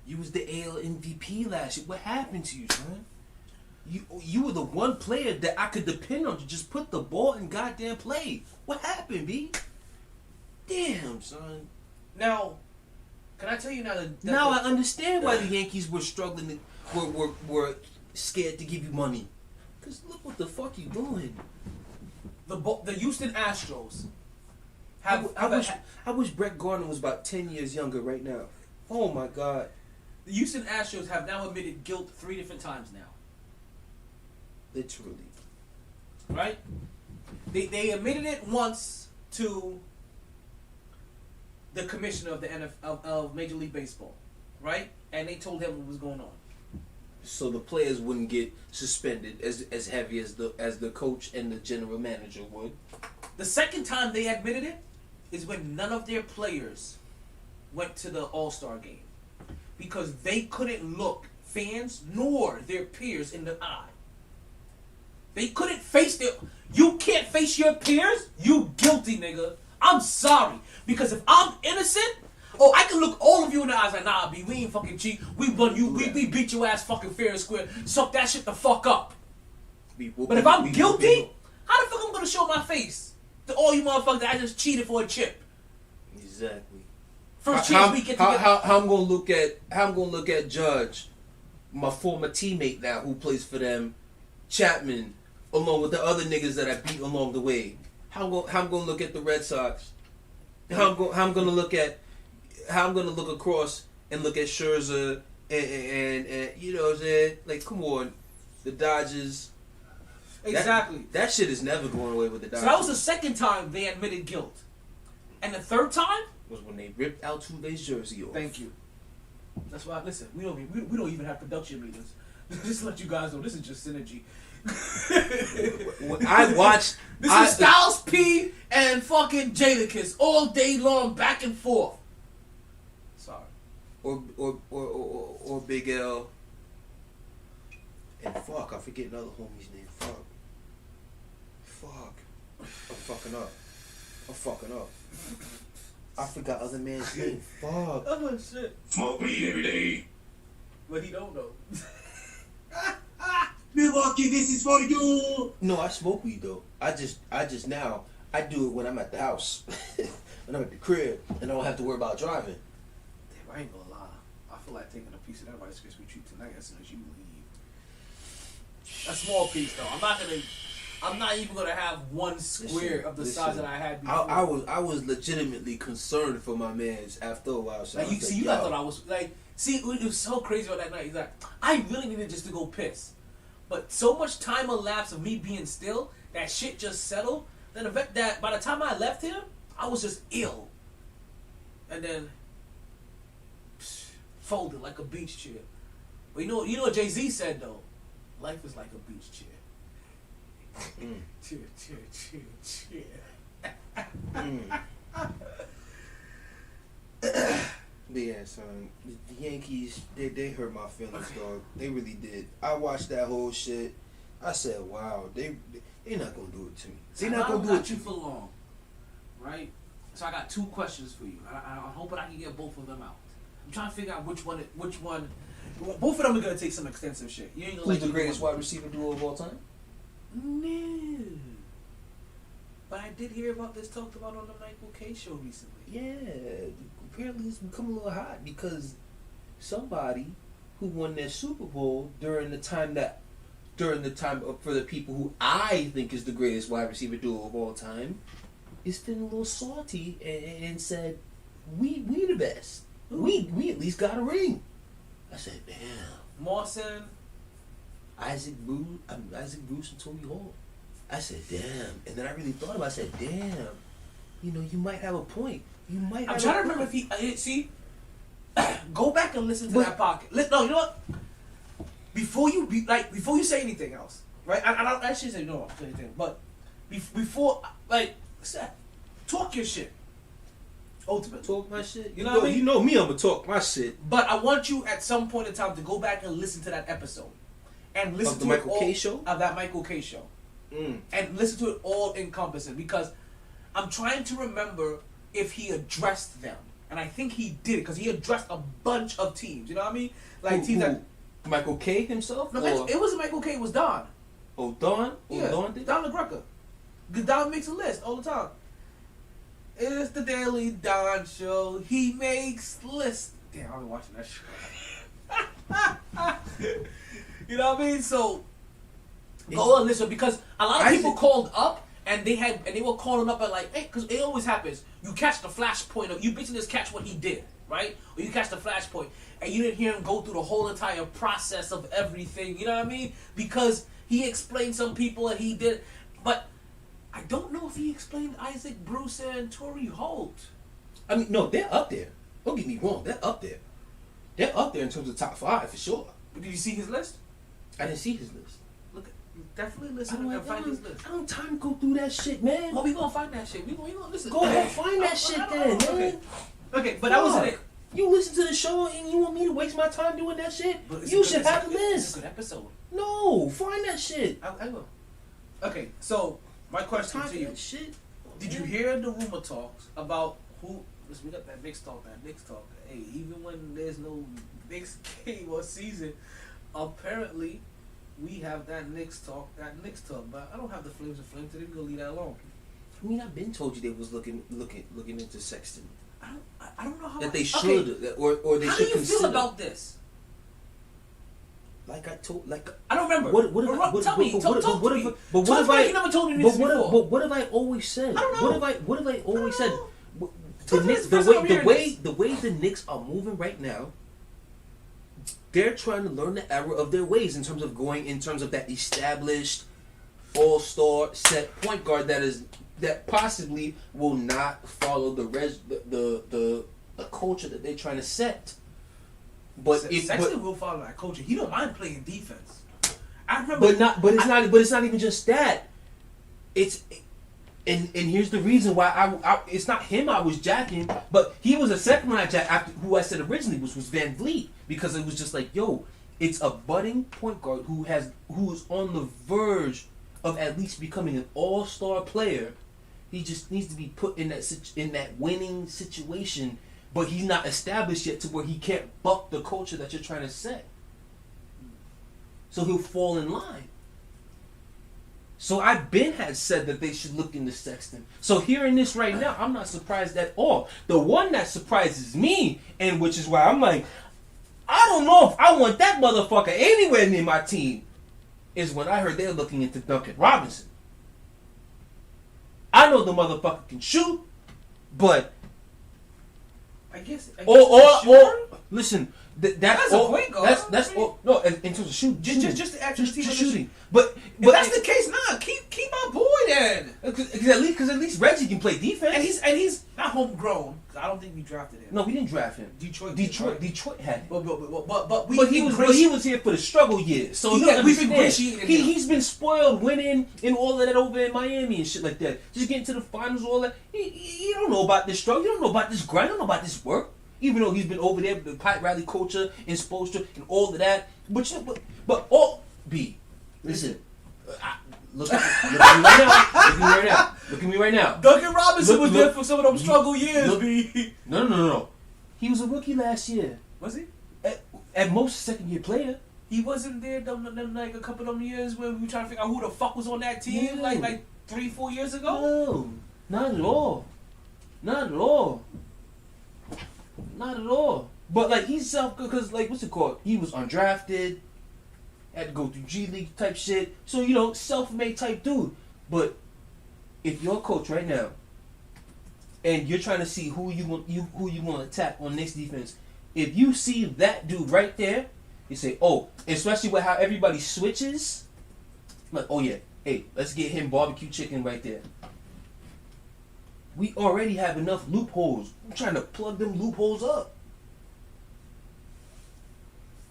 Speaker 4: You was the AL MVP last year. What happened to you, son? You were the one player that I could depend on to just put the ball in goddamn play. What happened, B? Damn, son.
Speaker 3: Now, can I tell you now that
Speaker 4: now I understand why the Yankees were struggling, were scared to give you money. Cause look what the fuck you doing.
Speaker 3: The Houston Astros
Speaker 4: I wish Brett Gardner was about 10 years younger right now. Oh my God.
Speaker 3: The Houston Astros have now admitted guilt 3 different times now.
Speaker 4: Literally.
Speaker 3: Right? They admitted it once to the commissioner of the NFL of Major League Baseball, right? And they told him what was going on.
Speaker 4: So the players wouldn't get suspended as heavy as the coach and the general manager would.
Speaker 3: The second time they admitted it is when none of their players went to the All-Star game because they couldn't look fans nor their peers in the eye. They couldn't face their... You can't face your peers? You guilty, nigga. I'm sorry. Because if I'm innocent... Oh, I can look all of you in the eyes like, nah, B, we ain't fucking cheat. We won you. We beat your ass fucking fair and square. Suck that shit the fuck up. But if I'm guilty, how the fuck I'm gonna show my face to all you motherfuckers that I just cheated for a chip?
Speaker 4: Exactly.
Speaker 3: First chance we get together.
Speaker 4: How I'm gonna look at Judge, my former teammate now who plays for them, Chapman, along with the other niggas that I beat along the way. How I'm gonna look at the Red Sox? How I'm gonna look across and look at Scherzer and you know what I'm saying? Like, come on, the Dodgers.
Speaker 3: Exactly.
Speaker 4: That shit is never going away with the Dodgers.
Speaker 3: So that was the second time they admitted guilt, and the third time
Speaker 4: was when they ripped Altuve's jersey off.
Speaker 3: Thank you. That's why. Listen, we don't even have production meetings. Just to let you guys know, this is just synergy.
Speaker 4: I watched.
Speaker 3: This is Styles P and fucking Jadakiss all day long, back and forth. Sorry.
Speaker 4: Or Big L. And fuck, I forget another homie's name. Fuck. I'm fucking up. I forgot other man's name. Fuck.
Speaker 3: Oh shit.
Speaker 1: Smoke weed every day.
Speaker 3: But he don't know.
Speaker 1: Milwaukee, this is for you.
Speaker 4: No, I smoke weed though. I just now I do it when I'm at the house, when I'm at the crib, and I don't have to worry about driving.
Speaker 3: Damn, I ain't gonna lie. I feel like taking a piece of that Rice Krispie treat tonight as soon as you leave. A small piece though. I'm not even gonna have one square of the size that I had before.
Speaker 4: I was legitimately concerned for my mans after a while. So
Speaker 3: like, you thought I was like. See, it was so crazy on that night. He's like, I really needed just to go piss. But so much time elapsed of me being still, that shit just settled. Then that by the time I left him, I was just ill. And then folded like a beach chair. But you know what Jay-Z said though? Life is like a beach chair. Cheer.
Speaker 4: Yeah, son. The Yankees, they hurt my feelings, dog. They really did. I watched that whole shit. I said, wow, they're not gonna do it to me. They're not gonna do it to
Speaker 3: you
Speaker 4: me.
Speaker 3: for long, right? So I got 2 questions for you. I'm hoping I can get both of them out. I'm trying to figure out which one. Both of them are gonna take some extensive shit. You ain't gonna
Speaker 4: Who's the greatest wide receiver duo of all time?
Speaker 3: No. But I did hear about this talked about on the Michael K show recently.
Speaker 4: Yeah, apparently it's become a little hot because somebody who won their Super Bowl during the time for the people who I think is the greatest wide receiver duo of all time is feeling a little salty and said, we the best. We at least got a ring. I said, damn.
Speaker 3: Mawson.
Speaker 4: Isaac Bruce and Tony Hall. I said, damn. And then I really thought about it. I said, damn. You know, you might have a point. I'm
Speaker 3: trying to remember if he see. Go back and listen to that pocket. No, you know what? Before you say anything else, right? I don't actually say no say anything, but before talk your shit. Ultimate.
Speaker 4: Talk my shit.
Speaker 3: You know what I mean?
Speaker 4: You know me, I'm gonna talk my shit.
Speaker 3: But I want you at some point in time to go back and listen to that episode. And listen
Speaker 4: of the
Speaker 3: to
Speaker 4: Michael
Speaker 3: it all,
Speaker 4: K show?
Speaker 3: Of that Michael K show. And listen to it all encompassing because I'm trying to remember if he addressed them. And I think he did because he addressed a bunch of teams. You know what I mean? Like teams that
Speaker 4: Michael K himself?
Speaker 3: No, it wasn't Michael K, it was Don.
Speaker 4: Oh, Don?
Speaker 3: Yeah,
Speaker 4: Don did?
Speaker 3: Don LaGreca. Don makes a list all the time. It's the Daily Don Show. He makes lists. Damn, I've been watching that show. You know what I mean? So go and listen because a lot of people called up and they were calling up at like, hey, because it always happens. You catch the flashpoint of you basically just catch what he did, right? Or you catch the flashpoint and you didn't hear him go through the whole entire process of everything. You know what I mean? Because he explained some people and he did, but I don't know if he explained Isaac Bruce and Torrey Holt.
Speaker 4: I mean, no, they're up there. Don't get me wrong, they're up there. They're up there in terms of top 5 for sure.
Speaker 3: But did you see his list?
Speaker 4: I didn't see his list.
Speaker 3: Look, definitely listen and find his list.
Speaker 4: I don't have time to go through that shit, man.
Speaker 3: Oh, we gonna find that shit. We gonna listen.
Speaker 4: Go ahead, find that shit then, man.
Speaker 3: Okay, but that wasn't it.
Speaker 4: You listen to the show and you want me to waste my time doing that shit? You should have a list.
Speaker 3: It's a good episode.
Speaker 4: No, find that shit.
Speaker 3: I will. Okay, so my question to you: did you hear the rumor talks about who? Listen, we got that Knicks talk. Hey, even when there's no Knicks game or season, apparently we have that Knicks talk. But I don't have the Flames of Flame today. We're gonna leave that alone.
Speaker 4: I mean, I've been told you they was looking into Sexton.
Speaker 3: I don't know how
Speaker 4: that they should or they
Speaker 3: how
Speaker 4: should consider.
Speaker 3: How do you feel about this?
Speaker 4: Like I
Speaker 3: don't remember. Tell me.
Speaker 4: But what if I?
Speaker 3: You never told me this before.
Speaker 4: But what have I always said?
Speaker 3: I don't know.
Speaker 4: What have I always said?
Speaker 3: The
Speaker 4: way the Knicks are moving right now, they're trying to learn the error of their ways in terms of that established all-star set point guard that possibly will not follow the culture that they're trying to set. But
Speaker 3: Sexton will follow that culture. He don't mind playing defense. I remember,
Speaker 4: but it's not even just that. And here's the reason why I it's not him I was jacking, but he was a second one I jacked after who I said originally was Van Vliet, because it was just like, yo, it's a budding point guard who's on the verge of at least becoming an all-star player. He just needs to be put in that winning situation, but he's not established yet to where he can't buck the culture that you're trying to set. So he'll fall in line. So I've had said that they should look into Sexton. So hearing this right now, I'm not surprised at all. The one that surprises me, and which is why I'm like, I don't know if I want that motherfucker anywhere near my team, is when I heard they're looking into Duncan Robinson. I know the motherfucker can shoot, but
Speaker 3: I guess
Speaker 4: listen,
Speaker 3: that's a point guard.
Speaker 4: That's all. No, in terms of shooting,
Speaker 3: just the actual
Speaker 4: shooting. But
Speaker 3: if that's the case, keep my boy then.
Speaker 4: Because at least Reggie can play defense,
Speaker 3: and he's not homegrown. I don't think we drafted him.
Speaker 4: No, we didn't draft him.
Speaker 3: Detroit
Speaker 4: had him.
Speaker 3: But
Speaker 4: he was here for the struggle years. So we've ingratiated him. He's been spoiled winning and all of that over in Miami and shit like that. Just getting to the finals, all that. He don't know about this struggle. You don't know about this grind. You don't know about this work. Even though he's been over there with the Pat Riley culture and Spoelstra and all of that. But all B. Listen. Look at me right now. Look at me right now.
Speaker 3: Duncan Robinson was there for some of them struggle years, B.
Speaker 4: No. He was a rookie last year.
Speaker 3: Was he?
Speaker 4: At most, second-year player.
Speaker 3: He wasn't there them like a couple of them years when we were trying to figure out who the fuck was on that team, like 3-4 years ago.
Speaker 4: No, not at all. Not at all. Not at all. But like he's because like what's it called? He was undrafted. Had to go through G League type shit. So self-made type dude. But if you're a coach right now, and you're trying to see who you want to attack on next defense, if you see that dude right there, you say, oh, especially with how everybody switches, like, oh yeah, hey, let's get him barbecue chicken right there. We already have enough loopholes. I'm trying to plug them loopholes up.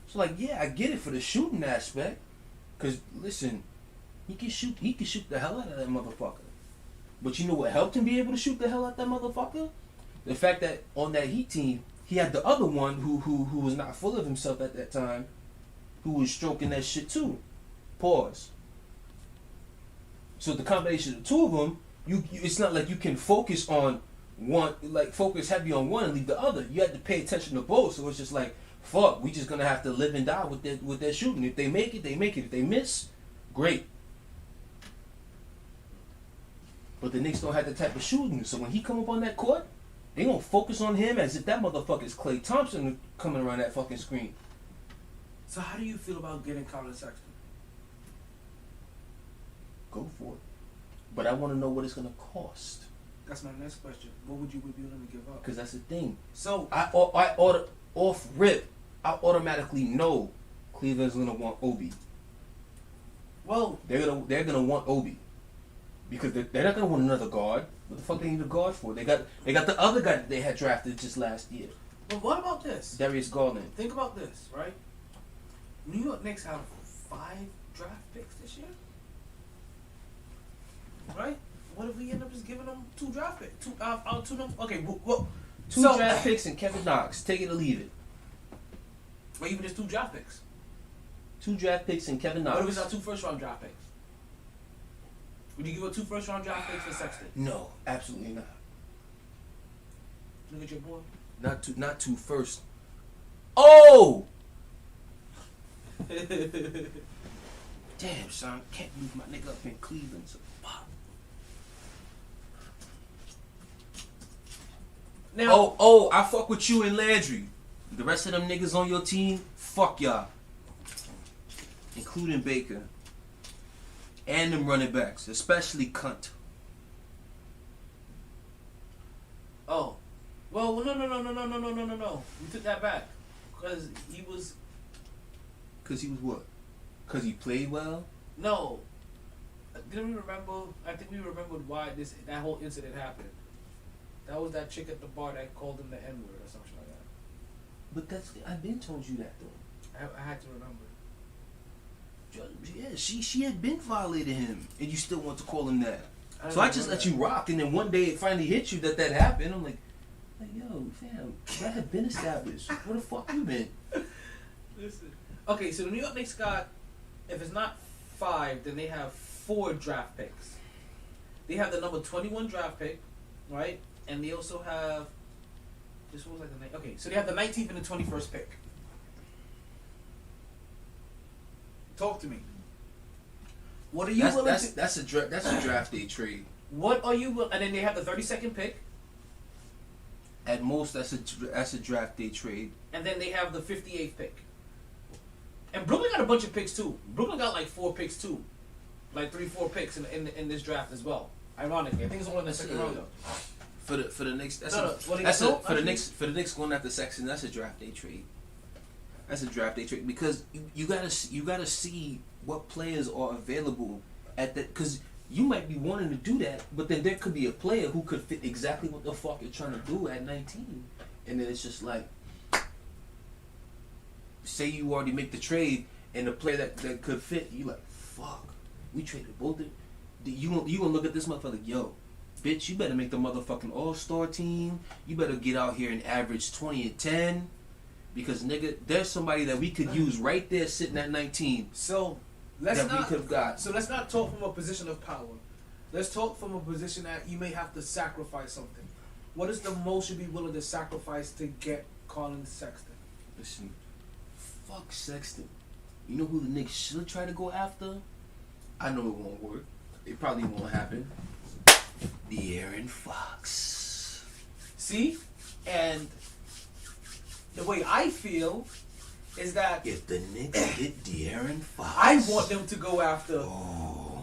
Speaker 4: So like, yeah, I get it for the shooting aspect, cause listen, he can shoot the hell out of that motherfucker. But you know what helped him be able to shoot the hell out of that motherfucker? The fact that on that Heat team, he had the other one who was not full of himself at that time, who was stroking that shit too. Pause. So the combination of the two of them, it's not like you can focus on one, like focus heavy on one and leave the other. You have to pay attention to both. So it's just like, fuck, we just gonna have to live and die with their shooting. If they make it, they make it. If they miss, great. But the Knicks don't have that type of shooting. So when he come up on that court, they gonna focus on him as if that motherfucker is Klay Thompson coming around that fucking screen.
Speaker 3: So how do you feel about getting Colin Sexton?
Speaker 4: Go for it. But I want to know what it's gonna cost.
Speaker 3: That's my next question. What would you be willing to give up?
Speaker 4: Because that's the thing.
Speaker 3: So
Speaker 4: I off rip, I automatically know Cleveland's gonna want Obi.
Speaker 3: Well,
Speaker 4: they're gonna want Obi because they're not gonna want another guard. What the fuck they need a guard for? They got the other guy that they had drafted just last year.
Speaker 3: But what about this?
Speaker 4: Darius Garland.
Speaker 3: Think about this, right? New York Knicks have 5 draft picks this year, right? What if we end up just giving them 2 draft picks? Okay, well,
Speaker 4: 2 draft picks and Kevin Knox. Take it or leave it.
Speaker 3: Or even just 2 draft picks.
Speaker 4: 2 draft picks and Kevin Knox.
Speaker 3: What if it's not 2 first-round draft picks? Would you give up 2 first-round draft picks for Sexton?
Speaker 4: No, absolutely not.
Speaker 3: Look at your boy.
Speaker 4: Not two first. Oh! Damn, son, can't move my nigga up in Cleveland. So fuck.
Speaker 3: Now,
Speaker 4: I fuck with you and Landry. The rest of them niggas on your team, fuck y'all. Including Baker. And them running backs, especially Cunt.
Speaker 3: oh, well, no. We took that back because he was.
Speaker 4: Cause he was what? Cause he played well?
Speaker 3: No. Didn't we remember? I think we remembered why that whole incident happened. That was that chick at the bar that called him the N-word or something like that.
Speaker 4: But I've been told you that though.
Speaker 3: I had to remember.
Speaker 4: Yeah, she had been violating him, and you still want to call him that. So I just let you rock, and then one day it finally hit you that happened. I'm like, yo, fam, that had been established. Where the fuck you been?
Speaker 3: Listen. Okay, so the New York Knicks got, if it's not 5, then they have 4 draft picks. They have the number 21 draft pick, right? And they also have, this was like the, okay, so they have the 19th and the 21st pick. Talk to me. What are you willing to?
Speaker 4: That's a draft day trade.
Speaker 3: What are you? And then they have the 32nd pick.
Speaker 4: At most, that's a draft day trade.
Speaker 3: And then they have the 58th pick. And Brooklyn got a bunch of picks too. Brooklyn got like 4 picks too, like 3-4 picks in this draft as well. Ironically, I think it's only in the second round though.
Speaker 4: For the Knicks,
Speaker 3: for
Speaker 4: the Knicks going after Sexton, that's a draft day trade. That's a draft day trade because you gotta see what players are available at that, because you might be wanting to do that, but then there could be a player who could fit exactly what the fuck you're trying to do at 19, and then it's just like, say you already make the trade and the player that could fit, you like, fuck, we traded both. You gonna look at this motherfucker like, yo, bitch, you better make the motherfucking All-Star team. You better get out here and average 20 and 10. Because, nigga, there's somebody that we could use right there sitting at 19.
Speaker 3: So, we could have got. So, let's not talk from a position of power. Let's talk from a position that you may have to sacrifice something. What is the most you'd be willing to sacrifice to get Colin Sexton?
Speaker 4: Listen, fuck Sexton. You know who the nigga should try to go after? I know it won't work. It probably won't happen. De'Aaron Fox.
Speaker 3: See? And the way I feel is that
Speaker 4: if the niggas get De'Aaron Fox,
Speaker 3: I want them to go after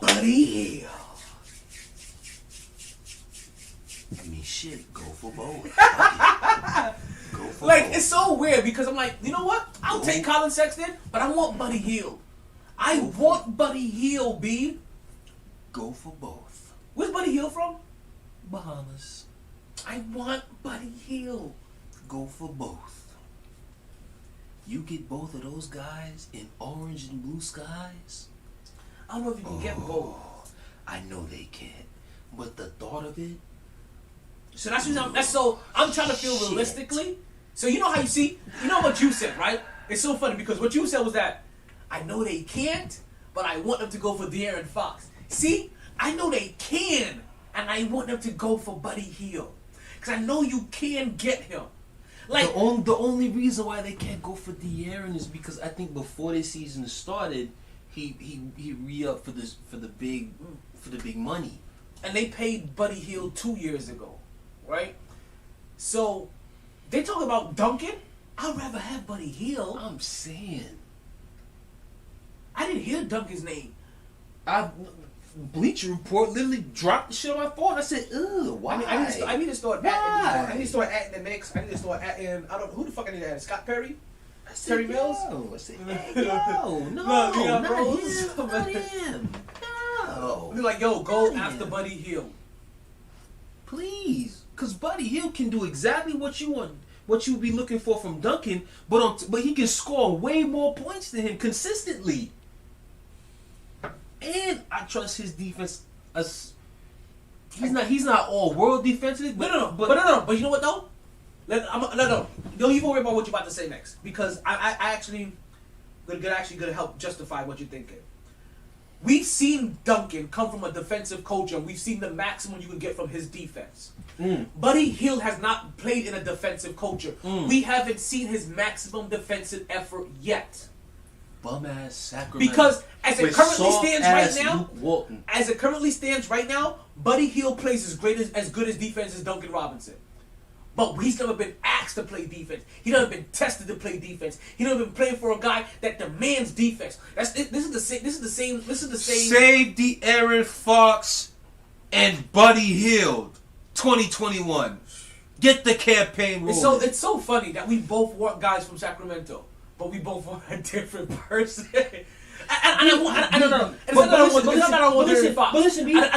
Speaker 3: Buddy Hield.
Speaker 4: I mean, shit, go for both. Go for
Speaker 3: like,
Speaker 4: both.
Speaker 3: it's so weird because I'm like, you know what? I'll take Colin Sexton, but I want Buddy Hield. I want Buddy Hield, B.
Speaker 4: Go for both.
Speaker 3: Where's Buddy Hield from?
Speaker 4: Bahamas.
Speaker 3: I want Buddy Hield.
Speaker 4: Go for both. You get both of those guys in orange and blue skies.
Speaker 3: I don't know if you can get both.
Speaker 4: I know they can't, but the thought of it.
Speaker 3: So I'm trying to feel realistically. So you know how you know what you said, right? It's so funny because what you said was that I know they can't, but I want them to go for De'Aaron Fox. See, I know they can, and I want them to go for Buddy Hield because I know you can get him. Like
Speaker 4: the only reason why they can't go for De'Aaron is because I think before this season started, he re-upped for the big money,
Speaker 3: and they paid Buddy Hield 2 years ago, right? So they talk about Duncan. I'd rather have Buddy Hield.
Speaker 4: I'm saying.
Speaker 3: I didn't hear Duncan's name.
Speaker 4: Bleacher Report literally dropped the shit on my phone. I said, ugh, why?
Speaker 3: I need to start atting the Knicks. I need to start atting. I don't know who the fuck I need to add. Scott Perry? Terry Mills?
Speaker 4: I said, hey, no, not him. Not him. No.
Speaker 3: They're like, yo, go after Buddy Hield.
Speaker 4: Please. Because Buddy Hield can do exactly what you want. What you be looking for from Duncan, but he can score way more points than him consistently. And I trust his defense. He's not all world defensively. But
Speaker 3: But you know what though? No. Don't even worry about what you're about to say next because I actually gonna help justify what you're thinking. We've seen Duncan come from a defensive culture. We've seen the maximum you can get from his defense. Buddy Hield has not played in a defensive culture. We haven't seen his maximum defensive effort yet.
Speaker 4: Bum ass Sacramento.
Speaker 3: Because as it currently stands right now, Buddy Hield plays as good as defense as Duncan Robinson. But he's never been asked to play defense. He's never been tested to play defense. He's never been playing for a guy that demands defense. This is the same.
Speaker 4: Save De'Aaron Fox and Buddy Hield, 2021. Get the campaign rolling.
Speaker 3: It's so funny that we both want guys from Sacramento, but we both want a different person. I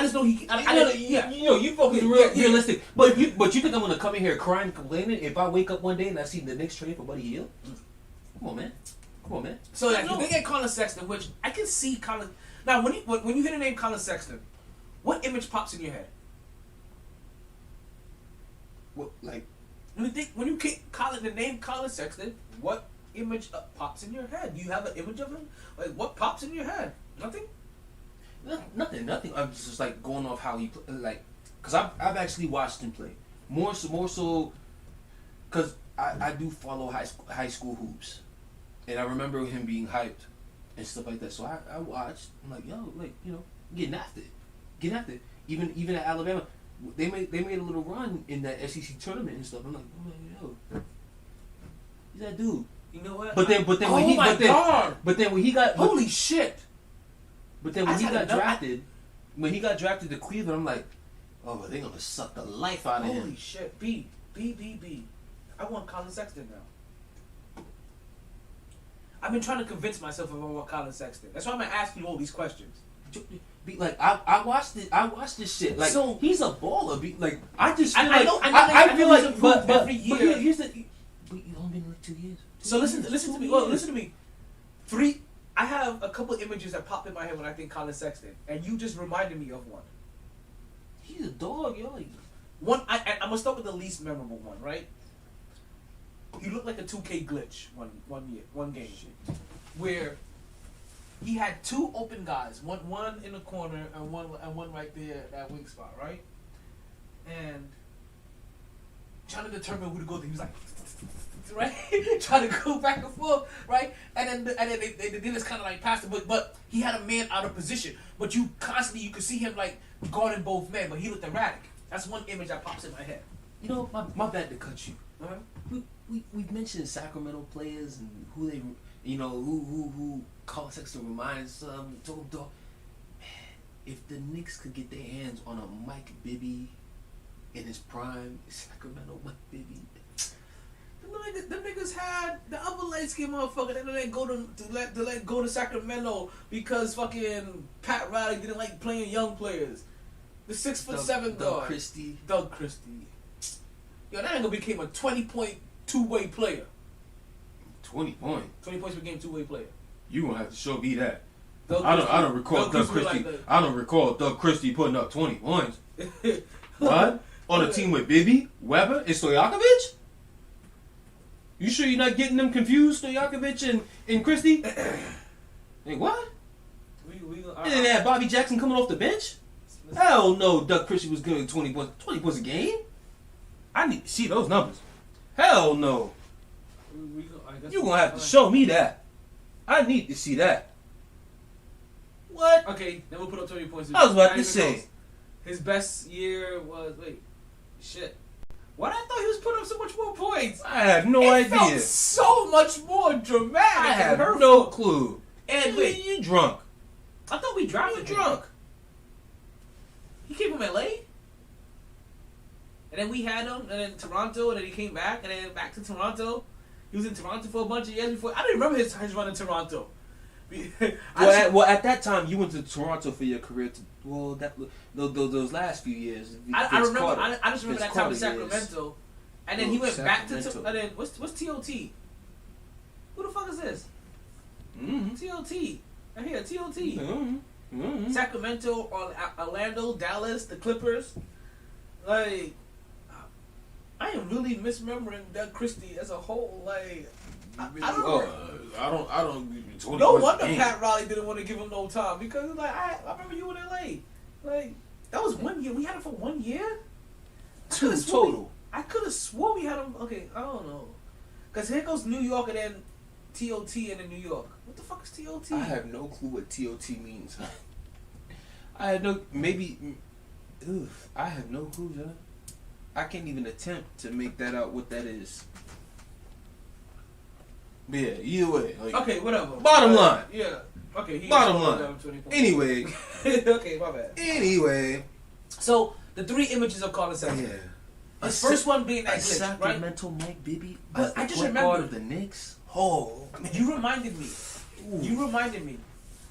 Speaker 3: just know he.
Speaker 4: You focus realistic. But you think I'm gonna come in here crying, complaining if I wake up one day and I see the Knicks trade for Buddy Hield? Come on, man.
Speaker 3: So if they get Colin Sexton, which I can see Colin. Now, when you hear the name Colin Sexton, what image pops in your head?
Speaker 4: What like
Speaker 3: when you kick the name Colin Sexton, what image pops in your head? Do you have an image of him? Like, what pops in your head? Nothing.
Speaker 4: Nothing. I'm just like going off how he like, cause I've actually watched him play more so, cause I do follow high school hoops, and I remember him being hyped and stuff like that. So I watched. I'm like, yo, like getting after it. Even at Alabama, they made a little run in that SEC tournament and stuff. I'm like, yo, he's that dude.
Speaker 3: You know what?
Speaker 4: But then when he got
Speaker 3: holy shit.
Speaker 4: But then when he got drafted to Cleveland, I'm like, oh, they're gonna suck the life out of him.
Speaker 3: Holy shit, B. I want Colin Sexton now. I've been trying to convince myself if I want Colin Sexton. That's why I'm gonna ask you all these questions.
Speaker 4: Like I watched this shit. Like, so he's a baller. Like I just feel
Speaker 3: I feel like but every year.
Speaker 4: But here's the. But you only been like 2 years.
Speaker 3: So listen to me. Well, listen to me. I have a couple images that pop in my head when I think Colin Sexton, and you just reminded me of one.
Speaker 4: He's a dog, yo.
Speaker 3: I'm gonna start with the least memorable one, right? He looked like a 2K glitch one game, where he had two open guys, one in the corner and one right there at that wing spot, right? And trying to determine who to go to, he was like, right, trying to go back and forth, right? And then they did this kind of like pass, but he had a man out of position, but you could see him like guarding both men, but he looked erratic. That's one image that pops in my head.
Speaker 4: You know, my bad to cut you.
Speaker 3: Uh-huh.
Speaker 4: We've mentioned Sacramento players and who they, you know, who Carl Sexton reminds dog. Man, if the Knicks could get their hands on a Mike Bibby in his prime, Sacramento Mike Bibby.
Speaker 3: The niggas had the other light skinned motherfucker. They let go to Sacramento because fucking Pat Riley didn't like playing young players. The 6'7" guard, Doug Christie. Yo, that nigga became a 20-point two-way player.
Speaker 4: 20 points.
Speaker 3: 20 points per game, two-way player.
Speaker 4: You gonna have to show me that.
Speaker 3: I
Speaker 4: don't recall Doug Christie. I don't recall Doug Christie putting up 20 points. What? On a team with Bibby, Weber, and Stojakovic? You sure you're not getting them confused, Stojakovic and Christie? Hey, what? And then they had Bobby Jackson coming off the bench? Hell no, Doug Christie was good at 20 points. 20 points a game? I need to see those numbers. Hell no. You're going to have to show me that. I need to see that. What?
Speaker 3: Okay, then we'll put up 20 points.
Speaker 4: I was about to say.
Speaker 3: His best year was, shit. Why did I thought he was putting up so much more points?
Speaker 4: I have no idea.
Speaker 3: Felt so much more dramatic.
Speaker 4: I have no clue.
Speaker 3: And
Speaker 4: you drunk.
Speaker 3: I thought we drafted him.
Speaker 4: Drunk.
Speaker 3: He came from LA. And then we had him, and then Toronto, and then he came back, and then back to Toronto. He was in Toronto for a bunch of years before. I didn't remember his run in Toronto.
Speaker 4: At that time, you went to Toronto for your career. Those last few years.
Speaker 3: I remember. I just remember that time in Sacramento, and then he went back to. And then what's TOT? Who the fuck is this?
Speaker 4: Mm-hmm.
Speaker 3: TOT. I hear TOT.
Speaker 4: Mm-hmm. Mm-hmm.
Speaker 3: Sacramento, Orlando, Dallas, the Clippers. Like, I am really misremembering Doug Christie as a whole. Like, I don't. No wonder Pat Riley didn't want to give him no time because like I remember you in LA. Like that was 1 year. We had him for 1 year.
Speaker 4: Two total.
Speaker 3: I could have swore we had him. Okay, I don't know. Cause here goes New York and then TOT and then New York. What the fuck is TOT?
Speaker 4: I have no clue what TOT means. I have no maybe. I have no clue, John. I can't even attempt to make that out what that is. But yeah, either way. Like,
Speaker 3: okay, whatever.
Speaker 4: Bottom line.
Speaker 3: Yeah. Okay.
Speaker 4: Bottom line. Anyway.
Speaker 3: Okay, my bad.
Speaker 4: Anyway.
Speaker 3: So the three images of Carlos Sexton.
Speaker 4: Yeah.
Speaker 3: The first one being that glitch,
Speaker 4: Sacramento
Speaker 3: right?
Speaker 4: Mike Bibby.
Speaker 3: But I just remembered
Speaker 4: of the Knicks. Oh, man.
Speaker 3: You reminded me. Ooh. You reminded me.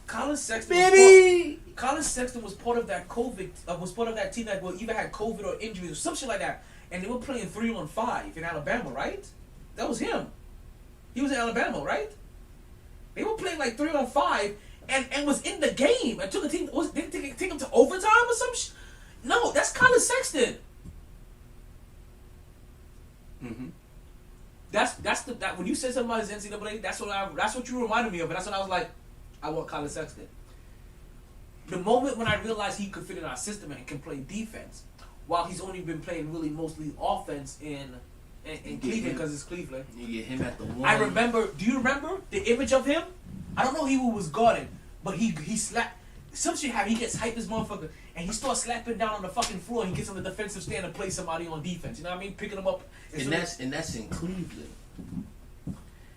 Speaker 3: Colin Sexton.
Speaker 4: Baby.
Speaker 3: Colin Sexton was part of that COVID. Was part of that team that either had COVID or injuries or some shit like that, and they were playing 3-on-5 in Alabama, right? That was him. He was in Alabama, right? They were playing like 3-on-5 and was in the game and took a team. Didn't take him to overtime or some shit? No, that's Colin Sexton.
Speaker 4: Mm-hmm.
Speaker 3: That when you said something about his NCAA, that's what you reminded me of, and that's when I was like, I want Colin Sexton. The moment when I realized he could fit in our system and can play defense, while he's only been playing really mostly offense in Cleveland because it's Cleveland.
Speaker 4: You get him at the one.
Speaker 3: I remember. Do you remember the image of him? I don't know who was guarding, but he slapped. Some shit happened. He gets hyped as motherfucker, and he starts slapping down on the fucking floor. And he gets on the defensive stand to play somebody on defense. You know what I mean? Picking him up.
Speaker 4: And that's in Cleveland.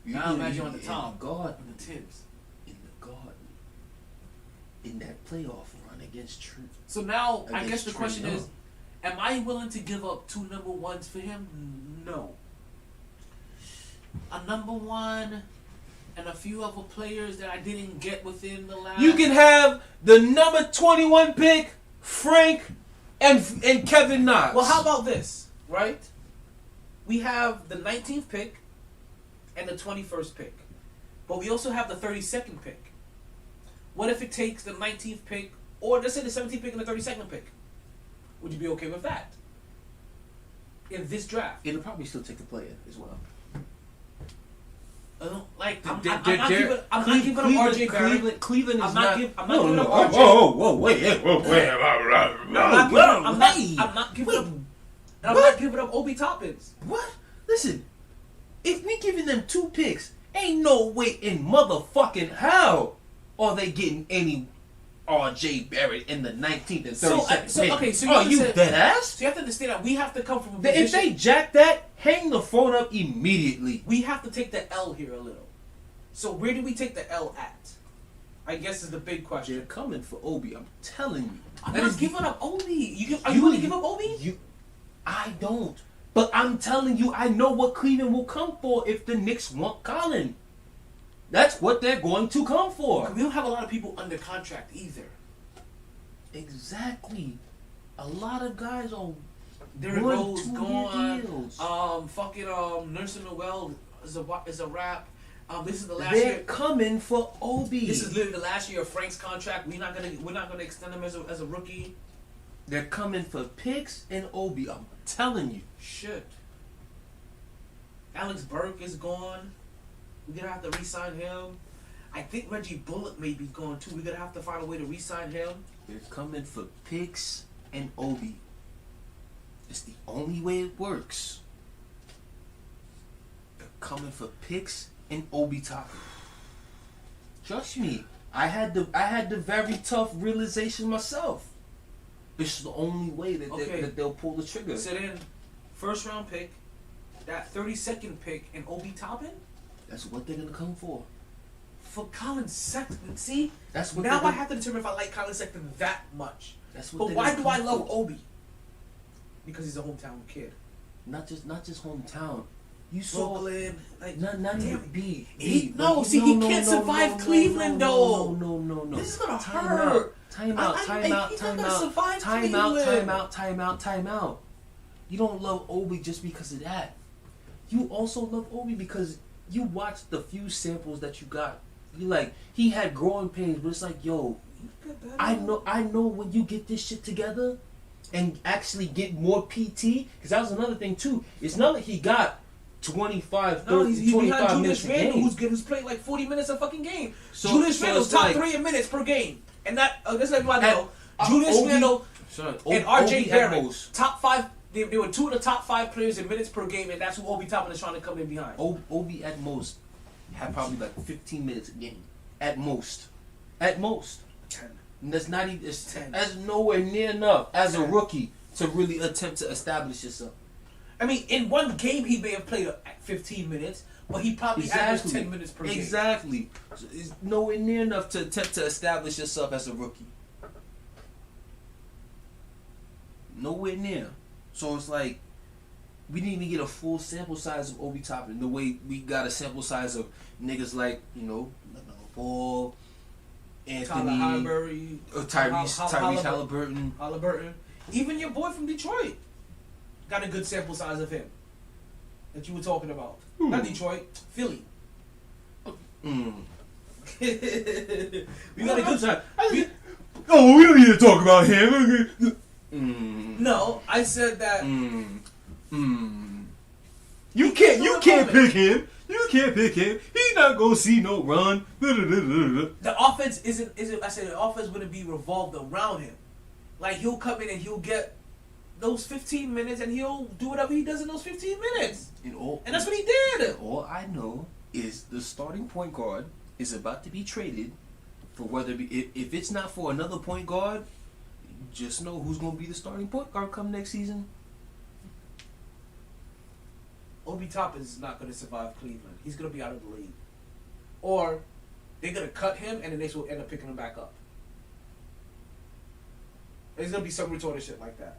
Speaker 3: Now imagine on the top.
Speaker 4: Garden.
Speaker 3: The Tibbs.
Speaker 4: In the Garden. In that playoff run against True.
Speaker 3: So now, I guess the question is, am I willing to give up 2 number ones for him? No. A number one and a few other players that I didn't get within the last.
Speaker 4: You can have the number 21 pick, Frank, and Kevin Knox.
Speaker 3: Well, how about this, right? We have the 19th pick and the 21st pick. But we also have the 32nd pick. What if it takes the 19th pick, or let's say the 17th pick and the 32nd pick? Would you be okay with that? In this draft?
Speaker 4: It'll probably still take a player as well.
Speaker 3: Like, I'm
Speaker 4: They're-
Speaker 3: not giving up RJ Barrett.
Speaker 4: Cleveland is
Speaker 3: I'm not giving up
Speaker 4: Whoa,
Speaker 3: RJ.
Speaker 4: whoa, wait.
Speaker 3: I'm not giving up Obi Toppins.
Speaker 4: What? Listen, if we giving them 2 picks, ain't no way in motherfucking hell are they getting any R.J. Barrett in the 19th and 32nd pick.
Speaker 3: So
Speaker 4: are you dead ass?
Speaker 3: So you have to understand that we have to come from a
Speaker 4: If
Speaker 3: position.
Speaker 4: they jack that, hang the phone up immediately.
Speaker 3: We have to take the L here a little. So where do we take the L at? I guess is the big question.
Speaker 4: They're coming for Obi. I'm telling you.
Speaker 3: I'm not giving up Obi. Are you going to give up Obi?
Speaker 4: I don't. But I'm telling you, I know what Cleveland will come for if the Knicks want Colin. That's what they're going to come for.
Speaker 3: We don't have a lot of people under contract either.
Speaker 4: Exactly. A lot of guys are
Speaker 3: Derrick
Speaker 4: 1,
Speaker 3: Rose
Speaker 4: 2
Speaker 3: gone.
Speaker 4: year deals.
Speaker 3: Nursing Noel is a wrap. This is the last
Speaker 4: They're
Speaker 3: year.
Speaker 4: coming for Obi.
Speaker 3: This is literally the last year of Frank's contract. We're not gonna extend him as a rookie.
Speaker 4: They're coming for picks and Obi. I'm telling you.
Speaker 3: Shit. Alex Burke is gone. We're gonna have to re-sign him. I think Reggie Bullock may be gone too. We're gonna have to find a way to re-sign him.
Speaker 4: They're coming for picks and Obi. It's the only way it works. They're coming for picks and Obi Toppin. Trust me, I had the very tough realization myself. This is the only way that they'll pull the trigger.
Speaker 3: So then, first round pick, that 32nd pick, and Obi Toppin
Speaker 4: That's what they're gonna come for.
Speaker 3: for Colin Sexton. See,
Speaker 4: That's what.
Speaker 3: now I have to determine if I like Colin Sexton that much.
Speaker 4: That's what.
Speaker 3: But
Speaker 4: they're
Speaker 3: why
Speaker 4: gonna
Speaker 3: do I
Speaker 4: come
Speaker 3: love
Speaker 4: for.
Speaker 3: Obi? Because he's a hometown kid.
Speaker 4: Not just hometown. You saw.
Speaker 3: Brooklyn, like
Speaker 4: Not
Speaker 3: damn
Speaker 4: even
Speaker 3: it.
Speaker 4: B.
Speaker 3: He can't survive Cleveland though.
Speaker 4: No.
Speaker 3: This is gonna
Speaker 4: Time
Speaker 3: hurt.
Speaker 4: Time
Speaker 3: I-
Speaker 4: out.
Speaker 3: I-
Speaker 4: Time
Speaker 3: he's
Speaker 4: out.
Speaker 3: not
Speaker 4: Time
Speaker 3: gonna
Speaker 4: out.
Speaker 3: survive
Speaker 4: Time out.
Speaker 3: Cleveland.
Speaker 4: Time out. You don't love Obi just because of that. You also love Obi because you watched the few samples that you got. You like he had growing pains, but it's like, yo, I know when you get this shit together and actually get more PT, because that was another thing too. It's not like he got 25, 30,
Speaker 3: No, he's
Speaker 4: 25
Speaker 3: behind
Speaker 4: minutes
Speaker 3: Julius
Speaker 4: a
Speaker 3: Randle,
Speaker 4: game.
Speaker 3: who's playing like 40 minutes a fucking game.
Speaker 4: So-
Speaker 3: Julius
Speaker 4: so
Speaker 3: Randle's
Speaker 4: it's
Speaker 3: top
Speaker 4: like-
Speaker 3: 3 in minutes per game, and that that's like what I
Speaker 4: At-
Speaker 3: know. Julius
Speaker 4: Obi-
Speaker 3: Randle
Speaker 4: Son,
Speaker 3: and
Speaker 4: Obi
Speaker 3: RJ
Speaker 4: at
Speaker 3: Barrett,
Speaker 4: most.
Speaker 3: top 5. They were 2 of the top 5 players in minutes per game, and that's who Obi Toppin is trying to come in behind.
Speaker 4: Obi at most had probably like 15 minutes a game. At most. At most.
Speaker 3: 10.
Speaker 4: And that's not even, it's
Speaker 3: 10.
Speaker 4: That's nowhere near enough as a
Speaker 3: 10.
Speaker 4: rookie to really attempt to establish yourself.
Speaker 3: I mean, in one game he may have played at 15 minutes, but he probably averaged 10 minutes per game.
Speaker 4: Exactly. So it's nowhere near enough to attempt to establish yourself as a rookie. Nowhere near. So it's like we didn't even get a full sample size of Obi Toppin the way we got a sample size of niggas like, Ball, Anthony,
Speaker 3: Tyler Highbury,
Speaker 4: Tyrese Halliburton.
Speaker 3: Even your boy from Detroit got a good sample size of him that you were talking about. Not Detroit, Philly.
Speaker 4: Mm.
Speaker 3: We got a good time.
Speaker 4: We don't need to talk about him.
Speaker 3: No, I said that.
Speaker 4: You can't pick him. You can't pick him. He not gonna see no run.
Speaker 3: The offense isn't. I said the offense wouldn't be revolved around him. Like he'll come in and he'll get those 15 minutes and he'll do whatever he does in those 15 minutes. And that's what he did.
Speaker 4: All I know is the starting point guard is about to be traded for if it's not for another point guard, just know who's gonna be the starting point guard come next season.
Speaker 3: Obi Toppin is not going to survive Cleveland. He's going to be out of the league. Or they're going to cut him and the Knicks will end up picking him back up. There's going to be some retarded shit like that.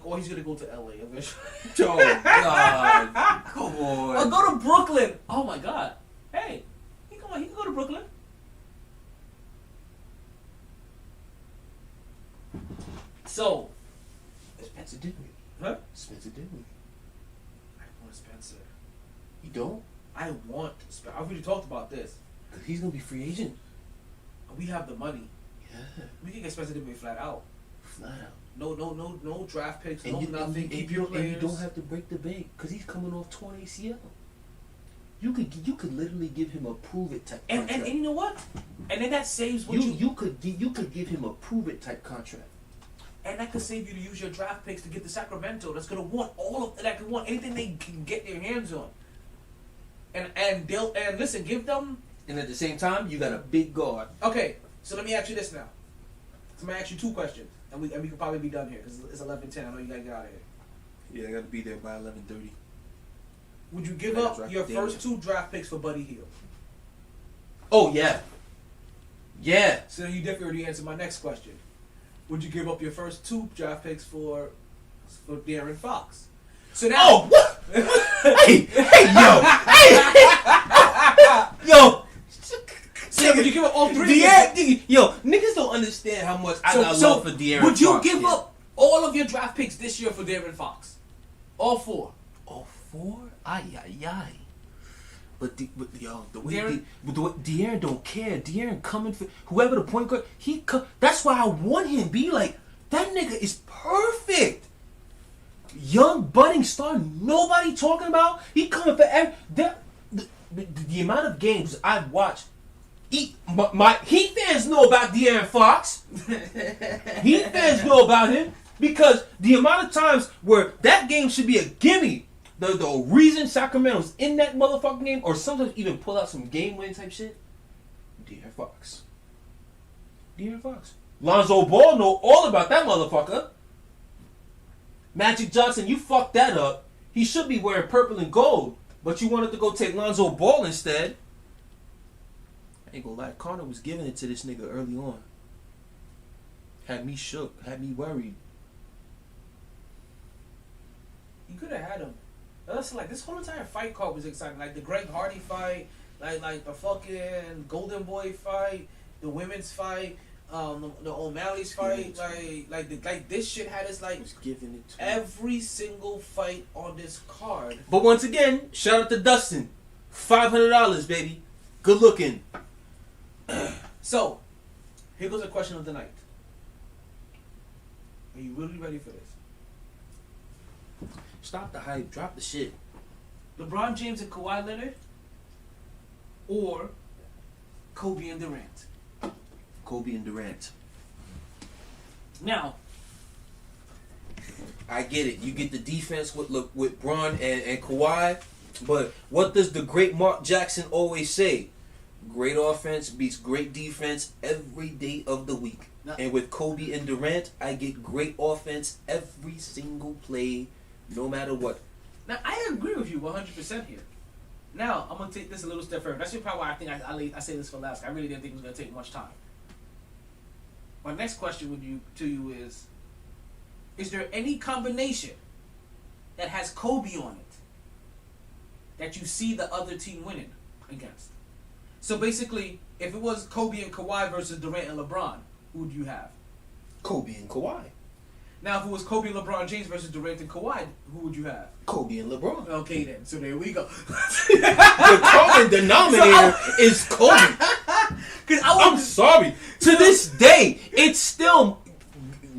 Speaker 3: Or he's going to go to LA eventually.
Speaker 4: Oh God! Come on.
Speaker 3: Or go to Brooklyn. Oh my God. Hey, he can go to Brooklyn. So,
Speaker 4: Spencer Dinwiddie.
Speaker 3: huh?
Speaker 4: Spencer Dinwiddie.
Speaker 3: I want Spencer.
Speaker 4: You don't?
Speaker 3: I want Spencer. I already talked about this.
Speaker 4: Cause he's gonna be free agent.
Speaker 3: We have the money.
Speaker 4: Yeah.
Speaker 3: We can get Spencer Dinwiddie flat out.
Speaker 4: Flat out.
Speaker 3: No draft picks,
Speaker 4: And
Speaker 3: no
Speaker 4: you,
Speaker 3: nothing.
Speaker 4: and
Speaker 3: Keep
Speaker 4: you,
Speaker 3: your
Speaker 4: and you
Speaker 3: players.
Speaker 4: don't have to break the bank because he's coming off torn ACL. You could literally give him a prove it type
Speaker 3: and
Speaker 4: contract.
Speaker 3: you know what? And then that saves what
Speaker 4: you could give him a prove it type contract.
Speaker 3: And that could save you to use your draft picks to get to Sacramento. That's gonna want all of that. Could want anything they can get their hands on. And listen, give them.
Speaker 4: And at the same time, you got a big guard.
Speaker 3: Okay, so let me ask you this now. So I'm gonna ask you 2 questions, and we can probably be done here because it's 11:10. I know you gotta get out of here.
Speaker 4: Yeah, I got to be there by 11:30.
Speaker 3: Would you give
Speaker 4: Yeah,
Speaker 3: up
Speaker 4: draft
Speaker 3: your
Speaker 4: Daniel.
Speaker 3: first 2 draft picks for Buddy Hield?
Speaker 4: Oh yeah. Yeah.
Speaker 3: So you definitely already answered my next question. Would you give up your first 2 draft picks for De'Aaron Fox? So now,
Speaker 4: Oh what? hey yo.
Speaker 3: so would you give up all 3?
Speaker 4: Yo, niggas don't understand how much I got love for De'Aaron
Speaker 3: would you
Speaker 4: Fox,
Speaker 3: give
Speaker 4: yeah.
Speaker 3: up all of your draft picks this year for De'Aaron Fox? All 4.
Speaker 4: Oh, 4? Ay. But the way
Speaker 3: De'Aaron-
Speaker 4: De'Aaron don't care. De'Aaron coming for whoever the point guard. That's why I want him. Be like, that nigga is perfect. Young budding star, nobody talking about. He coming for the amount of games I've watched. My Heat fans know about De'Aaron Fox. Heat fans know about him because the amount of times where that game should be a gimme. The reason Sacramento's in that motherfucking game, or sometimes even pull out some game win type shit. De'Aaron Fox. Lonzo Ball know all about that motherfucker. Magic Johnson, you fucked that up. He should be wearing purple and gold, but you wanted to go take Lonzo Ball instead. I ain't gonna lie, Connor was giving it to this nigga early on. Had me shook, had me worried.
Speaker 3: You could have had him. That's like this whole entire fight card was exciting. Like the Greg Hardy fight, like the fucking Golden Boy fight, the women's fight, the O'Malley's fight. Like this shit had us like
Speaker 4: Was giving it to
Speaker 3: every single fight on this card.
Speaker 4: But once again, shout out to Dustin. $500, baby. Good looking.
Speaker 3: So, here goes a question of the night. Are you really ready for this?
Speaker 4: Stop the hype. Drop the shit.
Speaker 3: LeBron James and Kawhi Leonard, or Kobe and Durant?
Speaker 4: Kobe and Durant.
Speaker 3: Now,
Speaker 4: I get it. You get the defense with Bron and Kawhi. But what does the great Mark Jackson always say? Great offense beats great defense every day of the week.
Speaker 3: Now,
Speaker 4: And with Kobe and Durant, I get great offense every single play, no matter what.
Speaker 3: now I agree with you 100% here. Now, I'm going to take this a little step further. That's probably why I think I say this for last. I really didn't think it was going to take much time. My next question to you is there any combination that has Kobe on it that you see the other team winning against? So basically, if it was Kobe and Kawhi versus Durant and LeBron, who would you have?
Speaker 4: Kobe and Kawhi.
Speaker 3: Now, if it was Kobe and LeBron James versus Durant and Kawhi, who would you have?
Speaker 4: Kobe and LeBron.
Speaker 3: Okay then, so there we go.
Speaker 4: The common denominator is Kobe. I'm sorry. To this day, it's still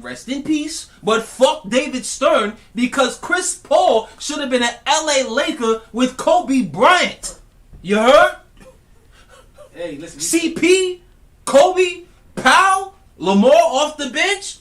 Speaker 4: rest in peace, but fuck David Stern because Chris Paul should have been an LA Laker with Kobe Bryant. You heard?
Speaker 3: Hey, listen.
Speaker 4: CP, Kobe, Powell, Lamar off the bench.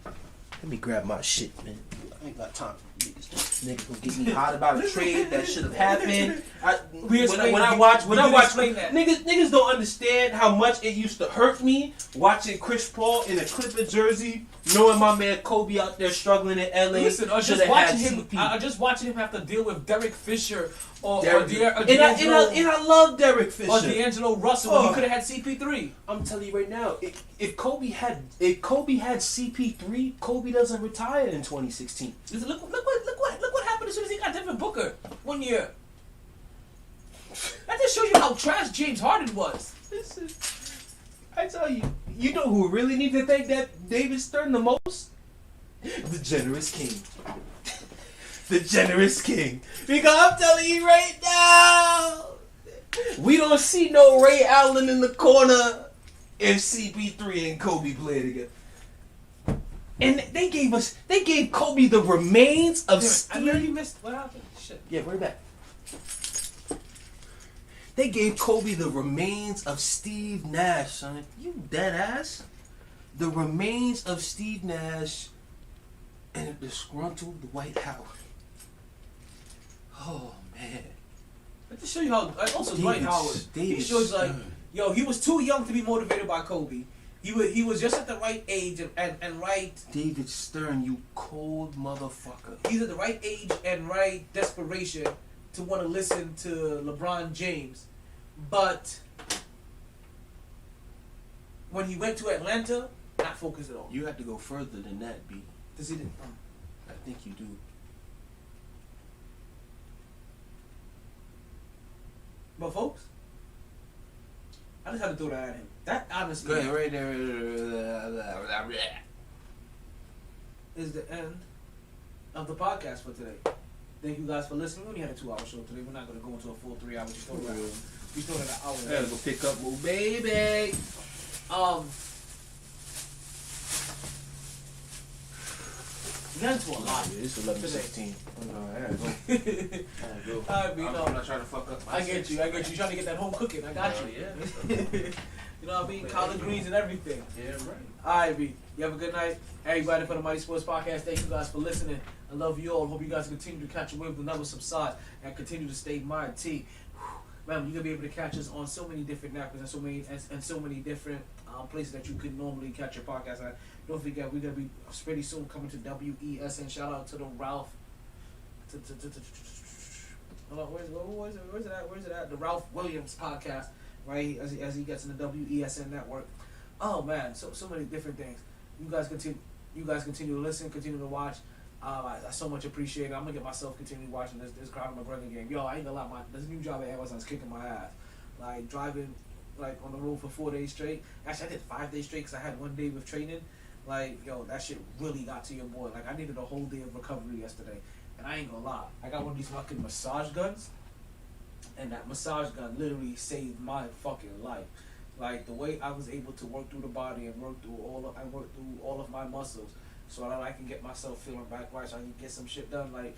Speaker 4: Let me grab my shit, man. I ain't got time for niggas. Niggas gonna get me hot about a trade that should have happened. When I watch,
Speaker 3: that.
Speaker 4: niggas don't understand how much it used to hurt me watching Chris Paul in a Clipper jersey, knowing my man Kobe out there struggling in LA.
Speaker 3: Listen, I
Speaker 4: should have had CP.
Speaker 3: just watching him have to deal with Derek Fisher or
Speaker 4: I love Derek Fisher.
Speaker 3: or D'Angelo Russell when he could have had CP3.
Speaker 4: I'm telling you right now, if Kobe had CP3, Kobe doesn't retire in 2016.
Speaker 3: Listen, look what happened as soon as he got Devin Booker 1 year. That just shows you how trash James Harden was.
Speaker 4: Listen, I tell you, you know who really needs to thank that David Stern the most? The generous king. The generous king. Because I'm telling you right now, we don't see no Ray Allen in the corner if CP3 and Kobe played together. And they gave Kobe the remains of
Speaker 3: I already missed. What happened? Shit.
Speaker 4: Yeah, bring it back. They gave Kobe the remains of Steve Nash, son. You dead ass? The remains of Steve Nash in a disgruntled Dwight Howard. Oh man.
Speaker 3: Let me show you how. Also, Dwight Howard. He shows like, yo, he was too young to be motivated by Kobe. He was just at the right age and right.
Speaker 4: David Stern, you cold motherfucker.
Speaker 3: He's at the right age and right desperation to want to listen to LeBron James, but when he went to Atlanta, not focused at all.
Speaker 4: You have to go further than that, B.
Speaker 3: Does he?
Speaker 4: I think you do.
Speaker 3: But folks, I just had to throw that at him. That honestly
Speaker 4: Go ahead, right there.
Speaker 3: is the end of the podcast for today. Thank you guys for listening. We only had a 2-hour show today. We're not going to go into a full 3 hours. We started an hour.
Speaker 4: I gotta go pick up little baby.
Speaker 3: We got into a lot.
Speaker 4: Yeah, it's 11:16. I gotta go.
Speaker 3: Alright, B,
Speaker 4: I'm
Speaker 3: no.
Speaker 4: not trying to fuck up my
Speaker 3: I get you. You're trying to get that home cooking. I got you.
Speaker 4: Yeah.
Speaker 3: You know what I mean? Collard greens and everything.
Speaker 4: Yeah, right.
Speaker 3: Alright, B. You have a good night. Everybody for the MyT Sports Podcast, thank you guys for listening. I love you all. Hope you guys continue to catch a wave, never subside, and continue to stay MyT. Man, you're gonna be able to catch us on so many different networks and so many different places that you could normally catch your podcast at. Don't forget, we're gonna be pretty soon coming to WESN. Shout out to the Ralph. Hold on, where's it at? The Ralph Williams podcast, right? As he gets in the WESN network. Oh man, so many different things. You guys continue to listen, continue to watch. I so much appreciate it. I'm gonna get myself continuing watching this Conor McGregor game. Yo, I ain't gonna lie, this new job at Amazon's kicking my ass. Like driving, like on the road for 4 days straight. Actually, I did 5 days straight because I had 1 day with training. Like, yo, that shit really got to your boy. Like, I needed a whole day of recovery yesterday, and I ain't gonna lie. I got one of these fucking massage guns, and that massage gun literally saved my fucking life. Like the way I was able to work through the body and work through all of my muscles, so that I can get myself feeling back right, so I can get some shit done. Like,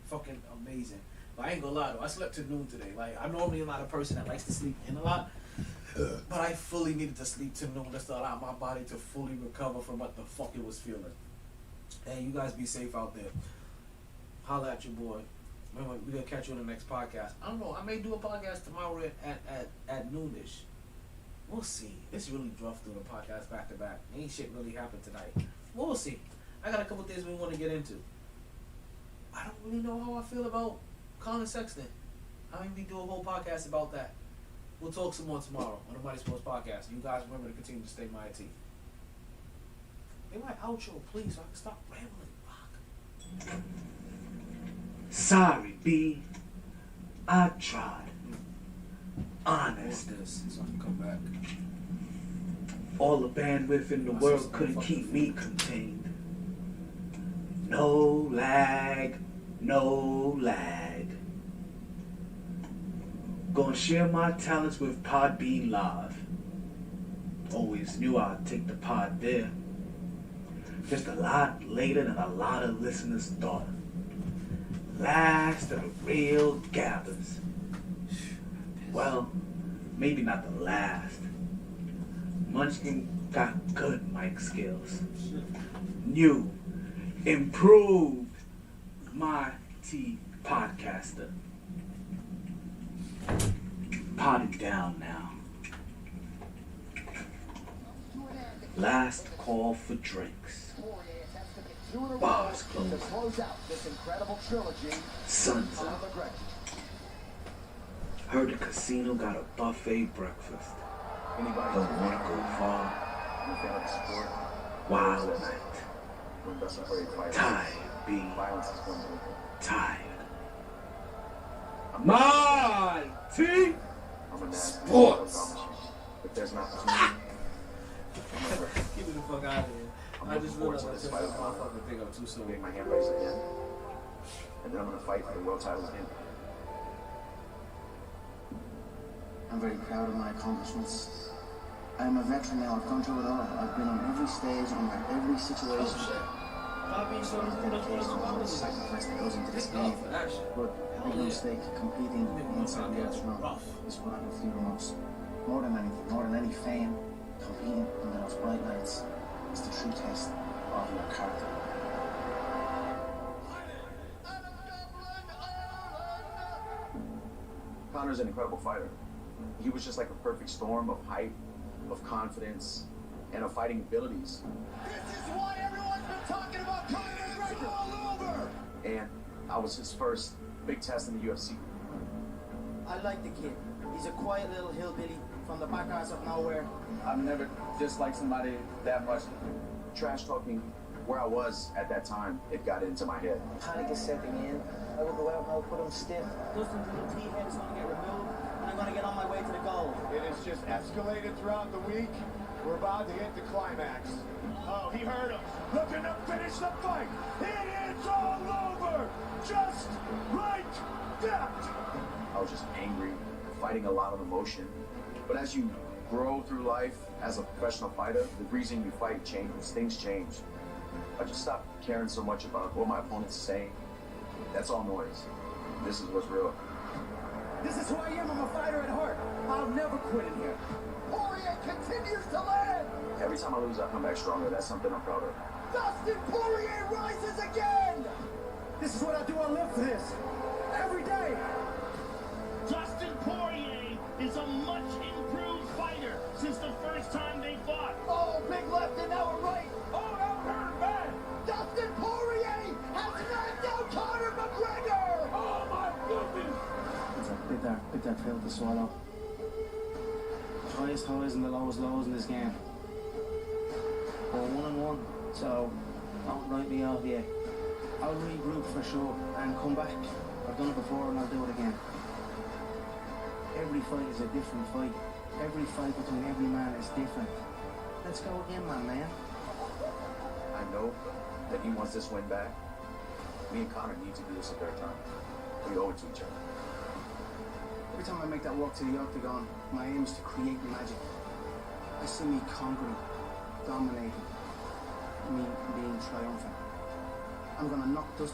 Speaker 3: fucking amazing. But I ain't gonna lie though, I slept till noon today. Like, I'm normally not a person that likes to sleep in a lot, but I fully needed to sleep till noon just to allow my body to fully recover from what the fuck it was feeling. And you guys be safe out there. Holla at your boy. Remember, we're gonna catch you on the next podcast. I don't know, I may do a podcast tomorrow at noonish. We'll see. It's really rough doing a podcast back to back. Ain't shit really happened tonight. We'll see. I got a couple things we want to get into. I don't really know how I feel about Colin Sexton. I mean, we do a whole podcast about that. We'll talk some more tomorrow on the MyT Sports Podcast. You guys remember to continue to stay MyT. Hey, my outro, please, so I can stop rambling. Fuck.
Speaker 1: Sorry, B. I tried. Honest.
Speaker 3: This, so I can come back.
Speaker 1: All the bandwidth in the world couldn't keep me contained. No lag, no lag. Gonna share my talents with Podbean Live. Always knew I'd take the pod there. Just a lot later than a lot of listeners thought. Last of the real gathers. Well, maybe not the last. Munchkin got good mic skills. New, improved MyT Podcaster. Potted down now. Last call for drinks. Bars closed. Sun's up. Heard the casino got a buffet breakfast. Don't wanna go far. Wild night. Tired, B. Tired. MyT Sports.
Speaker 3: Get me the fuck out of here. I just realized I said that motherfucking thing up too soon.
Speaker 6: Make my hand raise again. And then I'm gonna fight for the world title again.
Speaker 8: I'm very proud of my accomplishments. I'm a veteran now. I've gone through it all. I've been on every stage, under every situation. The sacrifice that goes into this game. But make no mistake, competing inside the octagon is what I can feel the most. More than anything, more than any fame, competing under those bright lights is the true test of your character.
Speaker 9: Conor's an incredible fighter. He was just like a perfect storm of height, of confidence, and of fighting abilities.
Speaker 10: This is what everyone's been talking about, Conor McGregor all over!
Speaker 9: And I was his first big test in the UFC.
Speaker 8: I like the kid. He's a quiet little hillbilly from the back arse of nowhere.
Speaker 9: I've never disliked somebody that much. Trash talking where I was at that time, it got into my head.
Speaker 8: Panic is setting in. I will go out and I'll put him stiff. Dustin's little T-head is going to get removed, and I'm going to get on my way to the goal.
Speaker 10: It has just escalated throughout the week. We're about to hit the climax. Oh, he heard him. Looking to finish the fight. It is all over. Just like that.
Speaker 9: I was just angry, fighting a lot of emotion. But as you grow through life as a professional fighter, the reason you fight changes, things change. I just stopped caring so much about what my opponent's saying. That's all noise. This is what's real.
Speaker 8: This is who I am. I'm a fighter at heart. I'll never quit in here.
Speaker 10: Poirier continues to land.
Speaker 9: Every time I lose, I come back stronger. That's something I'm proud of.
Speaker 10: Dustin Poirier rises again.
Speaker 8: This is what I do. I live for this. Every day.
Speaker 11: Dustin Poirier is a much improved fighter since the first time they fought.
Speaker 10: Oh, big left and now a right. Oh, that hurt bad. Dustin Poirier has knocked out Conor McGregor. Oh, my goodness.
Speaker 8: It's a bitter pill to swallow. The highest highs and the lowest lows in this game. We're 1-1, so don't write me off yet. I'll regroup for sure and come back. I've done it before and I'll do it again. Every fight is a different fight. Every fight between every man is different. Let's go again, my man.
Speaker 9: I know that he wants this win back. Me and Conor need to do this a third time. We owe it to each other.
Speaker 8: Every time I make that walk to the octagon, my aim is to create magic. I see me conquering, dominating, me being triumphant. I'm gonna knock Dustin